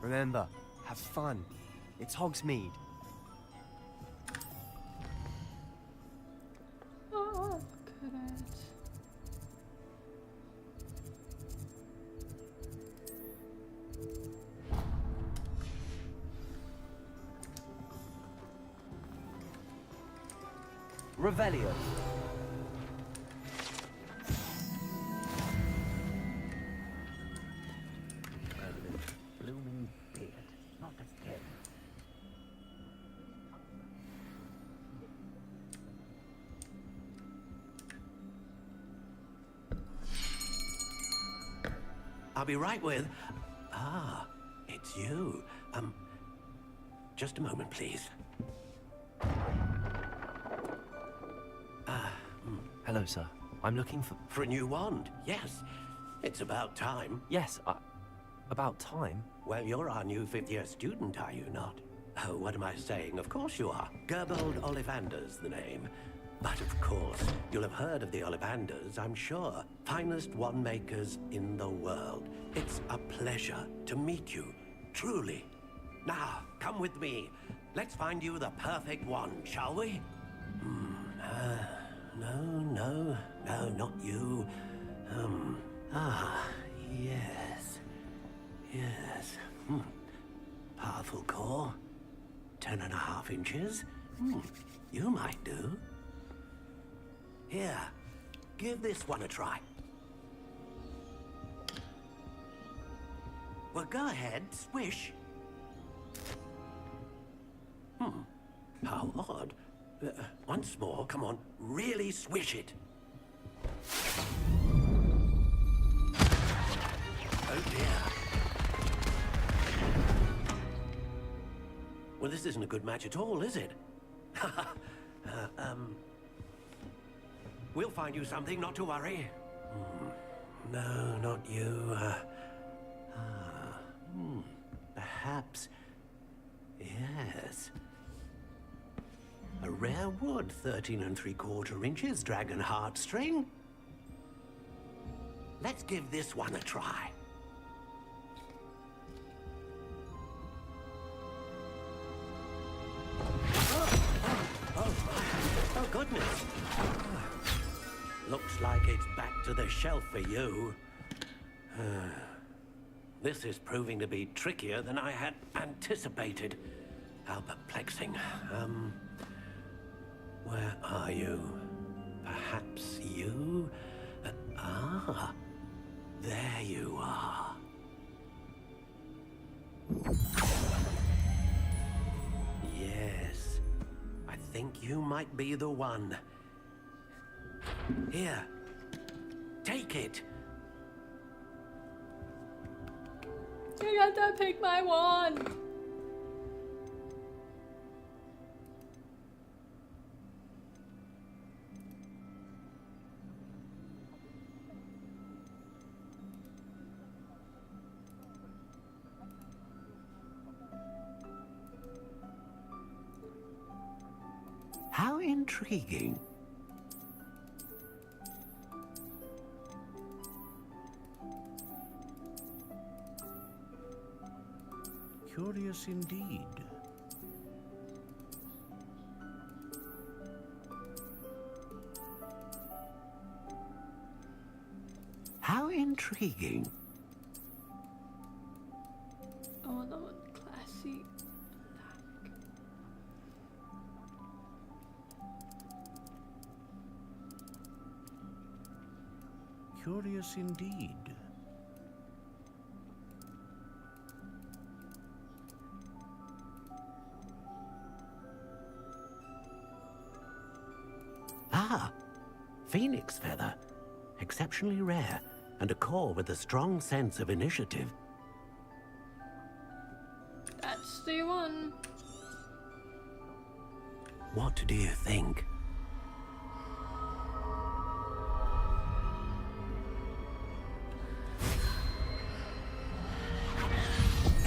Remember, have fun. It's Hogsmeade. Revelio. Blooming beard. Not again. I'll be right with... Ah, it's you. Just a moment, please. Hello, sir. I'm looking for... For a new wand, yes. It's about time. Yes, about time? Well, you're our new fifth-year student, are you not? Oh, what am I saying? Of course you are. Gerbold Ollivander's the name. But of course, you'll have heard of the Ollivanders, I'm sure. Finest wand makers in the world. It's a pleasure to meet you, truly. Now, come with me. Let's find you the perfect wand, shall we? No, not you. Yes. Yes. Powerful core. 10.5 inches. You might do. Here, give this one a try. Well, go ahead, swish. How odd. Once more, come on, really swish it. Oh dear. Well, this isn't a good match at all, is it? We'll find you something, not to worry. No, not you. Perhaps... Yes. A rare wood, 13 3/4 inches, dragon heartstring. Let's give this one a try. Oh, goodness. Looks like it's back to the shelf for you. This is proving to be trickier than I had anticipated. How perplexing. Where are you? Perhaps you? There you are. Yes. I think you might be the one. Here. Take it. You got to pick my wand. How intriguing. Curious indeed. How intriguing. Oh, that one classy. Curious indeed. Phoenix feather. Exceptionally rare, and a core with a strong sense of initiative. That's the one. What do you think?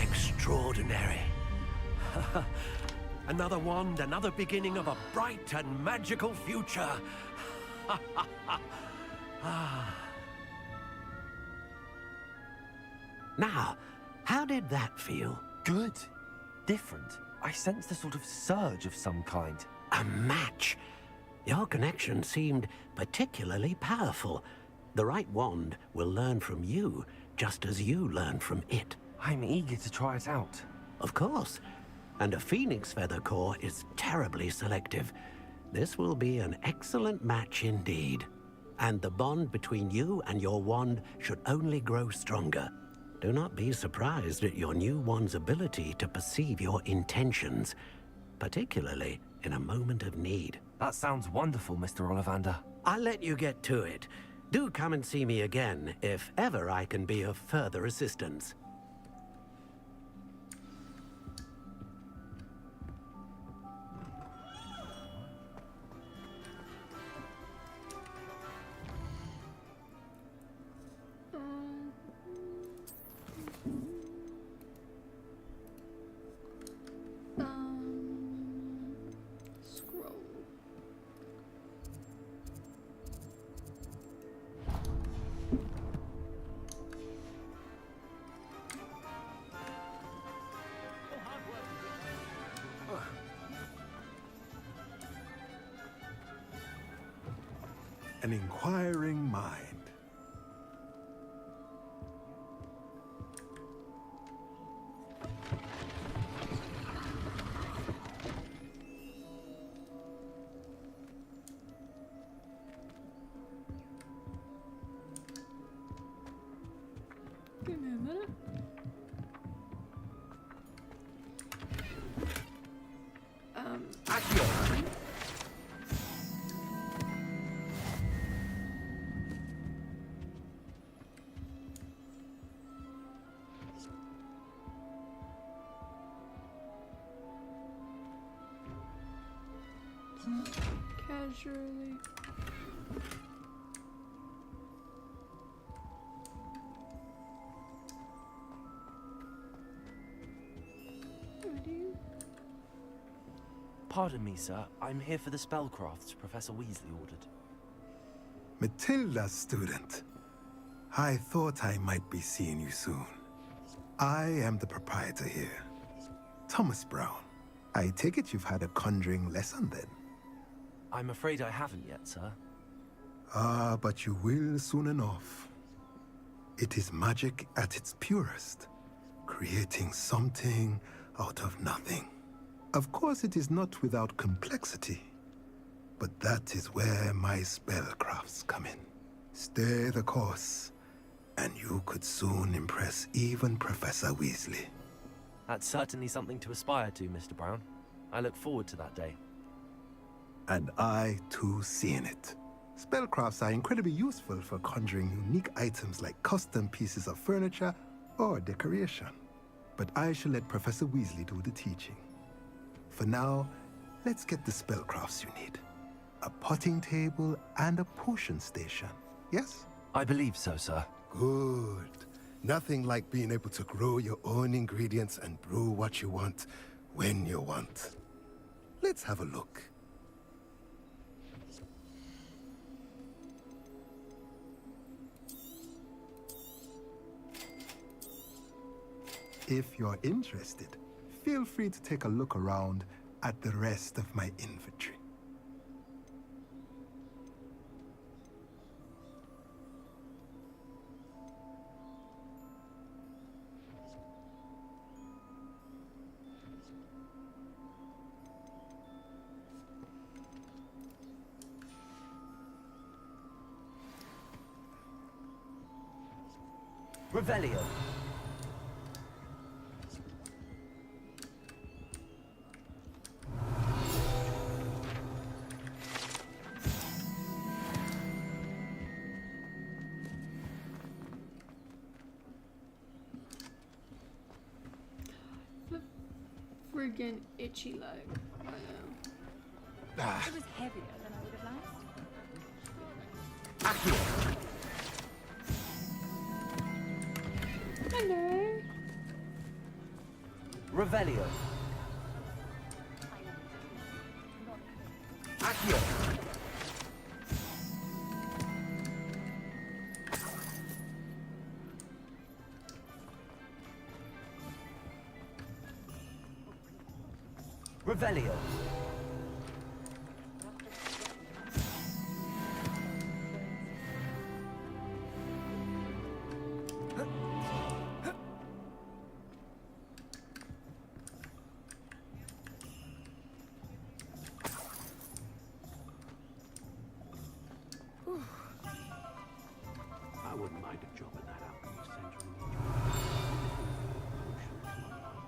Extraordinary. Another wand, another beginning of a bright and magical future. Now, how did that feel? Good. Different. I sensed a sort of surge of some kind. A match. Your connection seemed particularly powerful. The right wand will learn from you, just as you learn from it. I'm eager to try it out. Of course. And a phoenix feather core is terribly selective. This will be an excellent match indeed. And the bond between you and your wand should only grow stronger. Do not be surprised at your new wand's ability to perceive your intentions, particularly in a moment of need. That sounds wonderful, Mr. Ollivander. I'll let you get to it. Do come and see me again if ever I can be of further assistance. Scroll. An inquiring mind. Give me a minute. Casually. Pardon me, sir. I'm here for the spellcrafts Professor Weasley ordered. Matilda's student. I thought I might be seeing you soon. I am the proprietor here, Thomas Brown. I take it you've had a conjuring lesson then? I'm afraid I haven't yet, sir. Ah, but you will soon enough. It is magic at its purest, creating something out of nothing. Of course, it is not without complexity, but that is where my spellcrafts come in. Stay the course, and you could soon impress even Professor Weasley. That's certainly something to aspire to, Mr. Brown. I look forward to that day. And I, too, seeing it. Spellcrafts are incredibly useful for conjuring unique items like custom pieces of furniture or decoration. But I shall let Professor Weasley do the teaching. For now, let's get the spellcrafts you need. A potting table and a potion station, yes? I believe so, sir. Good. Nothing like being able to grow your own ingredients and brew what you want, when you want. Let's have a look. If you're interested, feel free to take a look around at the rest of my inventory. Revelio. Friggin' itchy leg. I know. It was heavier than I would have liked. Hello. Revelio. Accio. Revelio. wouldn't mind a job at that alchemy center in Egypt. Potions, my mind.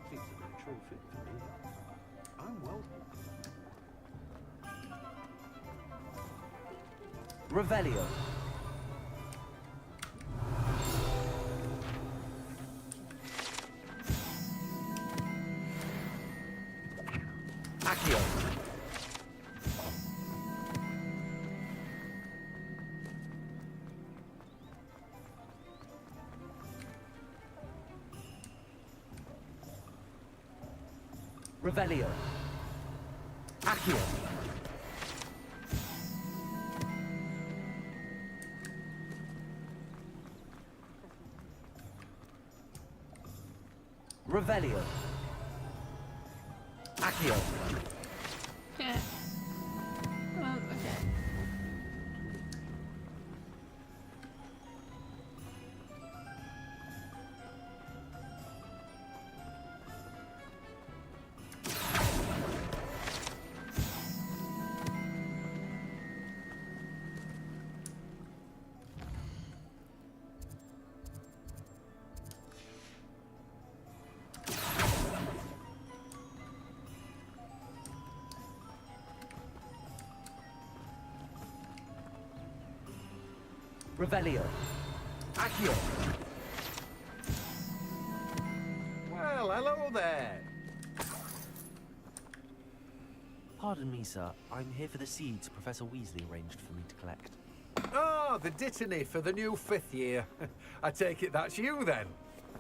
Seems a natural fit for me. I'm welcome. Revelio. Accio. Revelio. Accio. Revelio. Accio. Yeah. Okay. Revelio. Accio. Well, hello there. Pardon me, sir. I'm here for the seeds Professor Weasley arranged for me to collect. Oh, the dittany for the new 5th year. I take it that's you, then.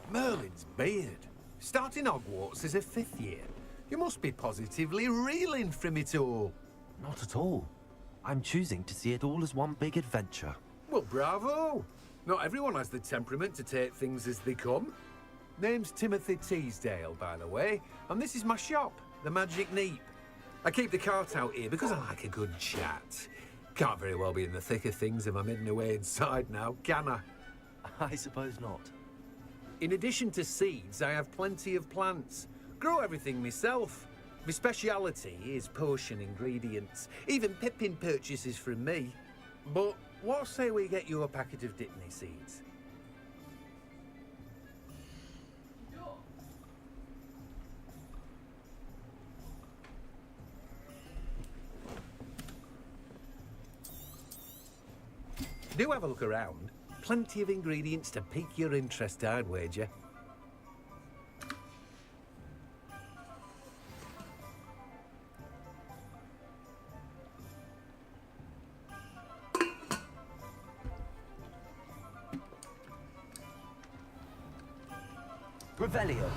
Merlin's beard. Starting Hogwarts as a 5th year. You must be positively reeling from it all. Not at all. I'm choosing to see it all as one big adventure. Well, bravo. Not everyone has the temperament to take things as they come. Name's Timothy Teasdale, by the way, and this is my shop, the Magic Neep. I keep the cart out here because I like a good chat. Can't very well be in the thick of things if I'm hidden away inside now, can I? I suppose not. In addition to seeds, I have plenty of plants. Grow everything myself. My speciality is potion ingredients. Even Pippin purchases from me. But what say we get you a packet of dittany seeds? Do have a look around. Plenty of ingredients to pique your interest, I'd wager. Revelio.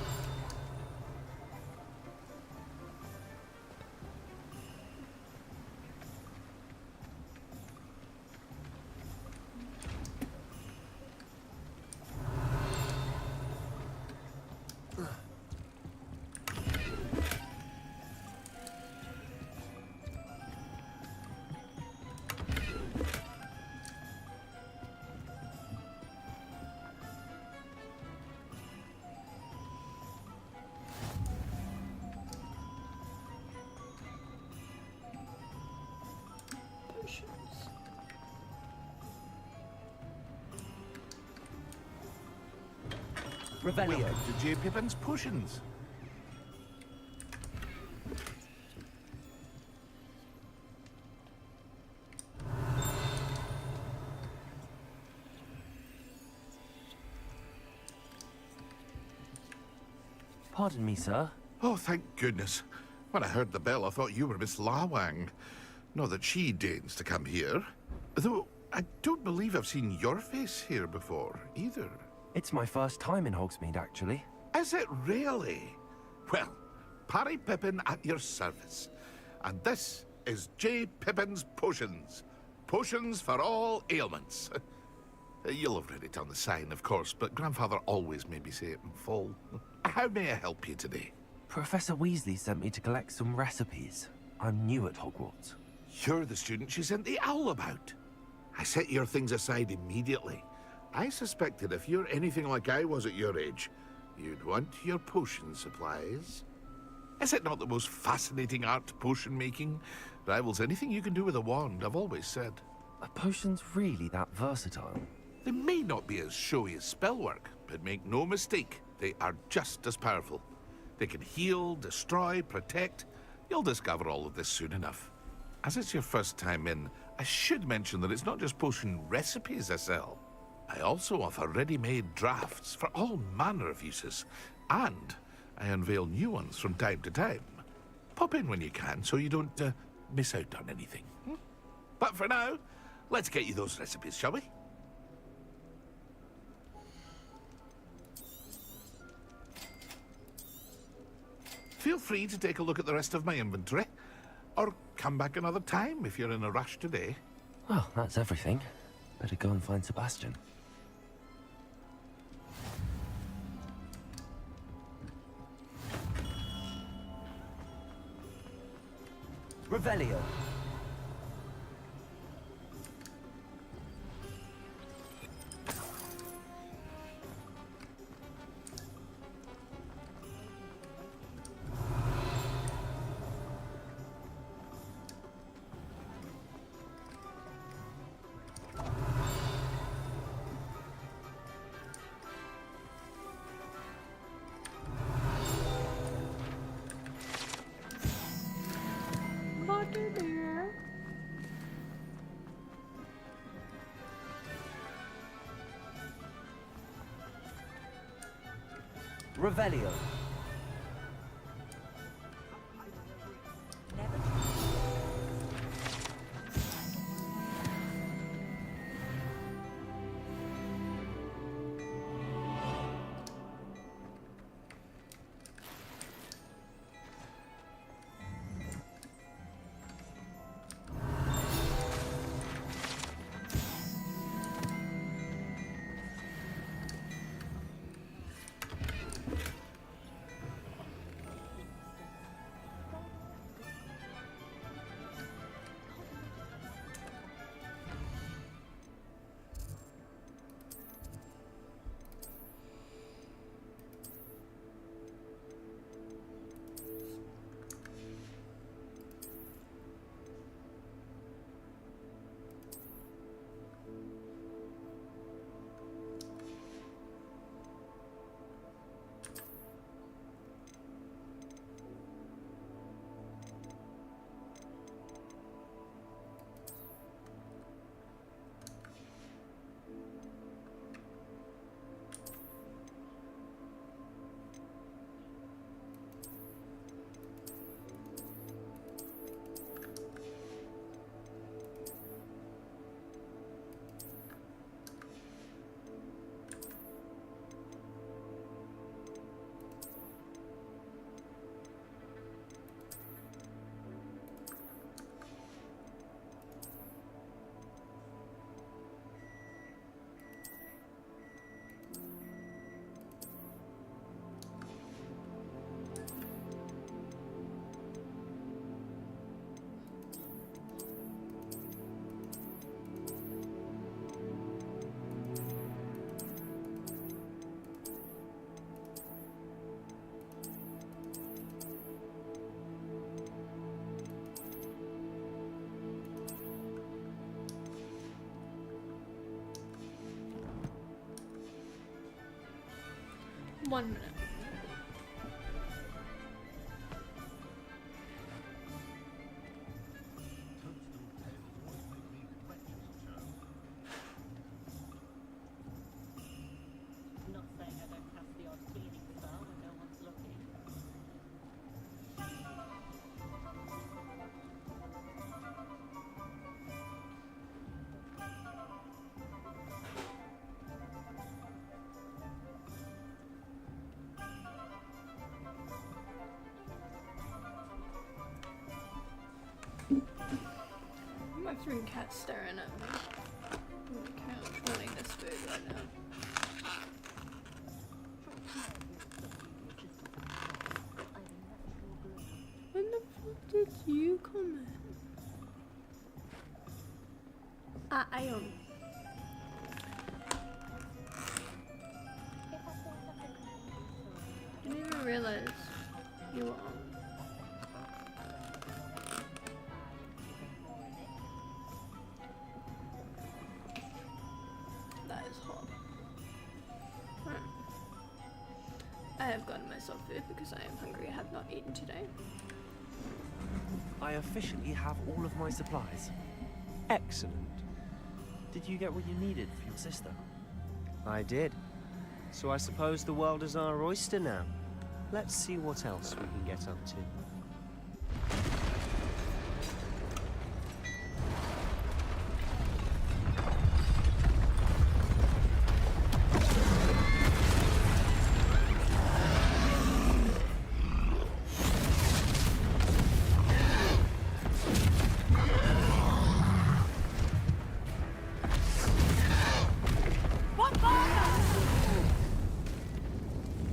Revelio. Welcome to J. Pippin's Potions. Pardon me, sir. Oh, thank goodness. When I heard the bell, I thought you were Miss Lawang. Not that she deigns to come here. Though, I don't believe I've seen your face here before, either. It's my first time in Hogsmeade, actually. Is it really? Well, Parry Pippin at your service. And this is J. Pippin's Potions. Potions for all ailments. You'll have read it on the sign, of course, but Grandfather always made me say it in full. How may I help you today? Professor Weasley sent me to collect some recipes. I'm new at Hogwarts. You're the student she sent the owl about. I set your things aside immediately. I suspected if you're anything like I was at your age, you'd want your potion supplies. Is it not the most fascinating art, potion making? Rivals anything you can do with a wand, I've always said. Are potions really that versatile? They may not be as showy as spellwork, but make no mistake, they are just as powerful. They can heal, destroy, protect. You'll discover all of this soon enough. As it's your first time in, I should mention that it's not just potion recipes I sell. I also offer ready-made drafts for all manner of uses, and I unveil new ones from time to time. Pop in when you can so you don't miss out on anything. But for now, let's get you those recipes, shall we? Feel free to take a look at the rest of my inventory, or come back another time if you're in a rush today. Well, that's everything. Better go and find Sebastian. Revelio. Revelio. One minute. Not saying I don't cast the odd cleaning spell when no one's looking. My three cats staring at me on the couch wanting this food right now. When the fuck did you come in? Ion. Didn't even realize you were on. That is myself food because I am hungry. I have not eaten today. I officially have all of my supplies. Excellent. Did you get what you needed for your sister? I did. So I suppose the world is our oyster now. Let's see what else we can get up to.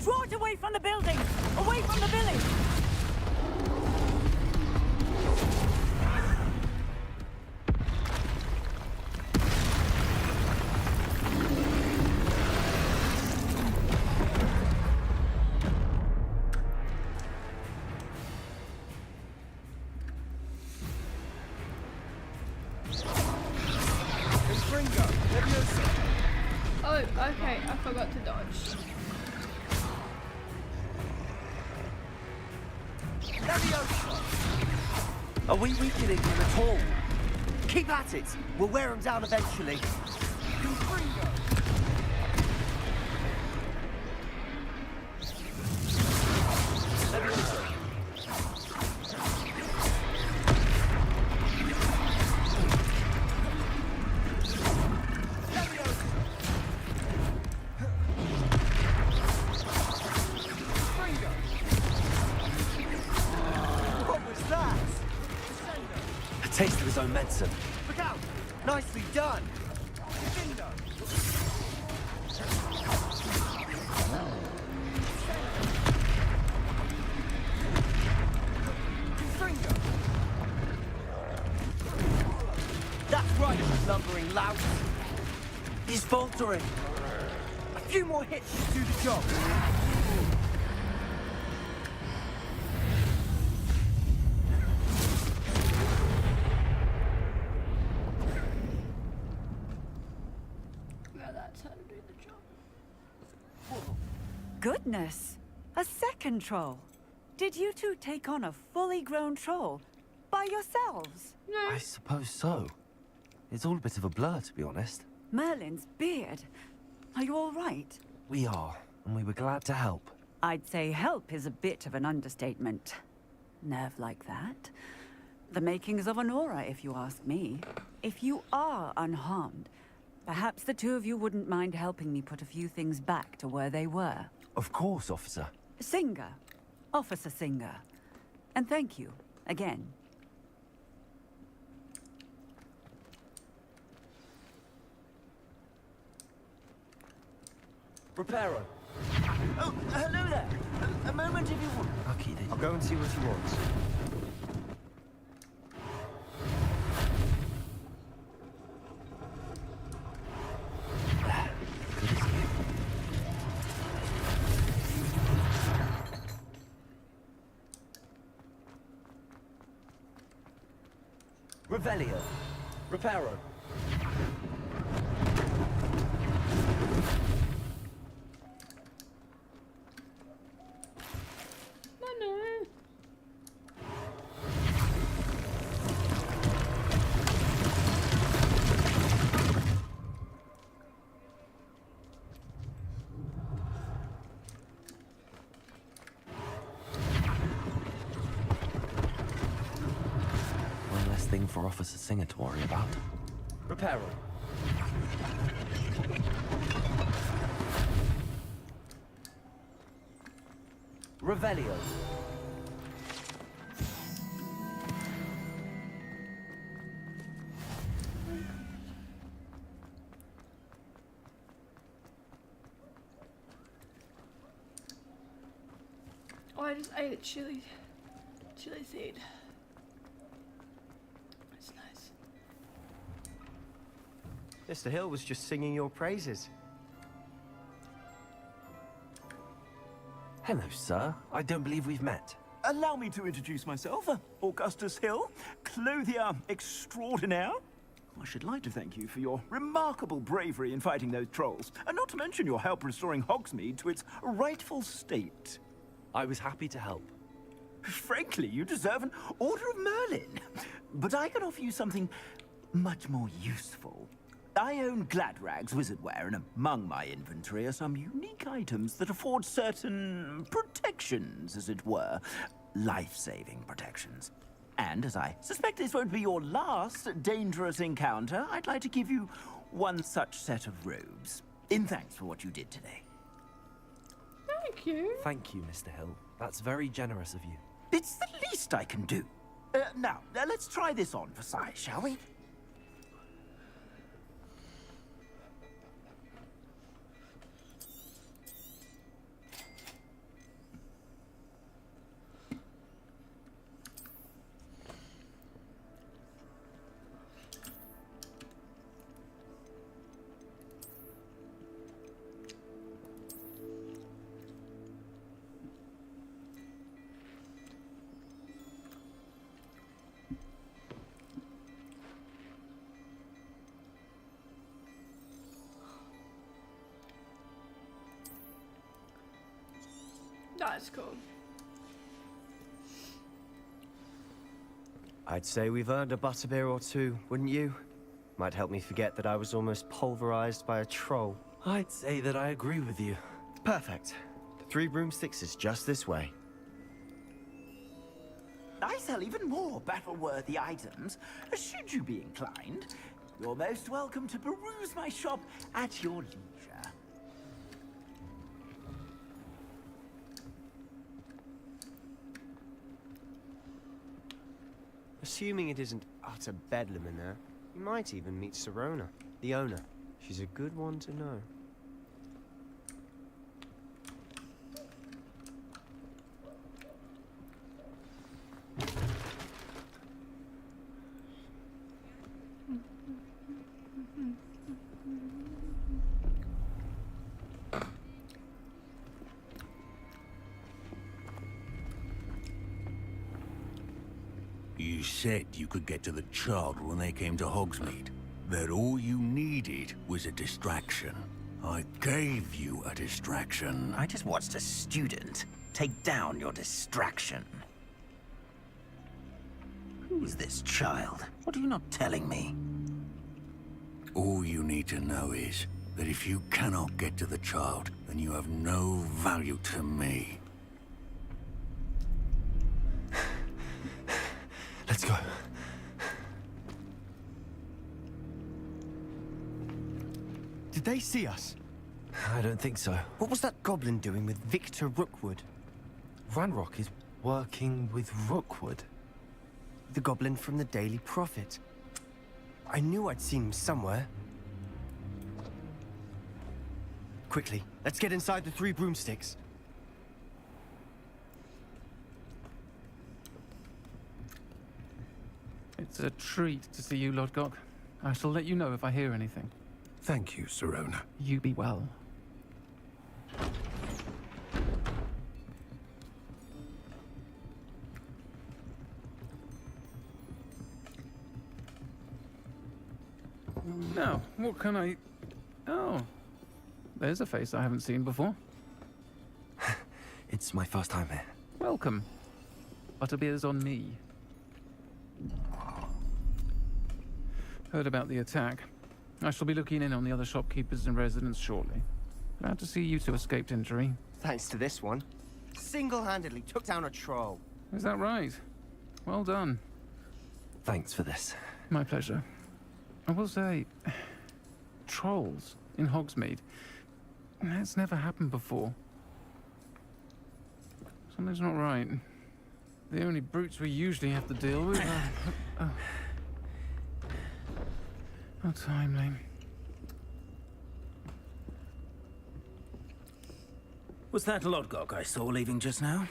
Draw it away from the building! Away from the village! Oh, okay, I forgot to dodge. Are we weakening him at all? Keep at it! We'll wear him down eventually. What was that? A taste of his own medicine. Look out! Nicely done! That's right, you lumbering lout! He's faltering! A few more hits should do the job! Now that's how to do the job. Goodness! A second troll! Did you two take on a fully grown troll? By yourselves? I suppose so. It's all a bit of a blur, to be honest. Merlin's beard. Are you all right? We are, and we were glad to help. I'd say help is a bit of an understatement. Nerve like that. The makings of an aura, if you ask me. If you are unharmed, perhaps the two of you wouldn't mind helping me put a few things back to where they were. Of course, officer. Singer. Officer Singer. And thank you, again. Reparo. Oh, hello there. A moment if you want. I'll go and see what he wants. Revelio. Reparo. One less thing for Officer Singer to worry about. Reparo. Revelio. Oh, I just ate a chili seed. That's nice. Mr. Hill was just singing your praises. Hello, sir. I don't believe we've met. Allow me to introduce myself, Augustus Hill, clothier extraordinaire. I should like to thank you for your remarkable bravery in fighting those trolls, and not to mention your help restoring Hogsmeade to its rightful state. I was happy to help. Frankly, you deserve an Order of Merlin. But I can offer you something much more useful. I own Gladrag's wizardware, and among my inventory are some unique items that afford certain protections, as it were. Life-saving protections. And as I suspect this won't be your last dangerous encounter, I'd like to give you one such set of robes, in thanks for what you did today. Thank you. Thank you, Mr. Hill. That's very generous of you. It's the least I can do. Now, let's try this on for size, shall we? That's cool. I'd say we've earned a butterbeer or two, wouldn't you? Might help me forget that I was almost pulverized by a troll. I'd say that I agree with you. Perfect. The 3 broomsticks is just this way. I sell even more battle-worthy items. Should you be inclined, you're most welcome to peruse my shop at your leisure. Assuming it isn't utter bedlam in there, you might even meet Sirona, the owner. She's a good one to know. You said you could get to the child when they came to Hogsmeade. That all you needed was a distraction. I gave you a distraction. I just watched a student take down your distraction. Who's this child? What are you not telling me? All you need to know is that if you cannot get to the child, then you have no value to me. Let's go. Did they see us? I don't think so. What was that goblin doing with Victor Rookwood? Ranrock is working with Rookwood. The goblin from the Daily Prophet. I knew I'd seen him somewhere. Quickly, let's get inside the 3 broomsticks. It's a treat to see you, Lodgok. I shall let you know if I hear anything. Thank you, Sirona. You be well. Now, what can I... Oh, there's a face I haven't seen before. It's my first time here. Welcome. Butterbeer's on me. Heard about the attack. I shall be looking in on the other shopkeepers and residents shortly. Glad to see you two escaped injury. Thanks to this one. Single-handedly took down a troll. Is that right? Well done. Thanks for this. My pleasure. I will say, trolls in Hogsmeade. That's never happened before. Something's not right. The only brutes we usually have to deal with are... How timely. Was that Lodgok I saw leaving just now?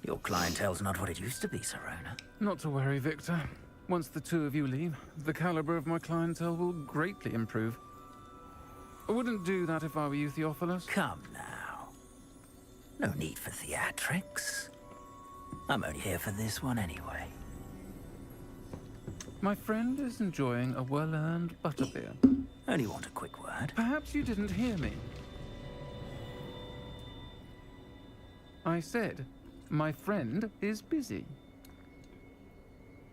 Your clientele's not what it used to be, Sirona. Not to worry, Victor. Once the 2 of you leave, the caliber of my clientele will greatly improve. I wouldn't do that if I were you, Theophilus. Come now. No need for theatrics. I'm only here for this one anyway. My friend is enjoying a well-earned butterbeer. Only want a quick word. Perhaps you didn't hear me. I said, my friend is busy.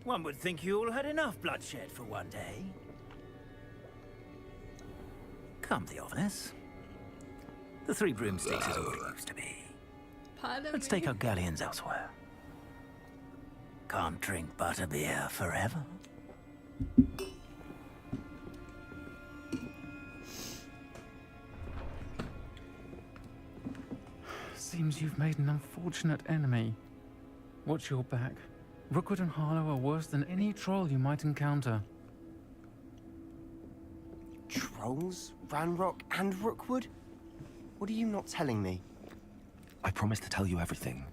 One would think you all had enough bloodshed for one day. Come, Theophilus. The Three Broomsticks is what it used to be. Let's take our galleons elsewhere. Can't drink butterbeer forever. Seems you've made an unfortunate enemy. Watch your back. Rookwood and Harlow are worse than any troll you might encounter. Trolls? Ranrock and Rookwood? What are you not telling me? I promise to tell you everything,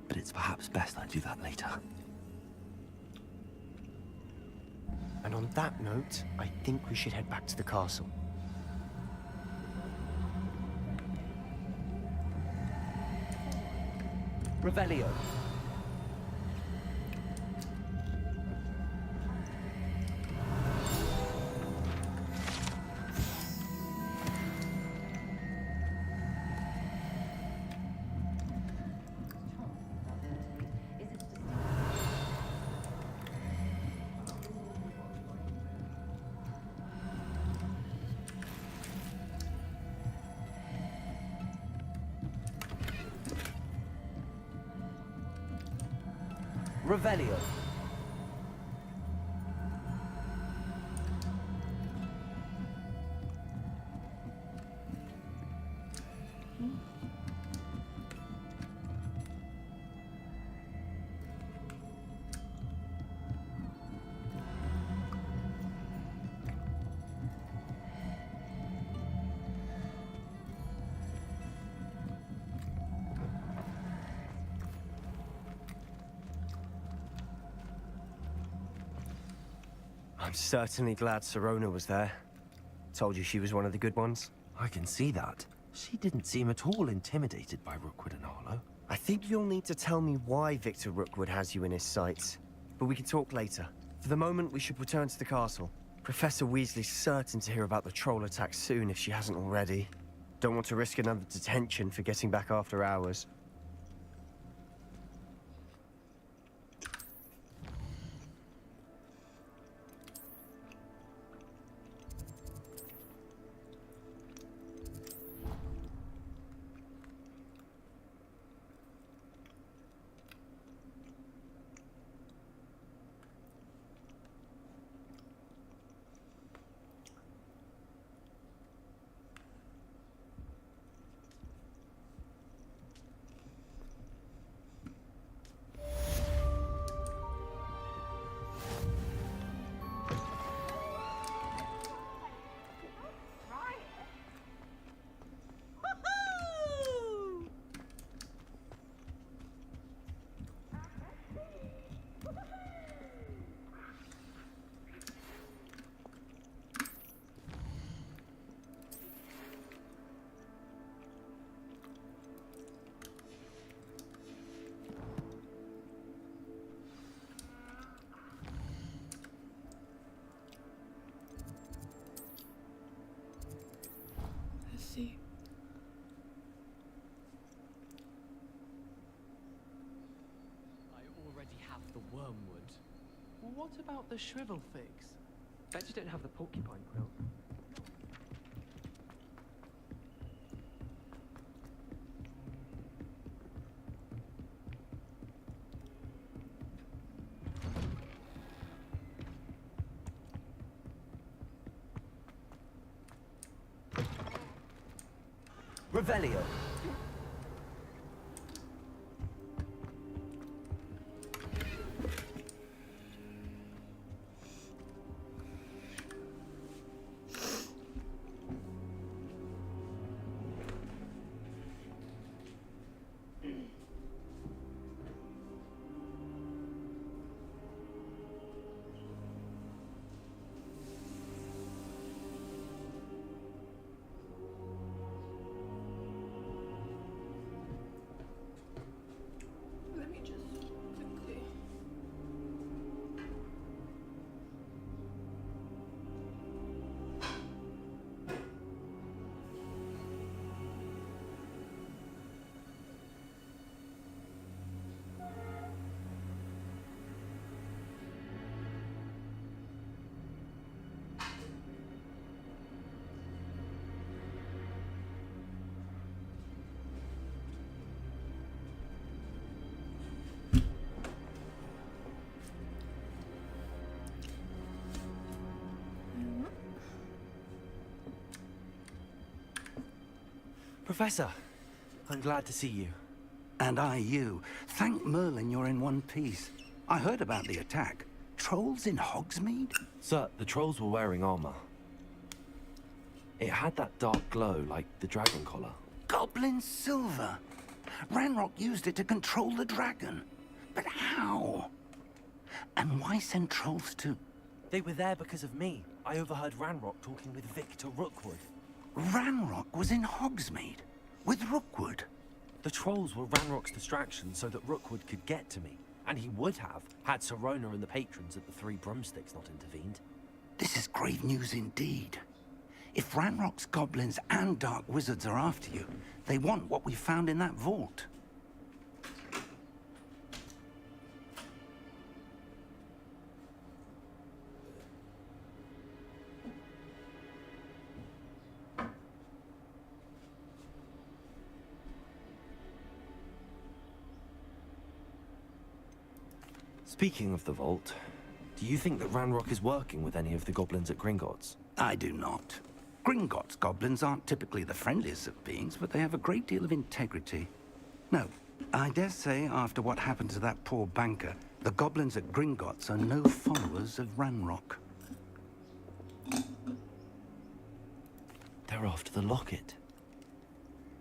but it's perhaps best I do that later. And on that note, I think we should head back to the castle. Revelio. Revelio. I'm certainly glad Sirona was there. Told you she was one of the good ones. I can see that. She didn't seem at all intimidated by Rookwood and Harlow. I think you'll need to tell me why Victor Rookwood has you in his sights. But we can talk later. For the moment, we should return to the castle. Professor Weasley's certain to hear about the troll attack soon if she hasn't already. Don't want to risk another detention for getting back after hours. See. I already have the wormwood. Well, what about the shrivel figs? Bet you don't have the porcupine quill. Revelio. Professor, I'm glad to see you. And I you. Thank Merlin you're in one piece. I heard about the attack. Trolls in Hogsmeade? Sir, the trolls were wearing armor. It had that dark glow like the dragon collar. Goblin silver. Ranrock used it to control the dragon. But how? And why send trolls to... They were there because of me. I overheard Ranrock talking with Victor Rookwood. Ranrock was in Hogsmeade? With Rookwood? The trolls were Ranrock's distraction so that Rookwood could get to me. And he would have, had Sirona and the patrons at the Three Broomsticks not intervened. This is grave news indeed. If Ranrock's goblins and dark wizards are after you, they want what we found in that vault. Speaking of the vault, do you think that Ranrock is working with any of the goblins at Gringotts? I do not. Gringotts goblins aren't typically the friendliest of beings, but they have a great deal of integrity. No, I dare say after what happened to that poor banker, the goblins at Gringotts are no followers of Ranrock. They're after the locket.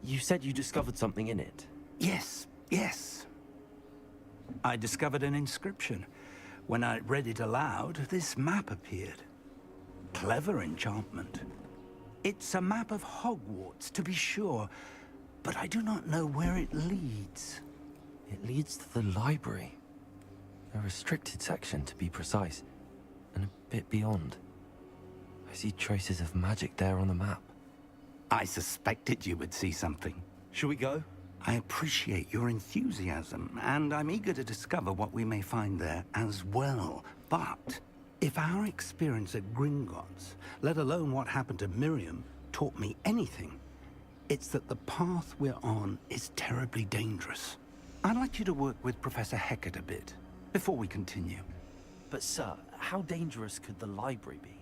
You said you discovered something in it. Yes, yes. I discovered an inscription. When I read it aloud, this map appeared. Clever enchantment. It's a map of Hogwarts, to be sure, but I do not know where it leads. It leads to the library. A restricted section, to be precise, and a bit beyond. I see traces of magic there on the map. I suspected you would see something. Shall we go? I appreciate your enthusiasm, and I'm eager to discover what we may find there as well. But if our experience at Gringotts, let alone what happened to Miriam, taught me anything, it's that the path we're on is terribly dangerous. I'd like you to work with Professor Hecat a bit, before we continue. But sir, how dangerous could the library be?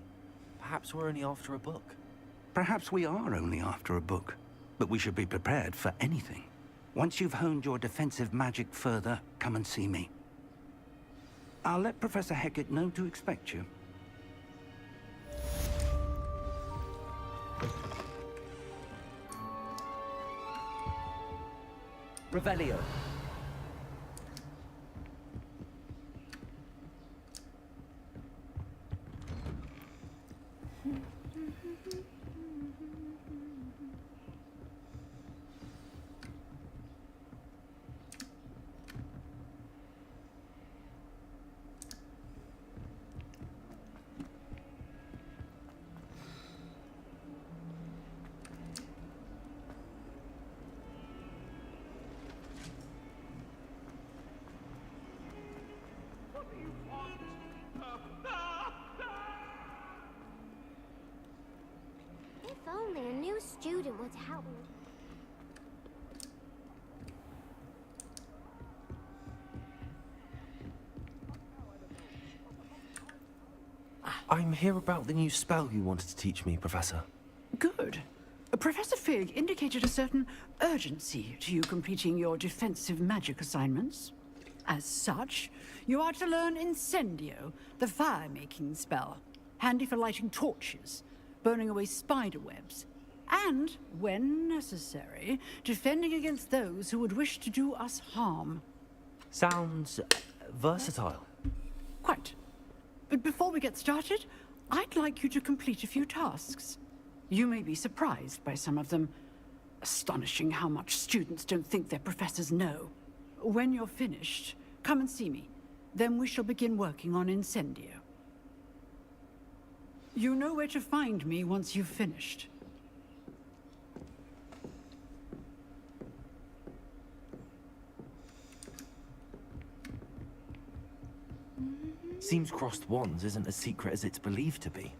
Perhaps we're only after a book. Perhaps we are only after a book, but we should be prepared for anything. Once you've honed your defensive magic further, come and see me. I'll let Professor Hecat know to expect you. Revelio. If only a new student would help me. I'm here about the new spell you wanted to teach me, Professor. Good. Professor Fig indicated a certain urgency to you completing your defensive magic assignments. As such, you are to learn Incendio, the fire-making spell, handy for lighting torches, burning away spider webs, and, when necessary, defending against those who would wish to do us harm. Sounds versatile. Quite. But before we get started, I'd like you to complete a few tasks. You may be surprised by some of them. Astonishing how much students don't think their professors know. When you're finished, come and see me. Then we shall begin working on Incendio. You know where to find me once you've finished. Seems crossed wands isn't as secret as it's believed to be.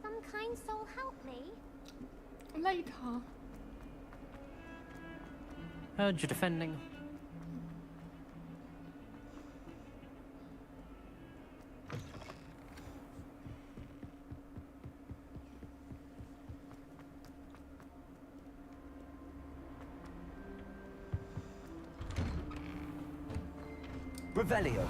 Some kind soul help me? Later. Heard you're defending. Revelio.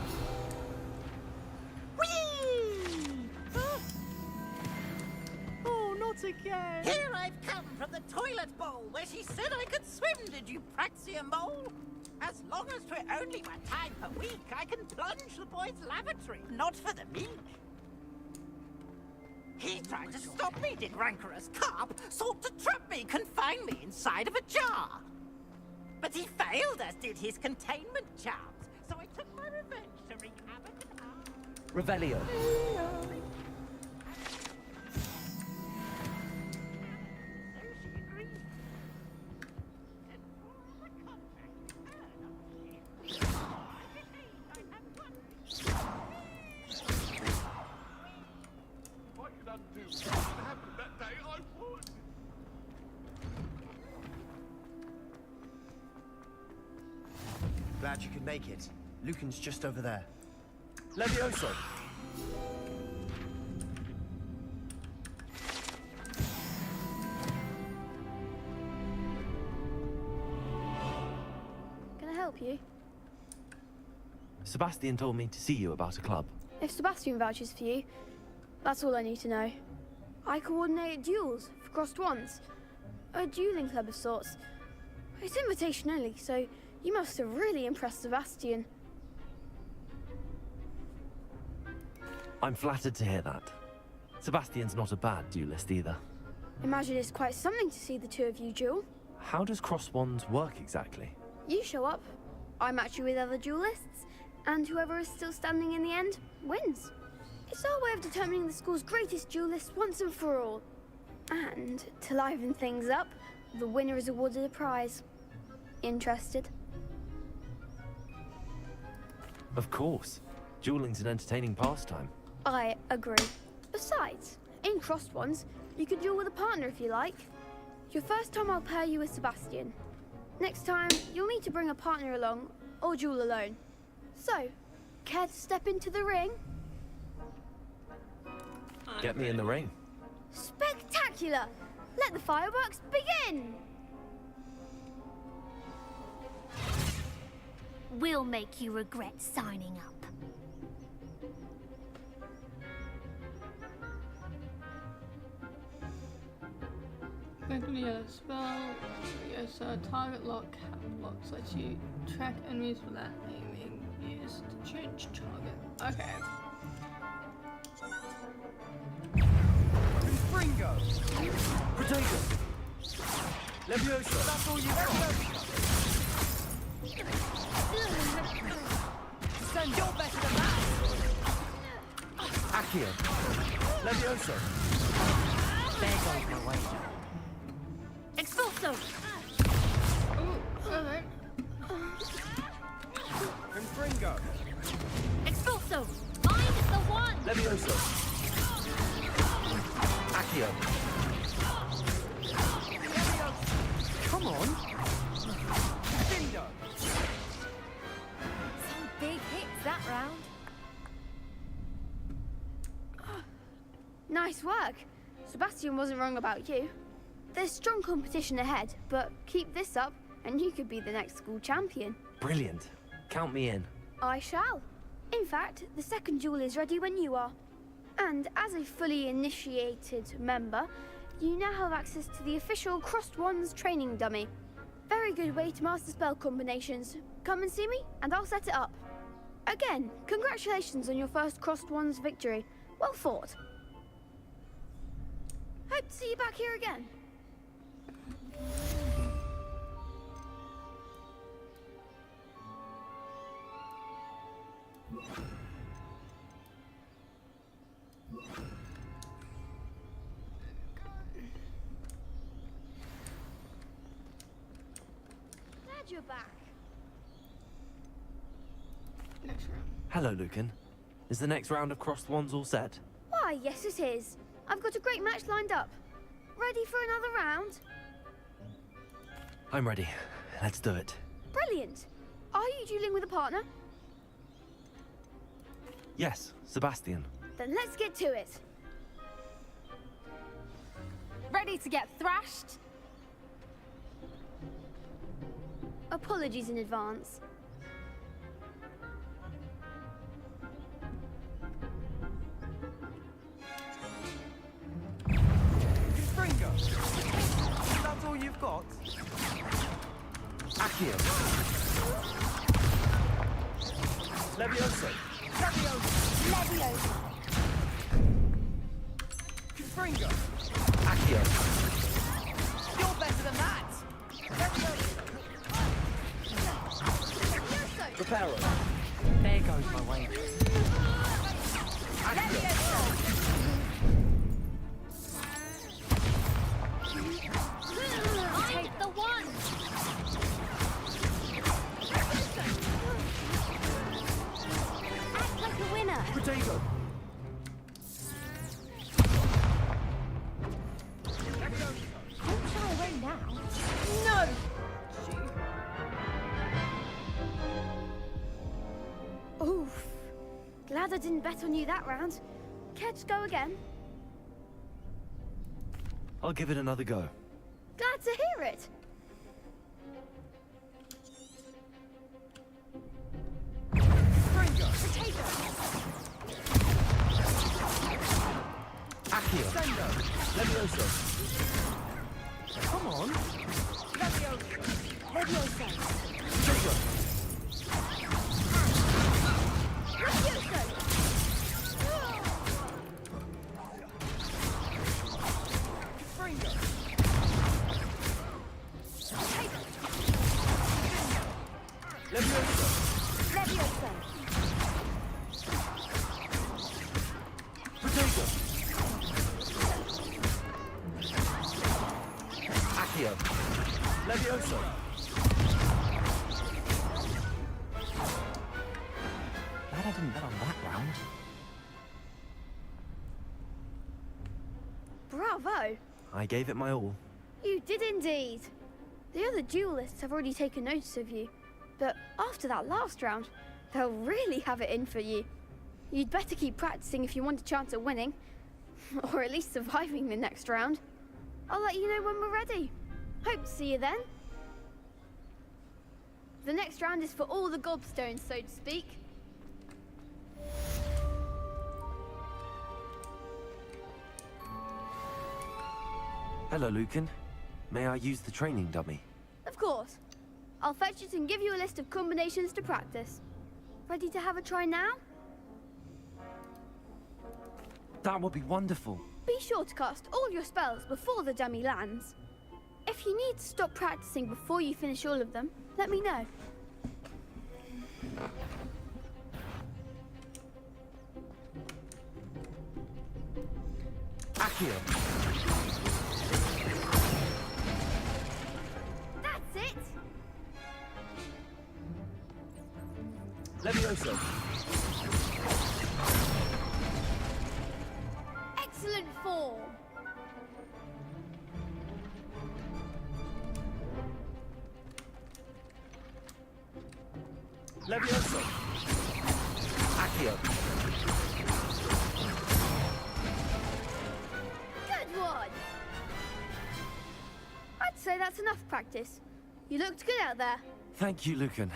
Oh, not again. Here I've come from the toilet bowl where she said I could swim, did you praxium mole? As long as 'twere only one time per week, I can plunge the boy's lavatory, not for the meek. He tried to stop me, did rancorous carp, sought to trap me, confine me inside of a jar. But he failed, as did his containment charms, so I took my revenge to wreak havoc and harm. Revelio. Glad you could make it. Lucan's just over there. Levioso! Can I help you? Sebastian told me to see you about a club. If Sebastian vouches for you, that's all I need to know. I coordinate duels for crossed wands. A dueling club of sorts. It's invitation only, so you must have really impressed Sebastian. I'm flattered to hear that. Sebastian's not a bad duelist either. Imagine it's quite something to see the two of you duel. How does cross wands work exactly? You show up, I match you with other duelists, and whoever is still standing in the end wins. It's our way of determining the school's greatest duelist once and for all. And to liven things up, the winner is awarded a prize. Interested? Of course. Dueling's an entertaining pastime. I agree. Besides, in crossed ones, you can duel with a partner if you like. Your first time I'll pair you with Sebastian. Next time, you'll need to bring a partner along, or duel alone. So, care to step into the ring? Get me in the ring. Spectacular! Let the fireworks begin! We'll make you regret signing up. Quickly a spell. Yes, target lock, cap locks lets you track enemies without aiming. Yes, to change target. Okay. Fringo! Protego! Levioso! That's all you got! Send your best to that! Accio! Levioso! There goes my wager. Expulso! Ooh, alright. Confringo! Expulso! Find the one! Levioso! Accio! Come on! Bindo! Some big hits that round. Nice work. Sebastian wasn't wrong about you. There's strong competition ahead, but keep this up and you could be the next school champion. Brilliant. Count me in. I shall. In fact, the second duel is ready when you are. And as a fully initiated member, you now have access to the official Crossed Wands training dummy. Very good way to master spell combinations. Come and see me, and I'll set it up. Again, congratulations on your first Crossed Wands victory. Well fought. Hope to see you back here again. Glad you're back. Next round. Hello, Lucan. Is the next round of crossed wands all set? Why, yes it is. I've got a great match lined up. Ready for another round? I'm ready. Let's do it. Brilliant. Are you dueling with a partner? Yes, Sebastian. Then let's get to it. Ready to get thrashed? Apologies in advance. I've got... Accio. Levioso. Leviosa. Confringo. Accio. You're better than that. Reparo. There goes my way. Take the one! Act like a winner. Potato. Don't shy away now. No! Oof. Glad I didn't bet on you that round. Care to go again? I'll give it another go. Glad to hear it. Accio. Levioso. Come on. Leviosa. Leviosa. Accio. Levioso. Glad I didn't bet on that round. Bravo. I gave it my all. You did indeed. The other duelists have already taken notice of you, but after that last round, they'll really have it in for you. You'd better keep practicing if you want a chance at winning, or at least surviving the next round. I'll let you know when we're ready. Hope to see you then. The next round is for all the gobstones, so to speak. Hello, Lucan. May I use the training dummy? Of course. I'll fetch it and give you a list of combinations to practice. Ready to have a try now? That would be wonderful. Be sure to cast all your spells before the dummy lands. If you need to stop practicing before you finish all of them, let me know. Accio. That's it! Levioso. Excellent form! Levioso. Accio. Good one! I'd say that's enough practice. You looked good out there. Thank you, Lucan.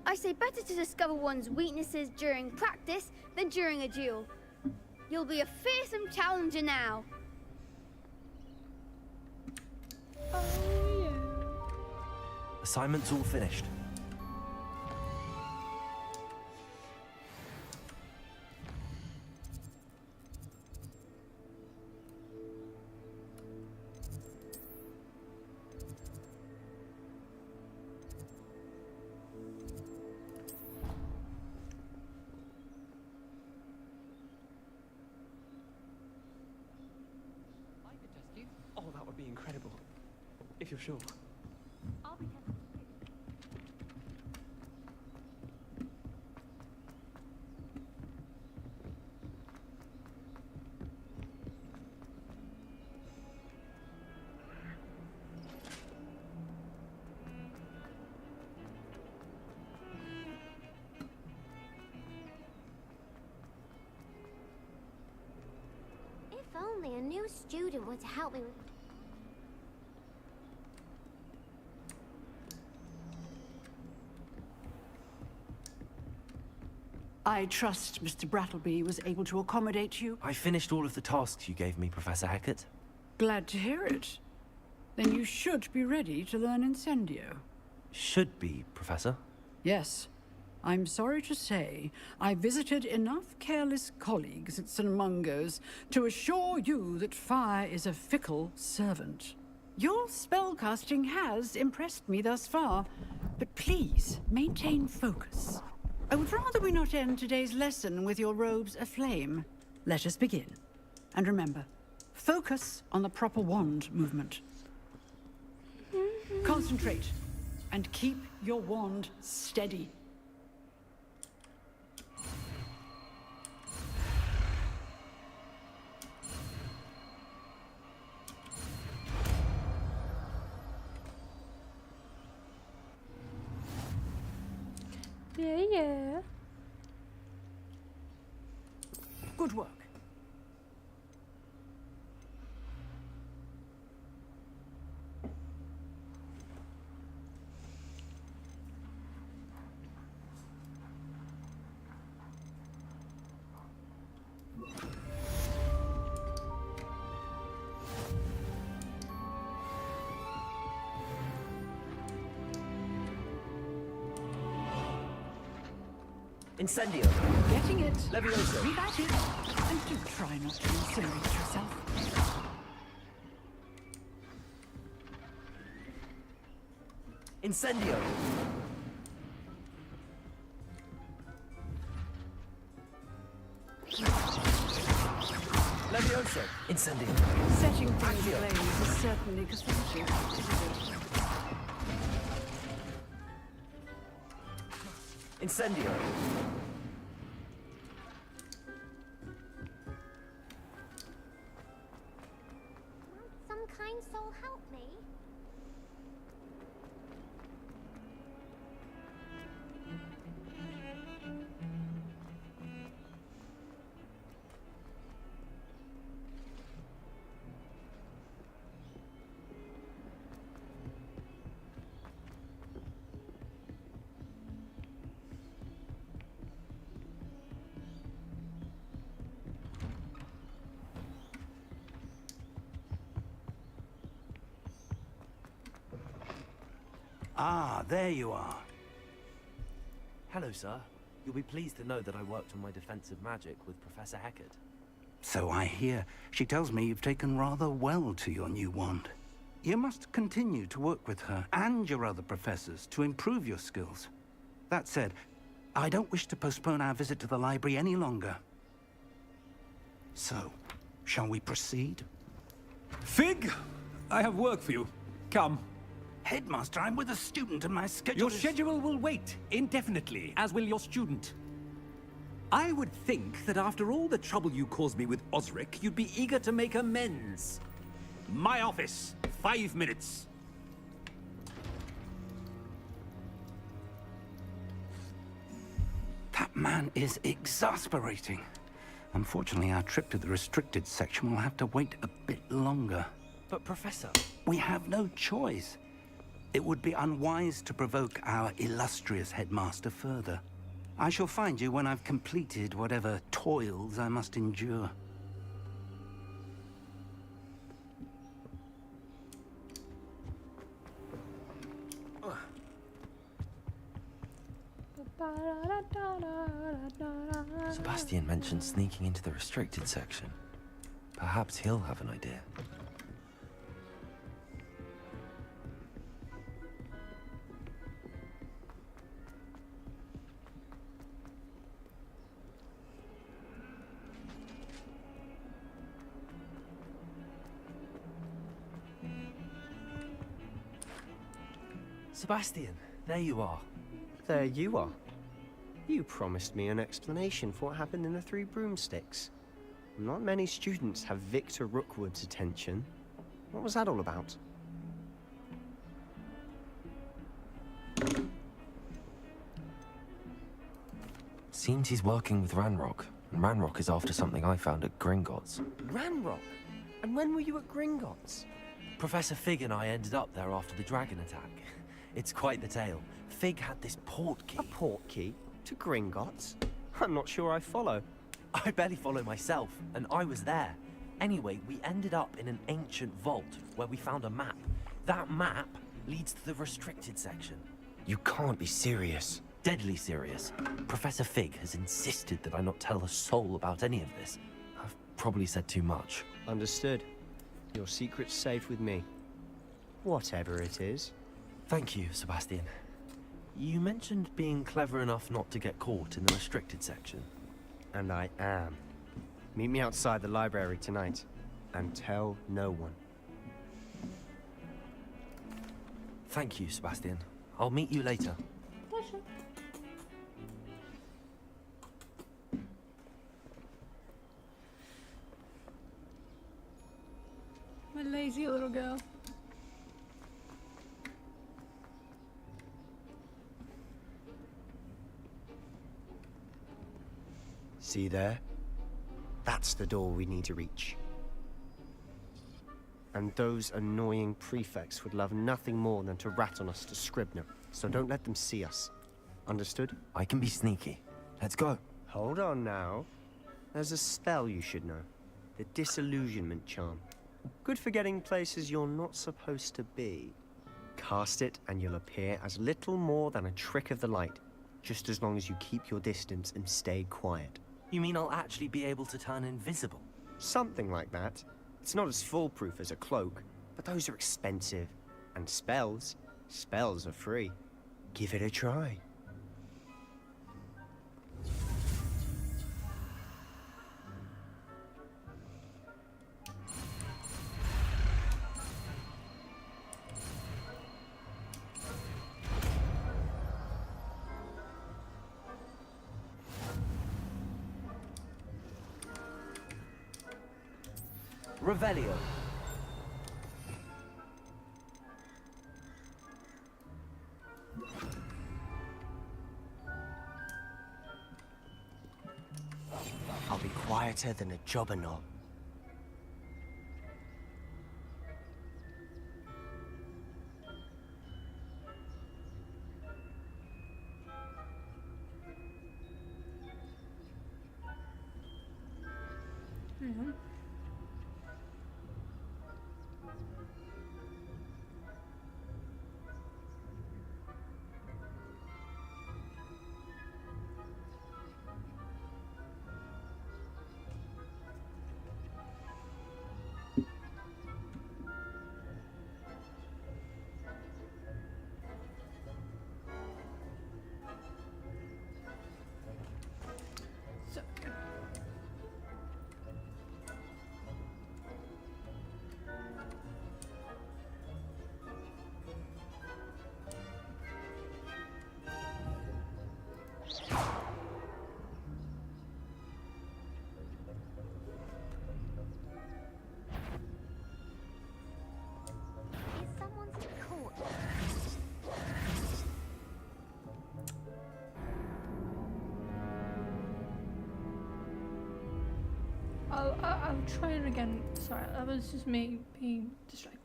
I say better to discover one's weaknesses during practice than during a duel. You'll be a fearsome challenger now. Assignment's all finished. Oh, that would be incredible. If you're sure. I'll be careful. If only a new student were to help me with... I trust Mr. Brattleby was able to accommodate you. I finished all of the tasks you gave me, Professor Hackett. Glad to hear it. Then you should be ready to learn Incendio. Should be, Professor. Yes. I'm sorry to say, I visited enough careless colleagues at St. Mungo's to assure you that fire is a fickle servant. Your spellcasting has impressed me thus far, but please maintain focus. I would rather we not end today's lesson with your robes aflame. Let us begin. And remember, focus on the proper wand movement. Concentrate, and keep your wand steady. Yeah. Good work. Incendio. Getting it. Levioso. Keep at it. And do try not to incinerate yourself. Incendio. Levioso. Incendio. Setting things ablaze is certainly cathartic. Incendio. Some kind soul help me? Ah, there you are. Hello, sir. You'll be pleased to know that I worked on my defensive magic with Professor Heckard. So I hear. She tells me you've taken rather well to your new wand. You must continue to work with her and your other professors to improve your skills. That said, I don't wish to postpone our visit to the library any longer. So, shall we proceed? Fig, I have work for you. Come. Headmaster, I'm with a student and my schedule Your is... schedule will wait indefinitely, as will your student. I would think that after all the trouble you caused me with Osric, you'd be eager to make amends. My office, 5 minutes. That man is exasperating. Unfortunately, our trip to the restricted section will have to wait a bit longer. But, Professor... We have no choice. It would be unwise to provoke our illustrious headmaster further. I shall find you when I've completed whatever toils I must endure. Sebastian mentioned sneaking into the restricted section. Perhaps he'll have an idea. Sebastian, there you are. There you are. You promised me an explanation for what happened in the Three Broomsticks. Not many students have Victor Rookwood's attention. What was that all about? Seems he's working with Ranrock, and Ranrock is after something I found at Gringotts. Ranrock? And when were you at Gringotts? Professor Fig and I ended up there after the dragon attack. It's quite the tale. Fig had this port key. A port key? To Gringotts? I'm not sure I follow. I barely follow myself, and I was there. Anyway, we ended up in an ancient vault where we found a map. That map leads to the restricted section. You can't be serious. Deadly serious. Professor Fig has insisted that I not tell a soul about any of this. I've probably said too much. Understood. Your secret's safe with me. Whatever it is. Thank you, Sebastian. You mentioned being clever enough not to get caught in the restricted section. And I am. Meet me outside the library tonight. And tell no one. Thank you, Sebastian. I'll meet you later. Pleasure. My lazy little girl. See there? That's the door we need to reach. And those annoying prefects would love nothing more than to rat on us to Scribner, so don't let them see us. Understood? I can be sneaky. Let's go. Hold on now. There's a spell you should know. The Disillusionment Charm. Good for getting places you're not supposed to be. Cast it and you'll appear as little more than a trick of the light, just as long as you keep your distance and stay quiet. You mean I'll actually be able to turn invisible? Something like that. It's not as foolproof as a cloak, but those are expensive. And spells are free. Give it a try. Revelio. I'll be quieter than a jobberknoll. I'll try it again. Sorry, that was just me being distracted.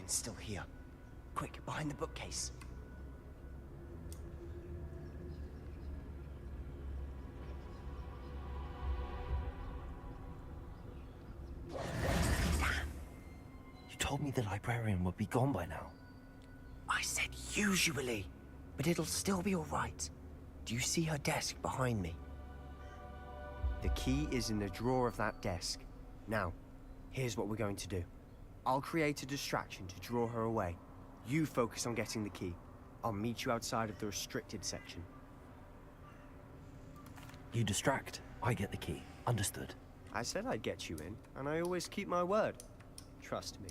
Still here. Quick, behind the bookcase. You told me the librarian would be gone by now. I said usually, but it'll still be all right. Do you see her desk behind me? The key is in the drawer of that desk. Now, here's what we're going to do. I'll create a distraction to draw her away. You focus on getting the key. I'll meet you outside of the restricted section. You distract, I get the key. Understood. I said I'd get you in, and I always keep my word. Trust me.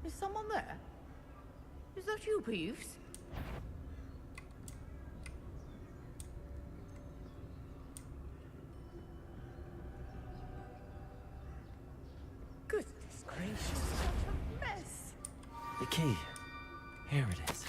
Is someone there? Is that you, Peeves? Goodness gracious, what a mess! The key. Here it is.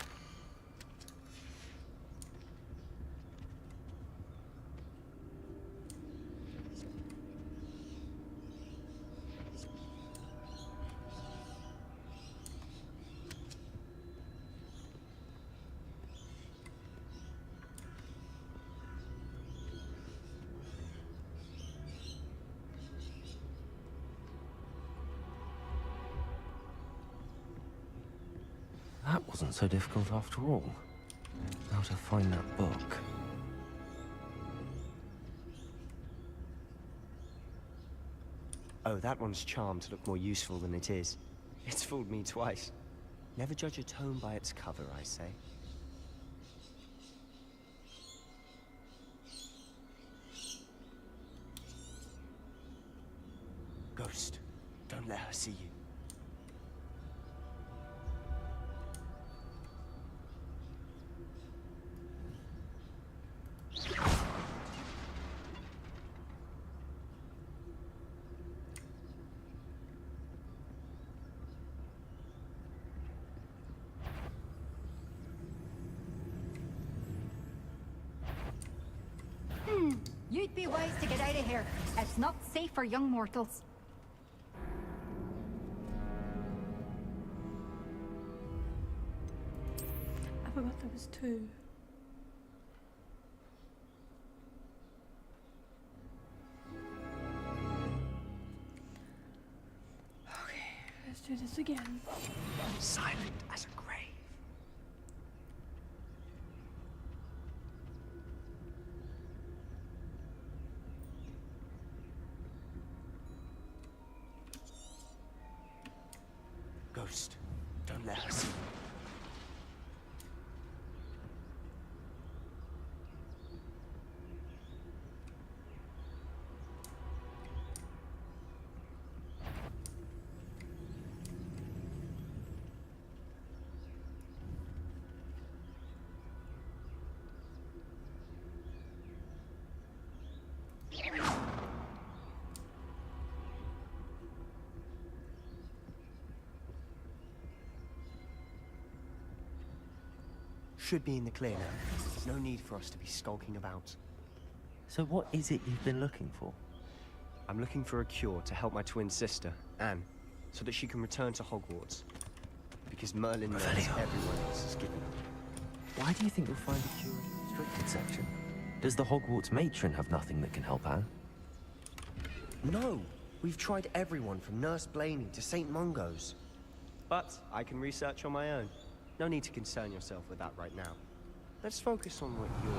That wasn't so difficult after all. Now to find that book. Oh, that one's charmed to look more useful than it is. It's fooled me twice. Never judge a tome by its cover, I say. Ghost, don't let her see you. You'd be wise to get out of here. It's not safe for young mortals. I forgot there was two. Okay, let's do this again. Silent as a grave. Ghost, don't let her see. Should be in the clear now. There's no need for us to be skulking about. So what is it you've been looking for? I'm looking for a cure to help my twin sister, Anne, so that she can return to Hogwarts. Because Merlin knows everyone else is giving up. Why do you think you'll find a cure in the restricted section? Does the Hogwarts matron have nothing that can help Anne? No! We've tried everyone from Nurse Blaney to St. Mungo's. But I can research on my own. No need to concern yourself with that right now. Let's focus on what you're...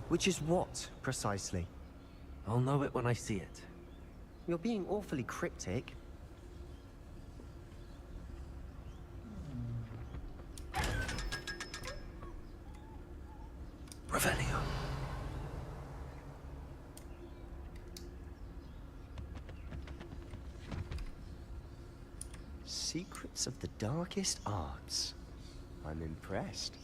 Which is what, precisely? I'll know it when I see it. You're being awfully cryptic. Revelio. Secrets of the darkest arts. I'm impressed.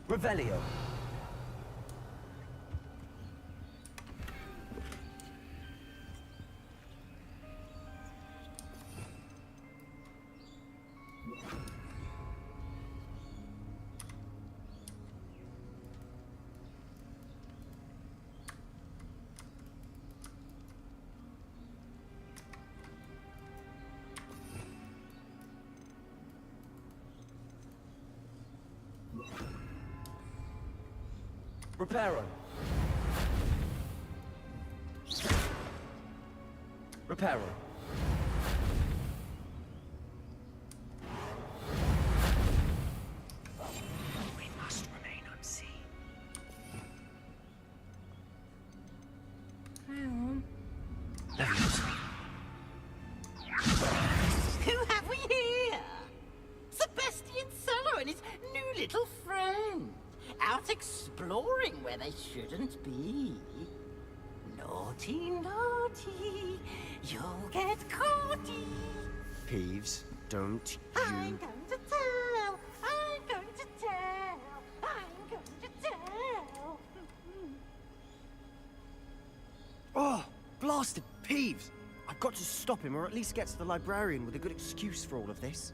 Revelio. Reparo. Reparo. We must remain unseen. Hang Who have we here? Sebastian Sallow and his new little friend. Out exploring where they shouldn't be. Naughty, naughty. You'll get caughty. Peeves, don't I'm you... going to tell. I'm going to tell. I'm going to tell. Oh, blasted Peeves! I've got to stop him, or at least get to the librarian with a good excuse for all of this.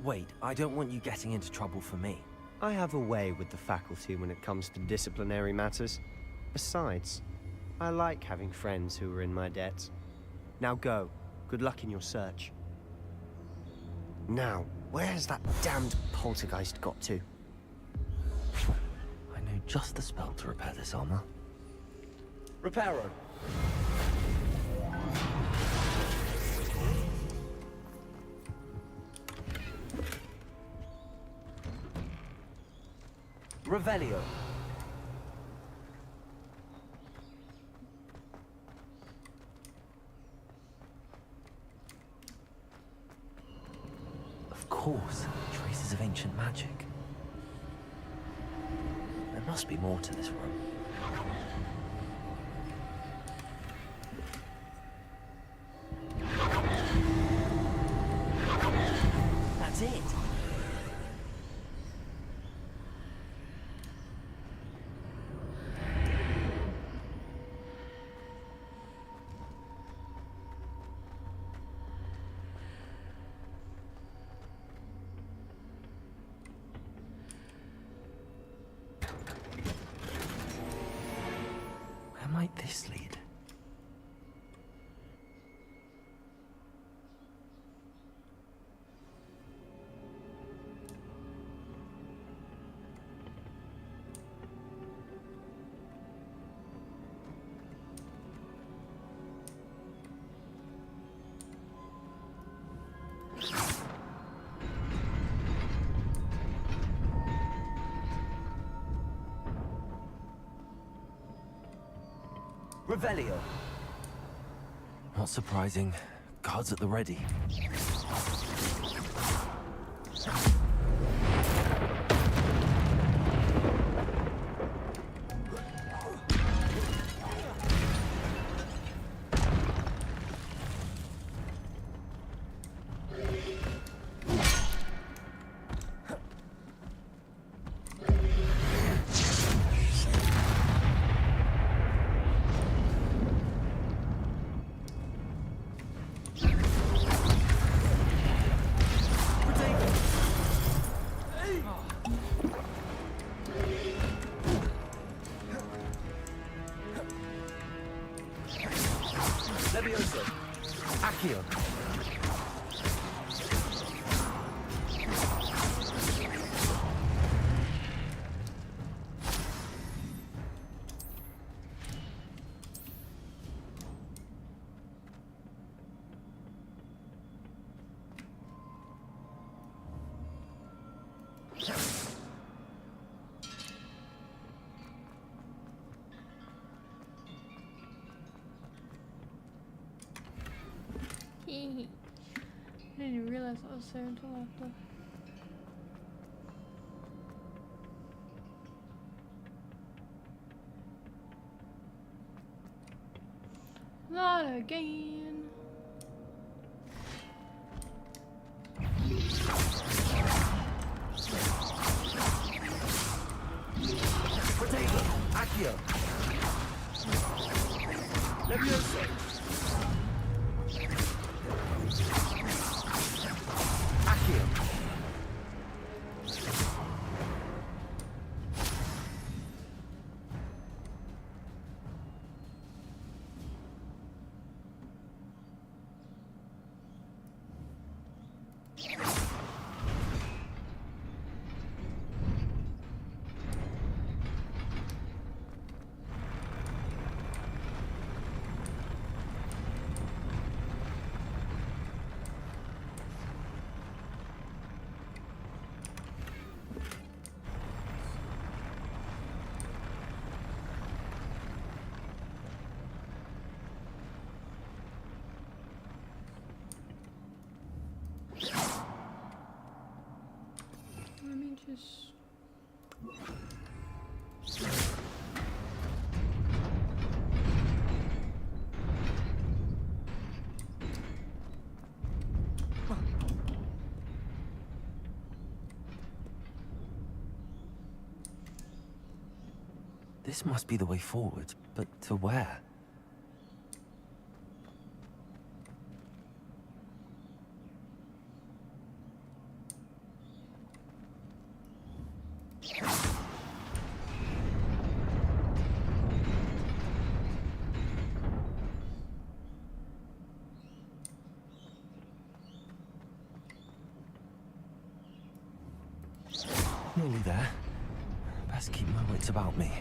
Wait, I don't want you getting into trouble for me. I have a way with the faculty when it comes to disciplinary matters. Besides, I like having friends who are in my debt. Now go. Good luck in your search. Now, where's that damned poltergeist got to? I know just the spell to repair this armor. Reparo. Revelio. Of course, traces of ancient magic. There must be more to this room. That's it. Where might this lead? Revelio. Not surprising. Guards at the ready. Levioso. Accio. I didn't even realize I was there until after. Not again. Potato. Accio. Levioso. Accio. Nice. This must be the way forward, but to where? Nearly there. Best keep my wits about me.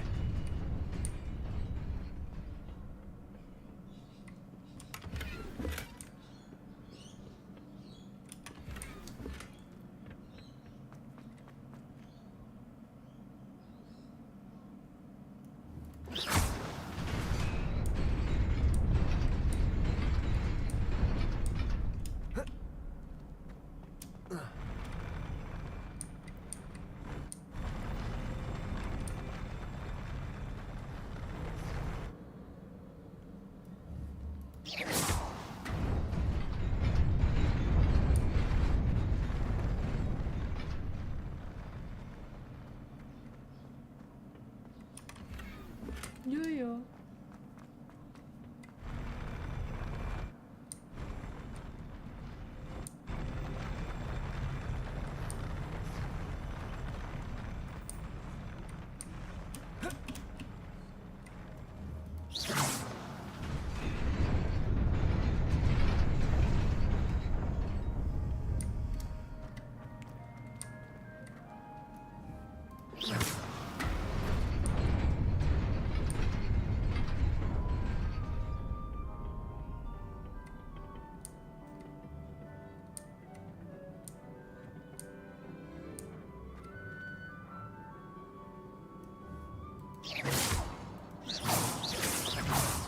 Yeah, yeah.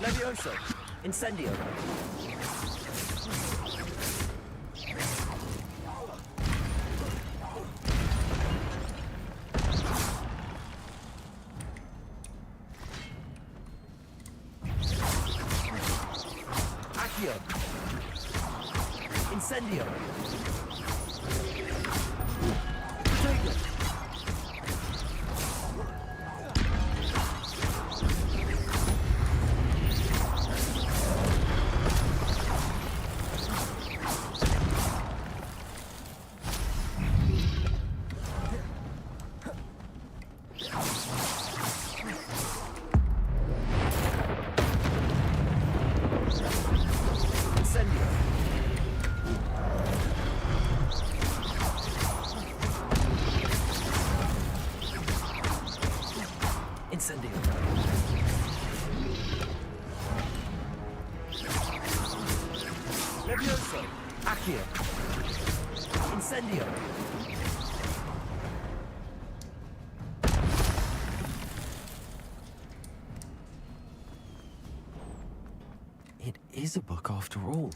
Levioso! Incendio! Accio! Incendio! Fuego! Incendio. Levioso. Accio. Incendio. It is a book after all.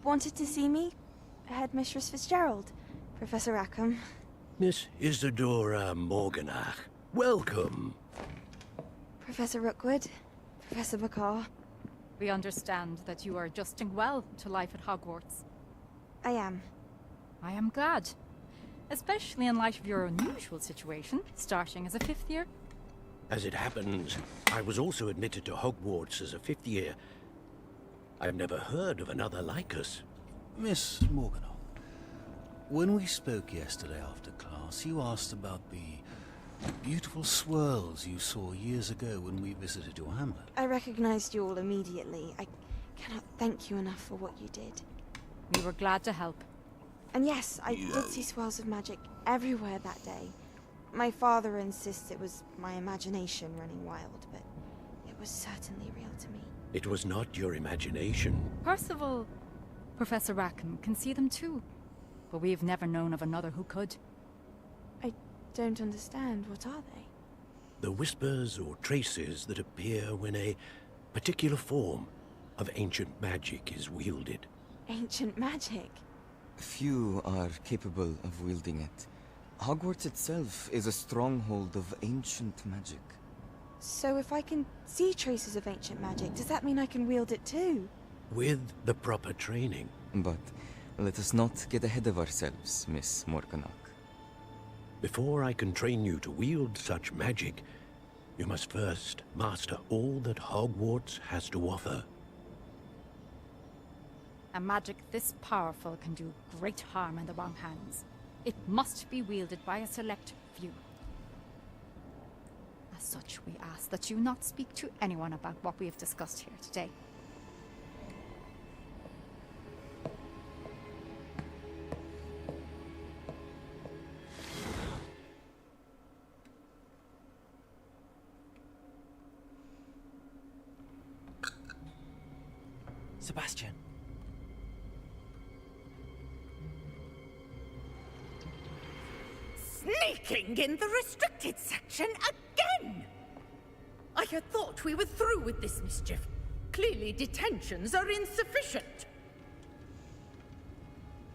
wanted to see me? Headmistress Fitzgerald, Professor Rackham. Miss Isadora Morganach, welcome. Professor Rookwood, Professor Bakar. We understand that you are adjusting well to life at Hogwarts. I am. I am glad. Especially in light of your unusual situation, starting as a 5th year. As it happens, I was also admitted to Hogwarts as a 5th year. I've never heard of another like us. Miss Morganach, when we spoke yesterday after class, you asked about the beautiful swirls you saw years ago when we visited your hamlet. I recognized you all immediately. I cannot thank you enough for what you did. We were glad to help. And yes, I did see swirls of magic everywhere that day. My father insists it was my imagination running wild, but it was certainly real to me. It was not your imagination. Percival, Professor Rackham can see them too. But we've never known of another who could. I don't understand. What are they? The whispers or traces that appear when a particular form of ancient magic is wielded. Ancient magic? Few are capable of wielding it. Hogwarts itself is a stronghold of ancient magic. So if I can see traces of ancient magic, does that mean I can wield it too? With the proper training. But let us not get ahead of ourselves, Miss Morganach. Before I can train you to wield such magic, you must first master all that Hogwarts has to offer. A magic this powerful can do great harm in the wrong hands. It must be wielded by a select few. As such, we ask that you not speak to anyone about what we have discussed here today. Sebastian. Sneaking in the restricted section again! I had thought we were through with this mischief. Clearly detentions are insufficient.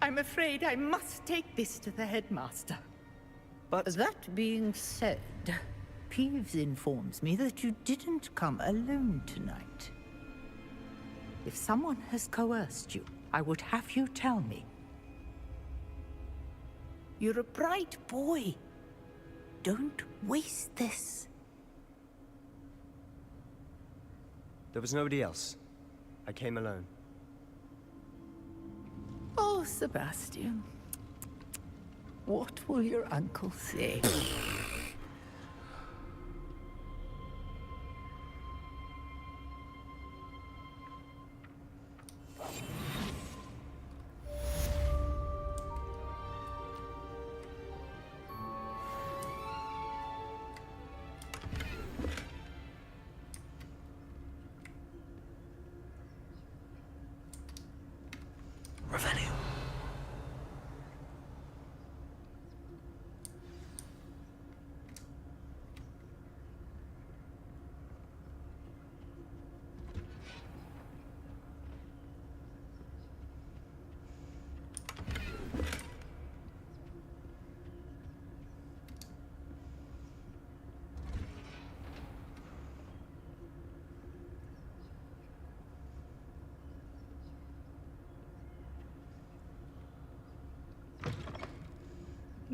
I'm afraid I must take this to the headmaster. But that being said, Peeves informs me that you didn't come alone tonight. If someone has coerced you, I would have you tell me. You're a bright boy. Don't waste this. there was nobody else. I came alone. Oh, Sebastian. What will your uncle say?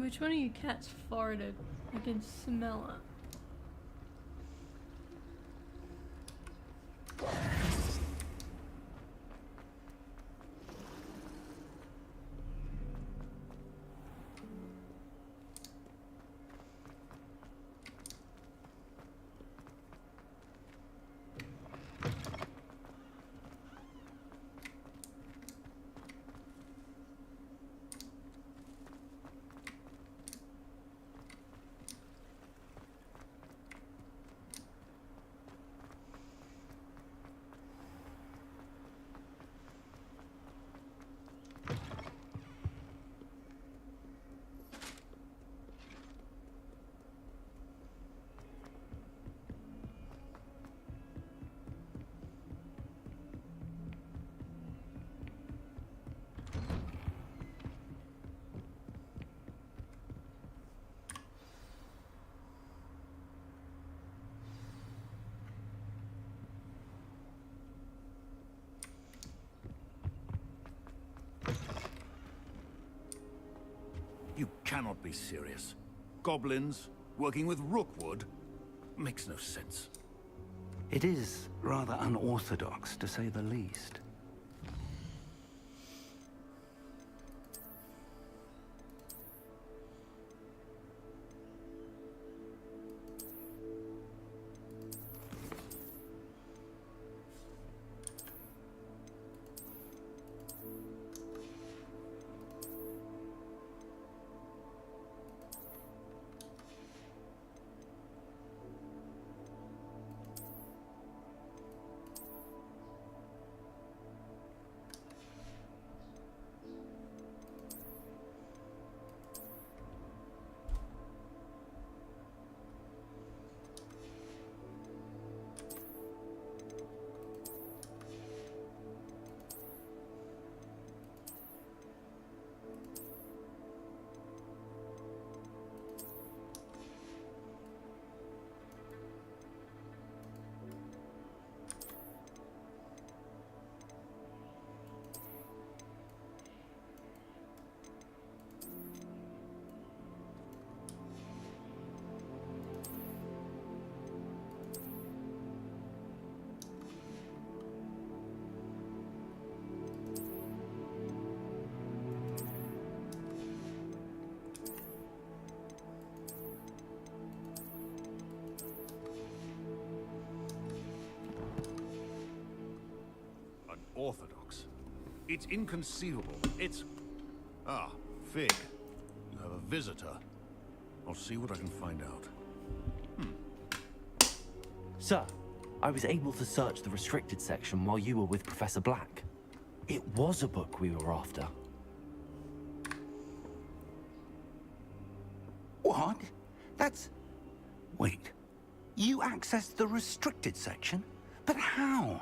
Which one of you cats farted? I can smell it. You cannot be serious. Goblins working with Rookwood makes no sense. It is rather unorthodox, to say the least. Unorthodox. It's inconceivable. It's... Ah, Fig. You have a visitor. I'll see what I can find out. Sir, I was able to search the restricted section while you were with Professor Black. It was a book we were after. What? That's... Wait. You accessed the restricted section? But how?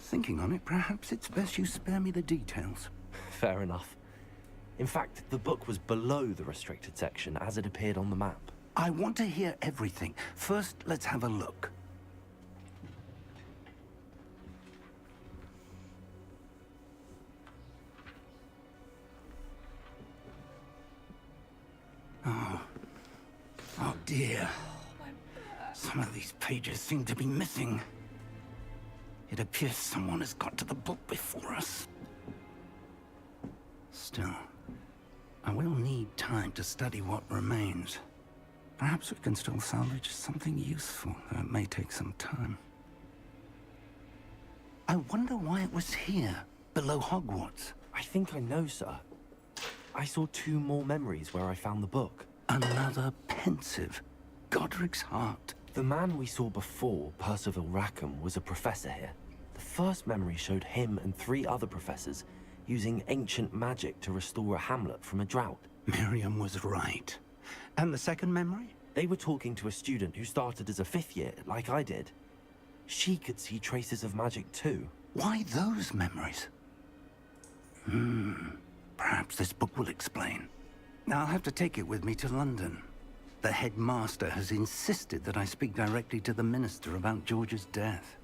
Thinking on it, perhaps it's best you spare me the details. Fair enough. In fact, the book was below the restricted section as it appeared on the map. I want to hear everything. First, let's have a look. Oh dear. Some of these pages seem to be missing. It appears someone has got to the book before us. Still, I will need time to study what remains. Perhaps we can still salvage something useful, though it may take some time. I wonder why it was here, below Hogwarts. I think I know, sir. I saw 2 more memories where I found the book. Another pensive. Godric's heart. The man we saw before, Percival Rackham, was a professor here. The first memory showed him and 3 other professors using ancient magic to restore a hamlet from a drought. Miriam was right. And the second memory? They were talking to a student who started as a 5th year, like I did. She could see traces of magic too. Why those memories? Perhaps this book will explain. Now I'll have to take it with me to London. The headmaster has insisted that I speak directly to the minister about George's death.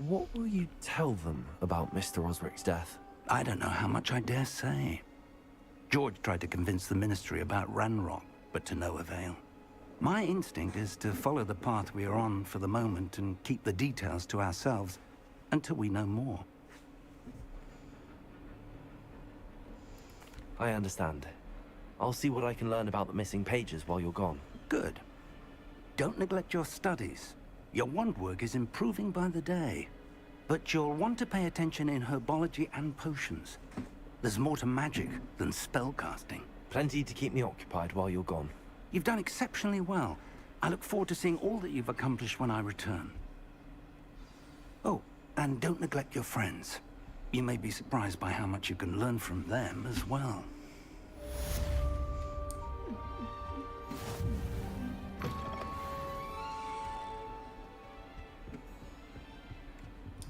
What will you tell them about Mr. Osric's death? I don't know how much I dare say. George tried to convince the ministry about Ranrock, but to no avail. My instinct is to follow the path we are on for the moment and keep the details to ourselves until we know more. I understand. I'll see what I can learn about the missing pages while you're gone. Good. Don't neglect your studies. Your wand work is improving by the day. But you'll want to pay attention in herbology and potions. There's more to magic than spellcasting. Plenty to keep me occupied while you're gone. You've done exceptionally well. I look forward to seeing all that you've accomplished when I return. Oh, and don't neglect your friends. You may be surprised by how much you can learn from them as well.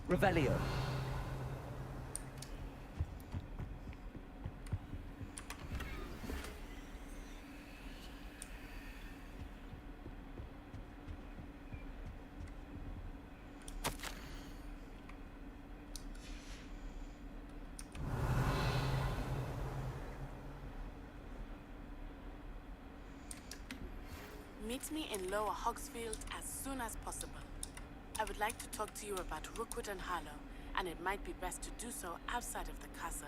Revelio. Meet me in Lower Hogsfield as soon as possible. I would like to talk to you about Rookwood and Harlow, and it might be best to do so outside of the castle.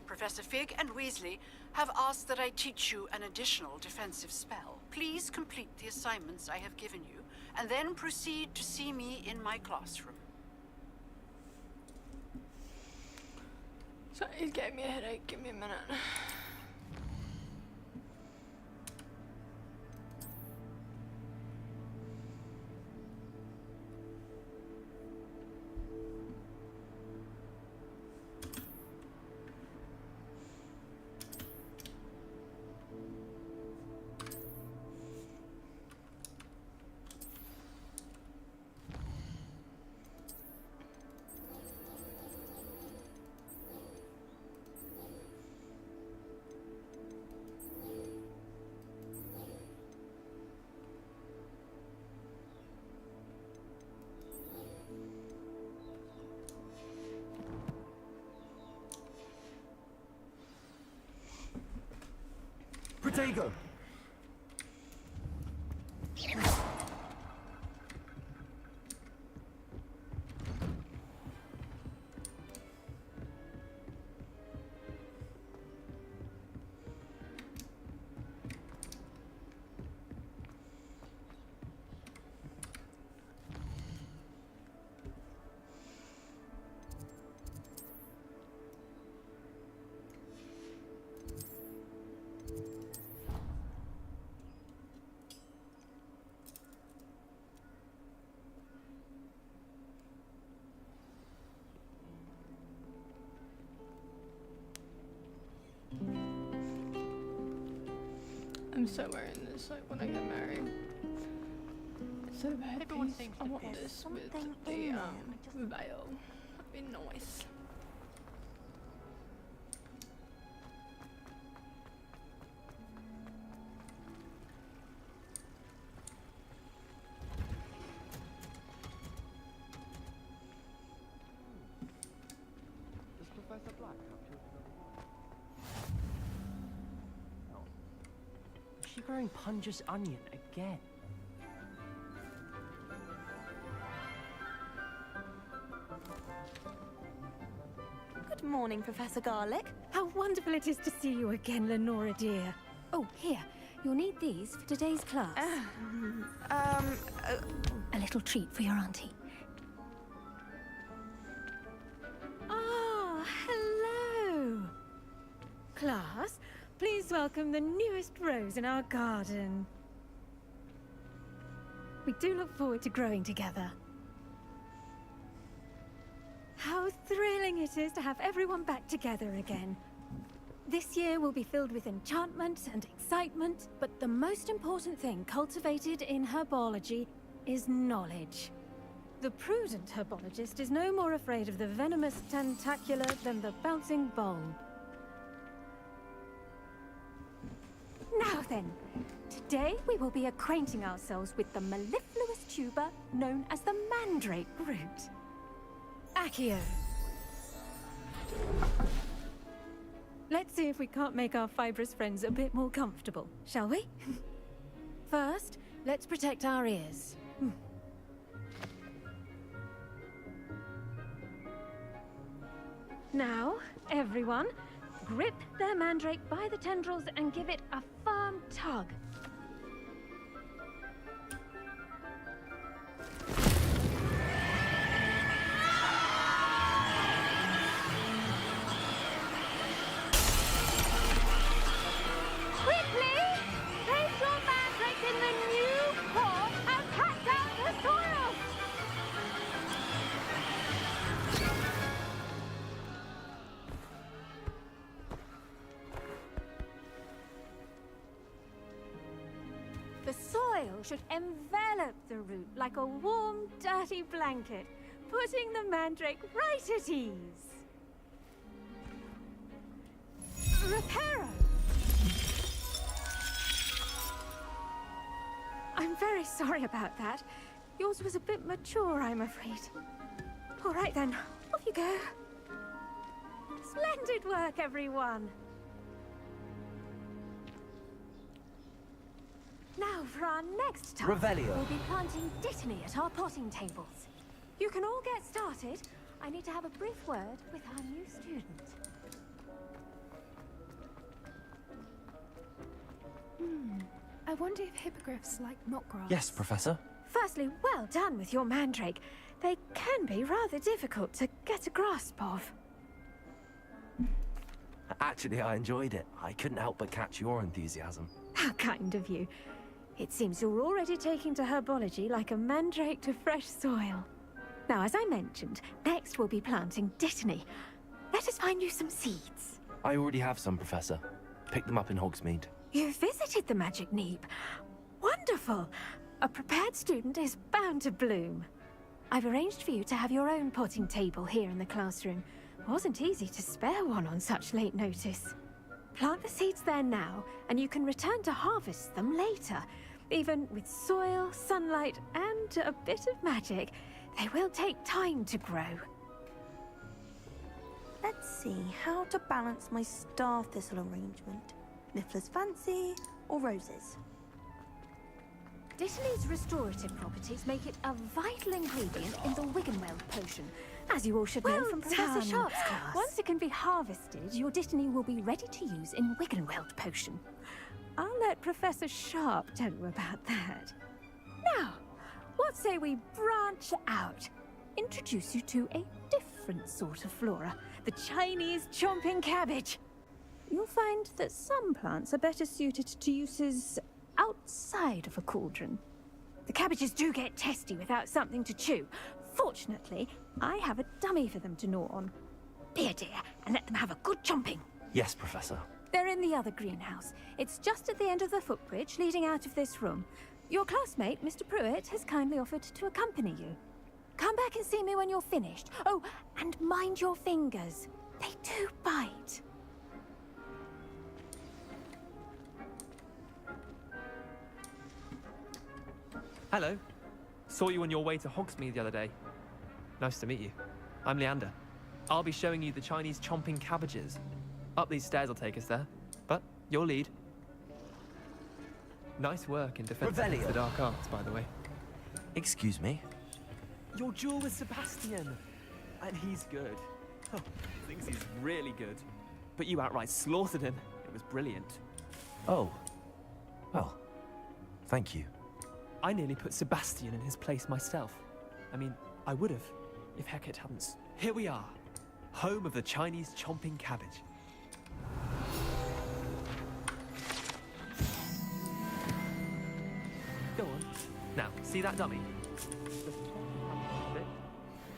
Professor Fig and Weasley have asked that I teach you an additional defensive spell. Please complete the assignments I have given you, and then proceed to see me in my classroom. So it gave me a headache. Give me a minute. Protego! I'm so wearing this like when I get married. Instead of a headpiece, I want this with the veil. That'd be nice. Does Professor Black have children? Is she growing Punja's onion again? Good morning, Professor Garlick. How wonderful it is to see you again, Lenora dear. Oh, here. You'll need these for today's class. A little treat for your auntie. Ah, hello. Class, please welcome the newest rose in our garden. We do look forward to growing together. How thrilling it is to have everyone back together again. This year will be filled with enchantment and excitement, but the most important thing cultivated in herbology is knowledge. The prudent herbologist is no more afraid of the venomous tentacula than the bouncing bulb. Now then, today we will be acquainting ourselves with the mellifluous tuber known as the mandrake root. Accio. Let's see if we can't make our fibrous friends a bit more comfortable, shall we? First, let's protect our ears. Now, everyone, grip their mandrake by the tendrils and give it a firm tug. Quickly! Place your mandrake in the new pot and pat down the soil! The soil should envelop the root like a warm, dirty blanket, putting the mandrake right at ease. Reparo! I'm very sorry about that. Yours was a bit mature, I'm afraid. All right then, off you go. Splendid work, everyone. Now for our next task. Revelio. We'll be planting Dittany at our potting tables. You can all get started. I need to have a brief word with our new student. I wonder if hippogriffs like knotgrass. Yes, Professor. Firstly, well done with your mandrake. They can be rather difficult to get a grasp of. Actually, I enjoyed it. I couldn't help but catch your enthusiasm. How kind of you. It seems you're already taking to herbology like a mandrake to fresh soil. Now, as I mentioned, next we'll be planting Dittany. Let us find you some seeds. I already have some, Professor. Picked them up in Hogsmeade. You visited the Magic Neep. Wonderful. A prepared student is bound to bloom. I've arranged for you to have your own potting table here in the classroom. Wasn't easy to spare one on such late notice. Plant the seeds there now, and you can return to harvest them later. Even with soil, sunlight, and a bit of magic, they will take time to grow. Let's see how to balance my star thistle arrangement. Niffler's fancy or roses? Dittany's restorative properties make it a vital ingredient in the Wiggenweld potion, as you all should know from Professor Sharp's class. Once it can be harvested, your Dittany will be ready to use in Wiggenweld potion. I'll let Professor Sharp tell you about that. Now, what say we branch out? Introduce you to a different sort of flora, the Chinese chomping cabbage. You'll find that some plants are better suited to uses outside of a cauldron. The cabbages do get testy without something to chew. Fortunately, I have a dummy for them to gnaw on. Be a dear and let them have a good chomping. Yes, Professor. They're in the other greenhouse. It's just at the end of the footbridge leading out of this room. Your classmate, Mr. Pruitt, has kindly offered to accompany you. Come back and see me when you're finished. Oh, and mind your fingers. They do bite. Hello. Saw you on your way to Hogsmeade the other day. Nice to meet you. I'm Leander. I'll be showing you the Chinese chomping cabbages. Up these stairs will take us there. But your lead. Nice work in defense against the dark arts, by the way. Excuse me? Your duel with Sebastian. And he's good. Oh, thinks he's really good. But you outright slaughtered him. It was brilliant. Oh. Well, thank you. I nearly put Sebastian in his place myself. I mean, I would have, if Hecate hadn't. Here we are, home of the Chinese chomping cabbage. Go on. Now, see that dummy?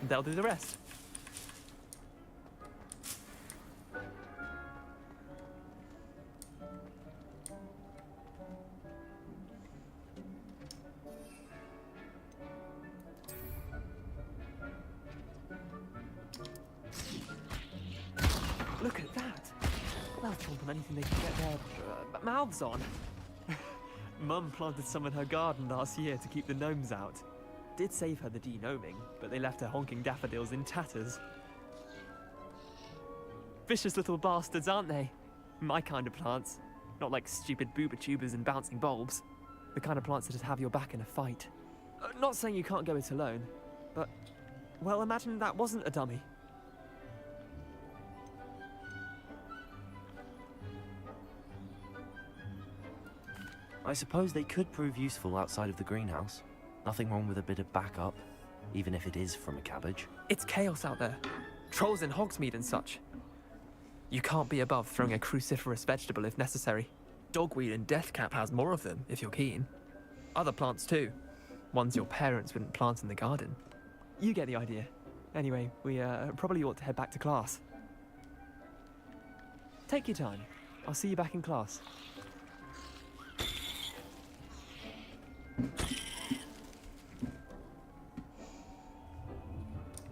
They'll do the rest. Look at that! They'll chomp on anything they can get their mouths on. Mum planted some in her garden last year to keep the gnomes out. Did save her the de-gnoming, but they left her honking daffodils in tatters. Vicious little bastards, aren't they? My kind of plants. Not like stupid booba tubers and bouncing bulbs. The kind of plants that just have your back in a fight. Not saying you can't go it alone, but... well, imagine that wasn't a dummy. I suppose they could prove useful outside of the greenhouse. Nothing wrong with a bit of backup, even if it is from a cabbage. It's chaos out there. Trolls in Hogsmeade and such. You can't be above throwing a cruciferous vegetable if necessary. Dogweed and deathcap has more of them, if you're keen. Other plants too. Ones your parents wouldn't plant in the garden. You get the idea. Anyway, we probably ought to head back to class. Take your time. I'll see you back in class.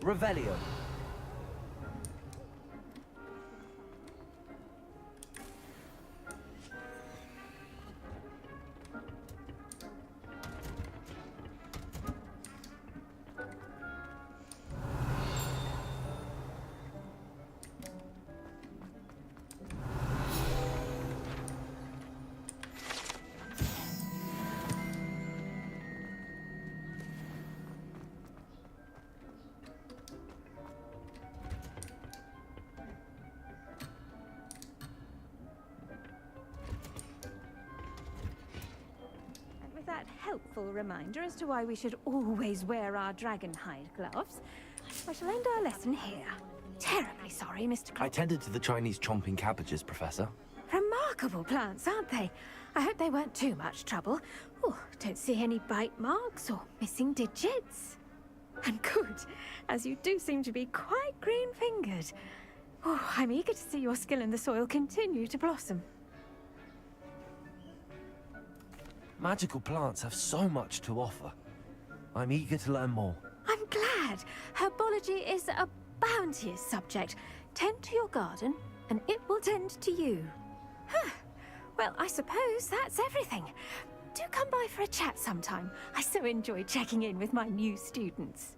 Revelio. helpful reminder as to why we should always wear our dragon hide gloves, I shall end our lesson here. Terribly sorry, Mr. I tended to the Chinese chomping cabbages, Professor. Remarkable plants, aren't they? I hope they weren't too much trouble. Oh, don't see any bite marks or missing digits. And good, as you do seem to be quite green-fingered. Oh, I'm eager to see your skill in the soil continue to blossom. Magical plants have so much to offer. I'm eager to learn more. I'm glad. Herbology is a bounteous subject. Tend to your garden, and it will tend to you. Huh. Well, I suppose that's everything. Do come by for a chat sometime. I so enjoy checking in with my new students.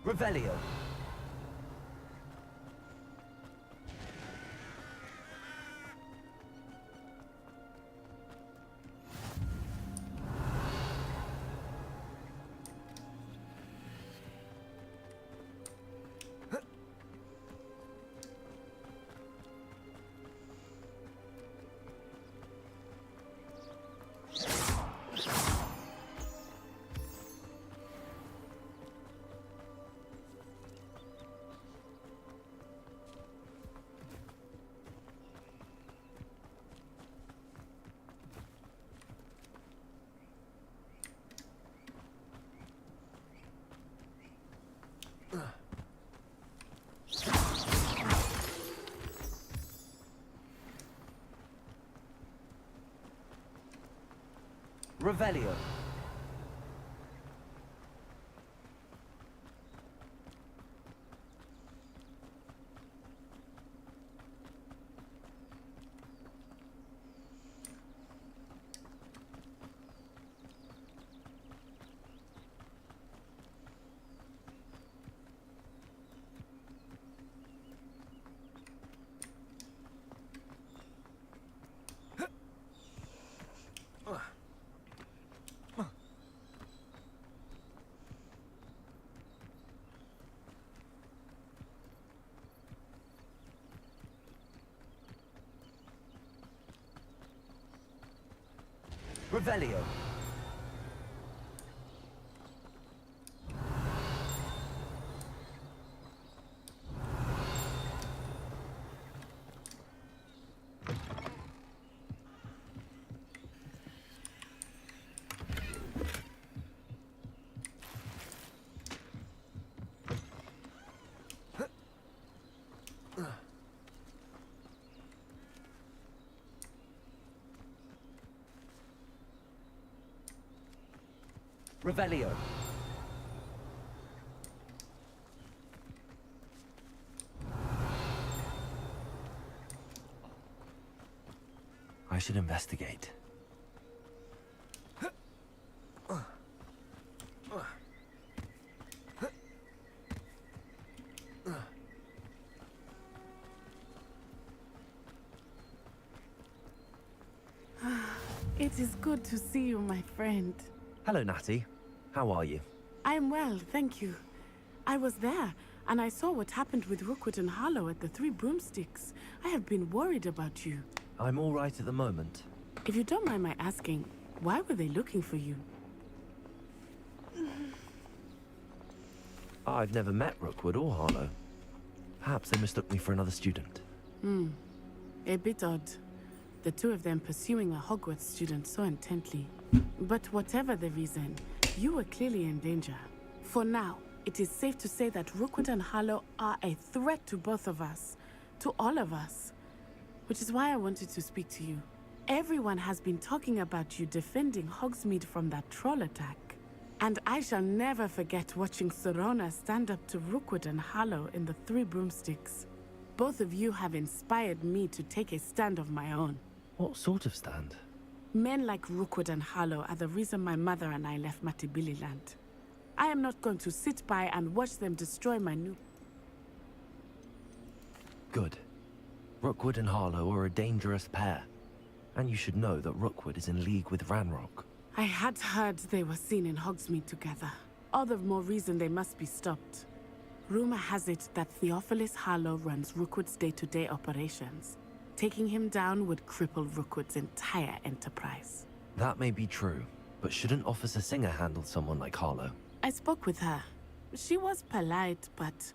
Revelio. Revelio. Revelio. Revelio. I should investigate. It is good to see you, my friend. Hello, Natty. How are you? I'm well, thank you. I was there, and I saw what happened with Rookwood and Harlow at the Three Broomsticks. I have been worried about you. I'm all right at the moment. If you don't mind my asking, why were they looking for you? I've never met Rookwood or Harlow. Perhaps they mistook me for another student. A bit odd. The two of them pursuing a Hogwarts student so intently. But whatever the reason, you were clearly in danger. For now, it is safe to say that Rookwood and Harlow are a threat to both of us. To all of us. Which is why I wanted to speak to you. Everyone has been talking about you defending Hogsmeade from that troll attack. And I shall never forget watching Serona stand up to Rookwood and Harlow in the Three Broomsticks. Both of you have inspired me to take a stand of my own. What sort of stand? Men like Rookwood and Harlow are the reason my mother and I left Matabeleland. I am not going to sit by and watch them destroy my new... Good. Rookwood and Harlow are a dangerous pair. And you should know that Rookwood is in league with Ranrock. I had heard they were seen in Hogsmeade together. All the more reason they must be stopped. Rumor has it that Theophilus Harlow runs Rookwood's day-to-day operations. Taking him down would cripple Rookwood's entire enterprise. That may be true, but shouldn't Officer Singer handle someone like Harlow? I spoke with her. She was polite, but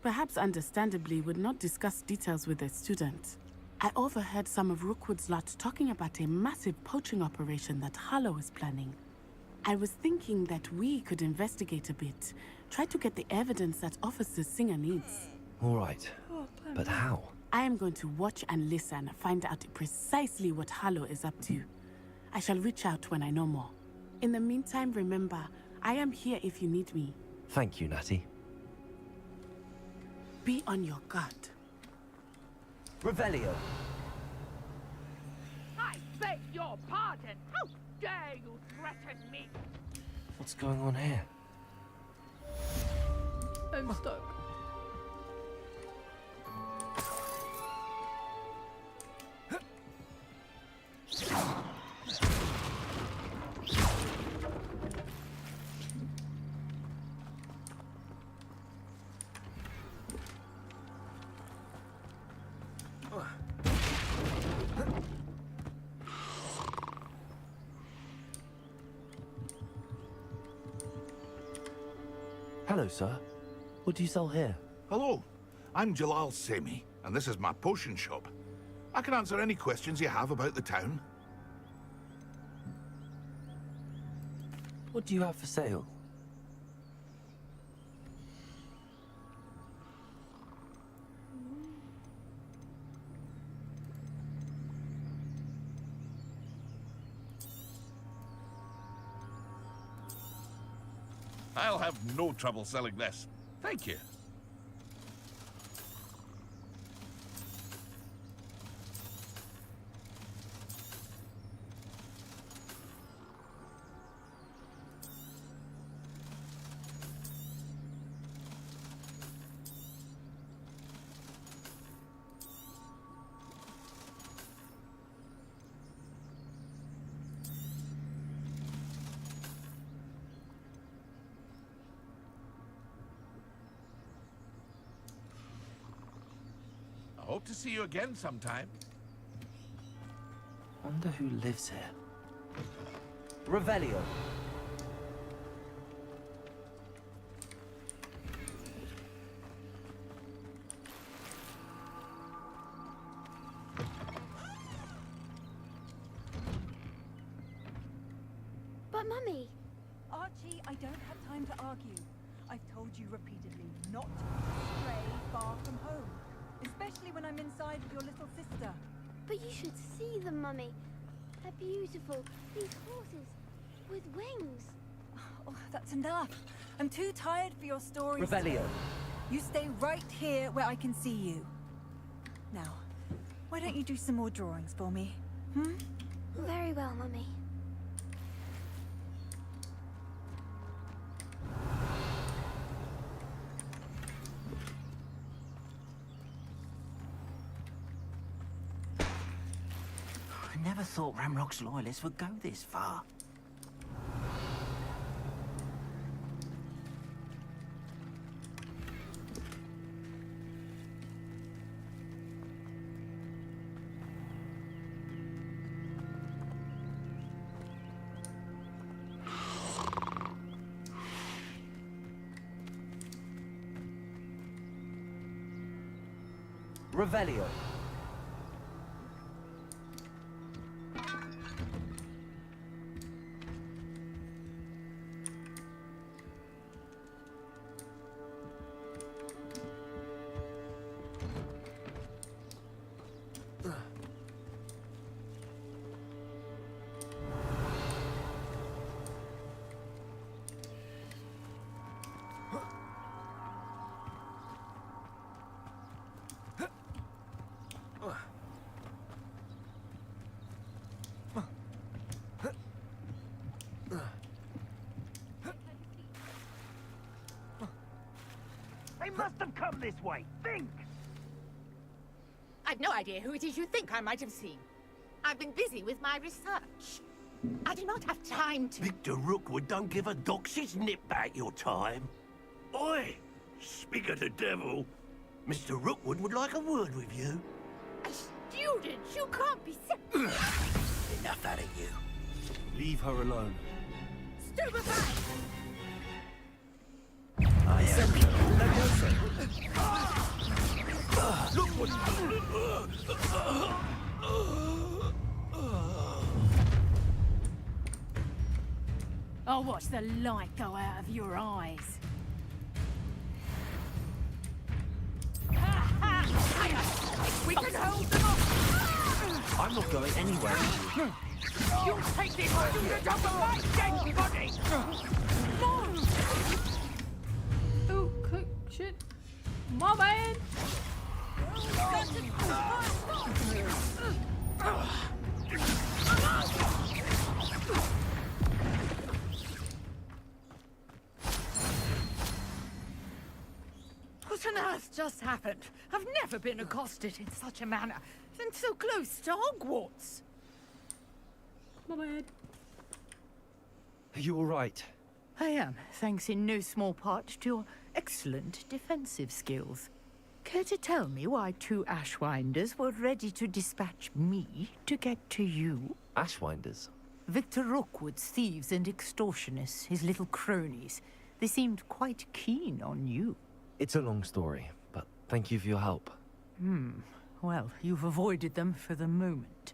perhaps understandably would not discuss details with a student. I overheard some of Rookwood's lot talking about a massive poaching operation that Harlow is planning. I was thinking that we could investigate a bit, try to get the evidence that Officer Singer needs. All right, but how? I am going to watch and listen, find out precisely what Harlow is up to. I shall reach out when I know more. In the meantime, remember, I am here if you need me. Thank you, Natty. Be on your guard. Revelio. I beg your pardon. How dare you threaten me? What's going on here? I'm stuck. Hello, sir. What do you sell here? Hello, I'm Jalal Semi, and this is my potion shop. I can answer any questions you have about the town. What do you have for sale? I'll have no trouble selling this. Thank you. I hope to see you again sometime. Wonder who lives here. Revelio. But Mummy... Archie, I don't have time to argue. I've told you repeatedly not to stray far from home. Especially when I'm inside with your little sister. But you should see them, Mummy. They're beautiful. These horses with wings. Oh, that's enough. I'm too tired for your stories. Revelio. You stay right here where I can see you. Now, why don't you do some more drawings for me? Very well, Mummy. never thought Ramrock's loyalists would go this far. Revelio. They must have come this way. Think! I've no idea who it is you think I might have seen. I've been busy with my research. I do not have time to... Victor Rookwood don't give a doxy's nip back your time. Oi! Speak of the devil. Mr. Rookwood would like a word with you. A student? You can't be so... Enough out of you. Leave her alone. Stupefy! I am Rookwood! I'll watch the light go out of your eyes. We can hold them off! I'm not going anywhere. You take this student off of my dead body! Oh, cook, shit. My bad. What on earth just happened? I've never been accosted in such a manner, and so close to Hogwarts. My bad. Are you all right? I am, thanks in no small part to your excellent defensive skills. Care to tell me why two Ashwinders were ready to dispatch me to get to you? Ashwinders? Victor Rookwood's thieves and extortionists, his little cronies. They seemed quite keen on you. It's a long story, but thank you for your help. Well, you've avoided them for the moment.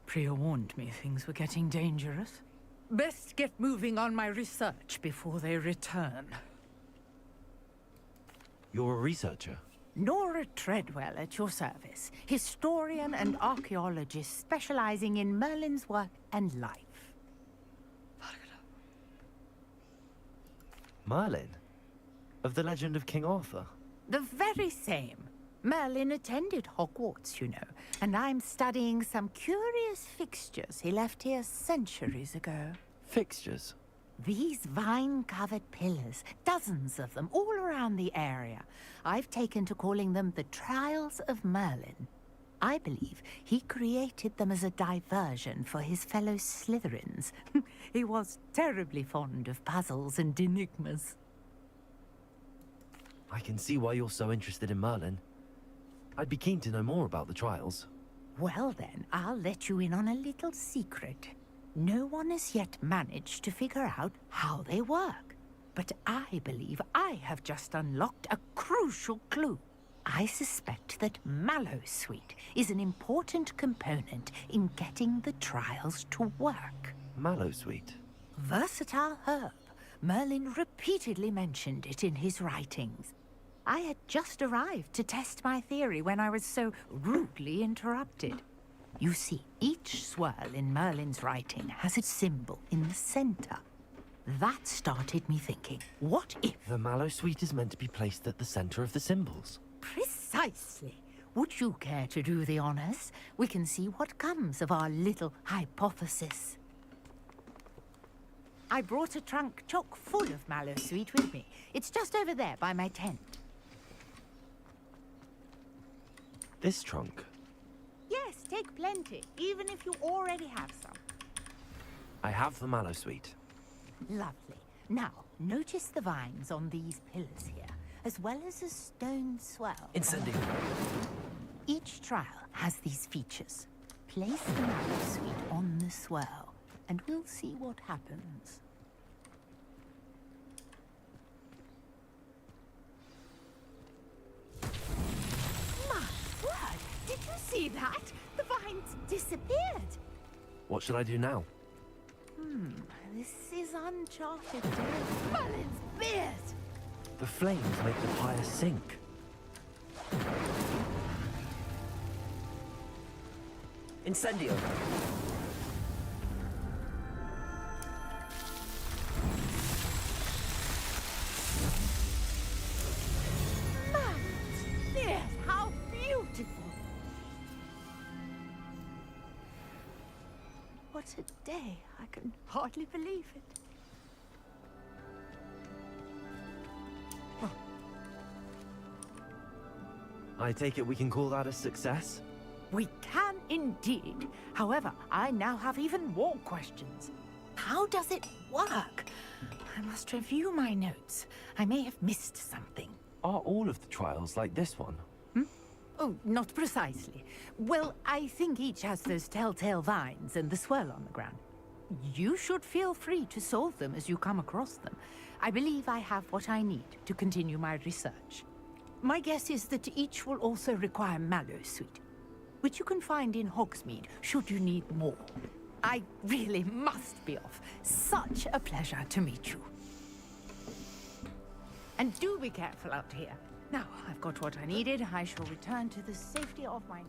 Priya warned me things were getting dangerous. Best get moving on my research before they return. You're a researcher? Nora Treadwell at your service. Historian and archaeologist specializing in Merlin's work and life. Merlin? Of the legend of King Arthur? The very same. Merlin attended Hogwarts, you know, and I'm studying some curious fixtures he left here centuries ago. Fixtures? These vine-covered pillars, dozens of them, all around the area. I've taken to calling them the Trials of Merlin. I believe he created them as a diversion for his fellow Slytherins. He was terribly fond of puzzles and enigmas. I can see why you're so interested in Merlin. I'd be keen to know more about the trials. Well then, I'll let you in on a little secret. No one has yet managed to figure out how they work. But I believe I have just unlocked a crucial clue. I suspect that Mallowsweet is an important component in getting the trials to work. Mallowsweet? Versatile herb. Merlin repeatedly mentioned it in his writings. I had just arrived to test my theory when I was so rudely interrupted. You see, each swirl in Merlin's writing has its symbol in the center. That started me thinking, what if... The Mallowsweet is meant to be placed at the center of the symbols. Precisely. Would you care to do the honors? We can see what comes of our little hypothesis. I brought a trunk chock full of Mallowsweet with me. It's just over there by my tent. This trunk? Yes, take plenty, even if you already have some. I have the mallow sweet. Lovely. Now, notice the vines on these pillars here, as well as a stone swell. Incendio. Each trial has these features. Place the mallow sweet on the swell, and we'll see what happens. My word! Did you see that? The vines disappeared! What should I do now? This is uncharted territory. Merlin's beard! The flames make the pyre sink. Incendio. Merlin's beard! How beautiful! What a day. I can hardly believe it. I take it we can call that a success? We can indeed. However, I now have even more questions. How does it work? I must review my notes. I may have missed something. Are all of the trials like this one? Oh, not precisely. Well, I think each has those telltale vines and the swirl on the ground. You should feel free to solve them as you come across them. I believe I have what I need to continue my research. My guess is that each will also require mallow sweet, which you can find in Hogsmeade should you need more. I really must be off. Such a pleasure to meet you. And do be careful out here. Now, I've got what I needed. I shall return to the safety of my...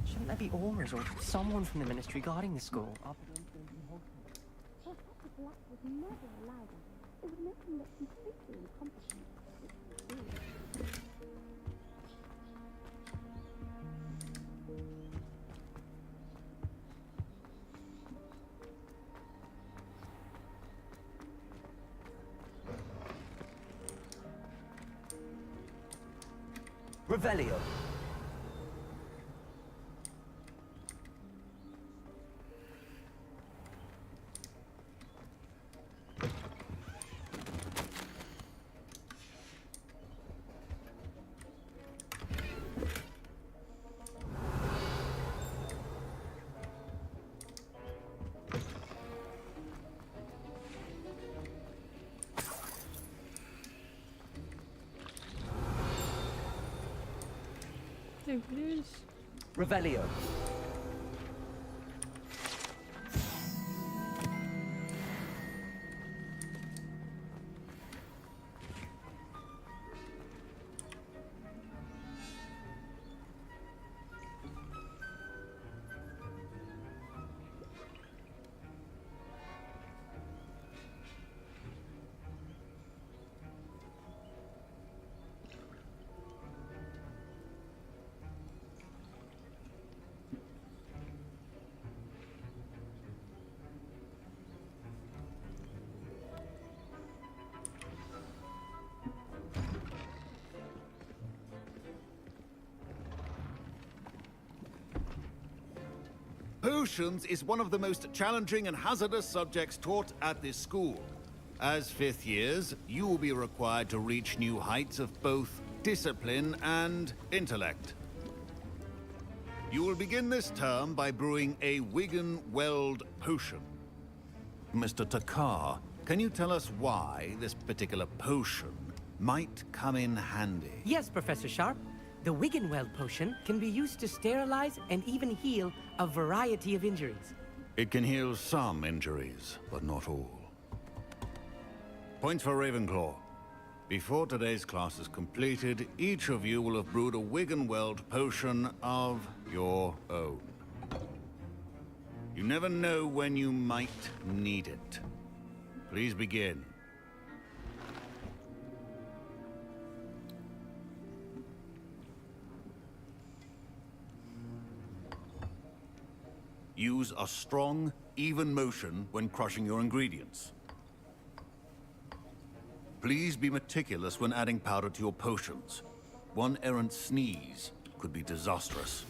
Shouldn't there be aurors or someone from the ministry guarding the school? Black would never allow them. It would make them look completely incompetent. Revelio. There it is. Revelio. Potions is one of the most challenging and hazardous subjects taught at this school. As fifth years, you will be required to reach new heights of both discipline and intellect. You will begin this term by brewing a Wigan-Weld potion. Mr. Takar, can you tell us why this particular potion might come in handy? Yes, Professor Sharp. The Wigan-Weld potion can be used to sterilize and even heal a variety of injuries. It can heal some injuries, but not all. Points for Ravenclaw. Before today's class is completed, each of you will have brewed a Wigan-Weld potion of your own. You never know when you might need it. Please begin. Use a strong, even motion when crushing your ingredients. Please be meticulous when adding powder to your potions. One errant sneeze could be disastrous.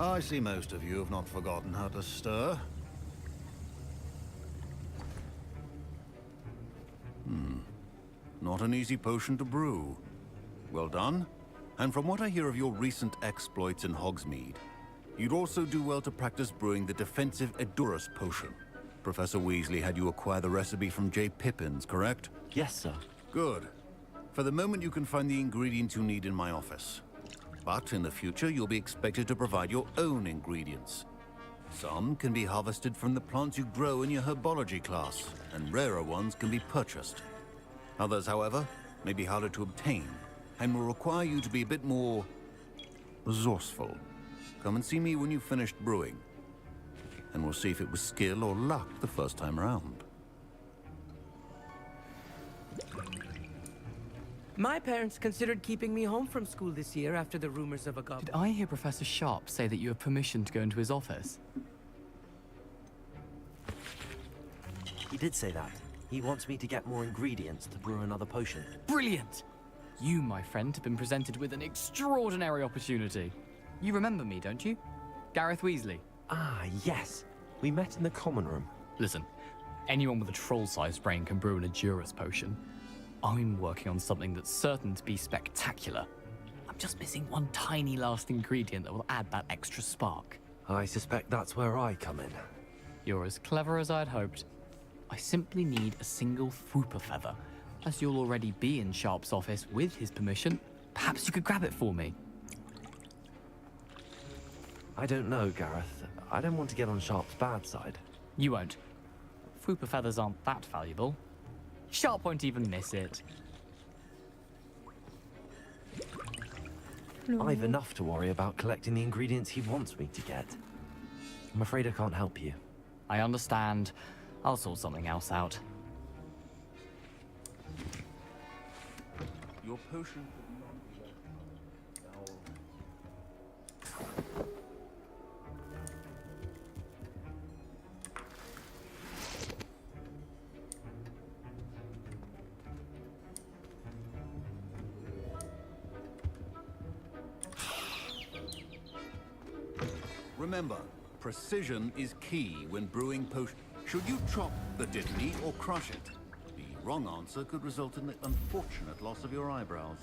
I see most of you have not forgotten how to stir. Not an easy potion to brew. Well done. And from what I hear of your recent exploits in Hogsmeade, you'd also do well to practice brewing the defensive Edurus potion. Professor Weasley had you acquire the recipe from J. Pippin's, correct? Yes, sir. Good. For the moment, you can find the ingredients you need in my office. But in the future, you'll be expected to provide your own ingredients. Some can be harvested from the plants you grow in your herbology class, and rarer ones can be purchased. Others, however, may be harder to obtain, and will require you to be a bit more resourceful. Come and see me when you've finished brewing, and we'll see if it was skill or luck the first time around. My parents considered keeping me home from school this year after the rumors of a goblin. Did I hear Professor Sharp say that you have permission to go into his office? He did say that. He wants me to get more ingredients to brew another potion. Brilliant! You, my friend, have been presented with an extraordinary opportunity. You remember me, don't you? Gareth Weasley. Ah, yes. We met in the common room. Listen, anyone with a troll-sized brain can brew an Edurus potion. I'm working on something that's certain to be spectacular. I'm just missing one tiny last ingredient that will add that extra spark. I suspect that's where I come in. You're as clever as I'd hoped. I simply need a single Fwooper feather. As you'll already be in Sharp's office with his permission, perhaps you could grab it for me. I don't know, Gareth. I don't want to get on Sharp's bad side. You won't. Fwooper feathers aren't that valuable. Sharp won't even miss it. I've enough to worry about collecting the ingredients he wants me to get. I'm afraid I can't help you. I understand. I'll sort something else out. Your potion Remember, precision is key when brewing potion. Should you chop the dittany or crush it? The wrong answer could result in the unfortunate loss of your eyebrows.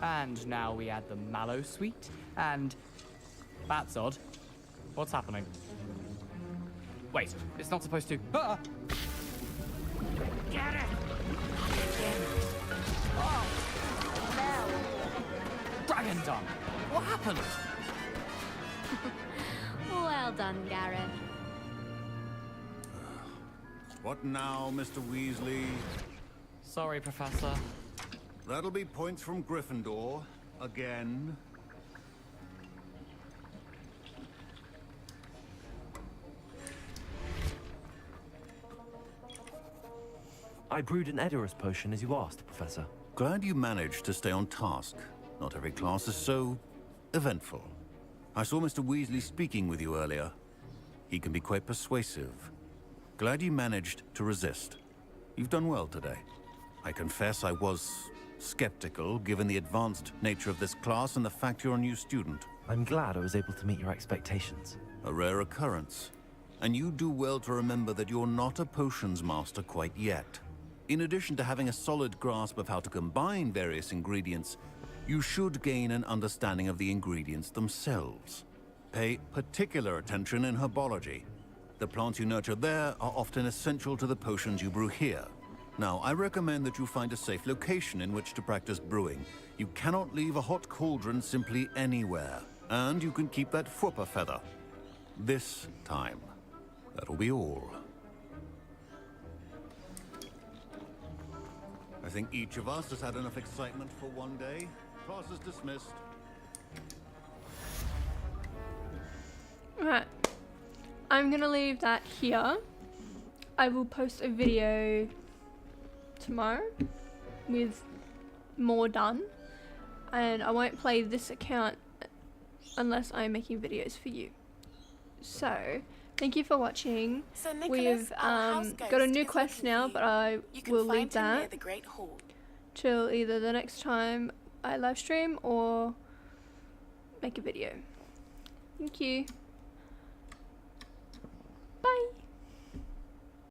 And now we add the mallow sweet, and... That's odd. What's happening? Wait, it's not supposed to... Ah! Get it! Dragon dung! What happened? Well done, Gareth. What now, Mr. Weasley? Sorry, Professor. That'll be points from Gryffindor. Again. I brewed an Edorus potion as you asked, Professor. Glad you managed to stay on task. Not every class is so eventful. I saw Mr. Weasley speaking with you earlier. He can be quite persuasive. Glad you managed to resist. You've done well today. I confess I was skeptical, given the advanced nature of this class and the fact you're a new student. I'm glad I was able to meet your expectations. A rare occurrence. And you do well to remember that you're not a potions master quite yet. In addition to having a solid grasp of how to combine various ingredients, you should gain an understanding of the ingredients themselves. Pay particular attention in herbology. The plants you nurture there are often essential to the potions you brew here. Now, I recommend that you find a safe location in which to practice brewing. You cannot leave a hot cauldron simply anywhere. And you can keep that Fwooper feather. This time. That'll be all. I think each of us has had enough excitement for one day. Class is dismissed. Alright. I'm gonna leave that here. I will post a video tomorrow with more done. And I won't play this account unless I'm making videos for you. So, thank you for watching. So Nicholas, We've got a new quest now, but I will leave that the Great Hall. till either the next time I live stream or make a video. Thank you.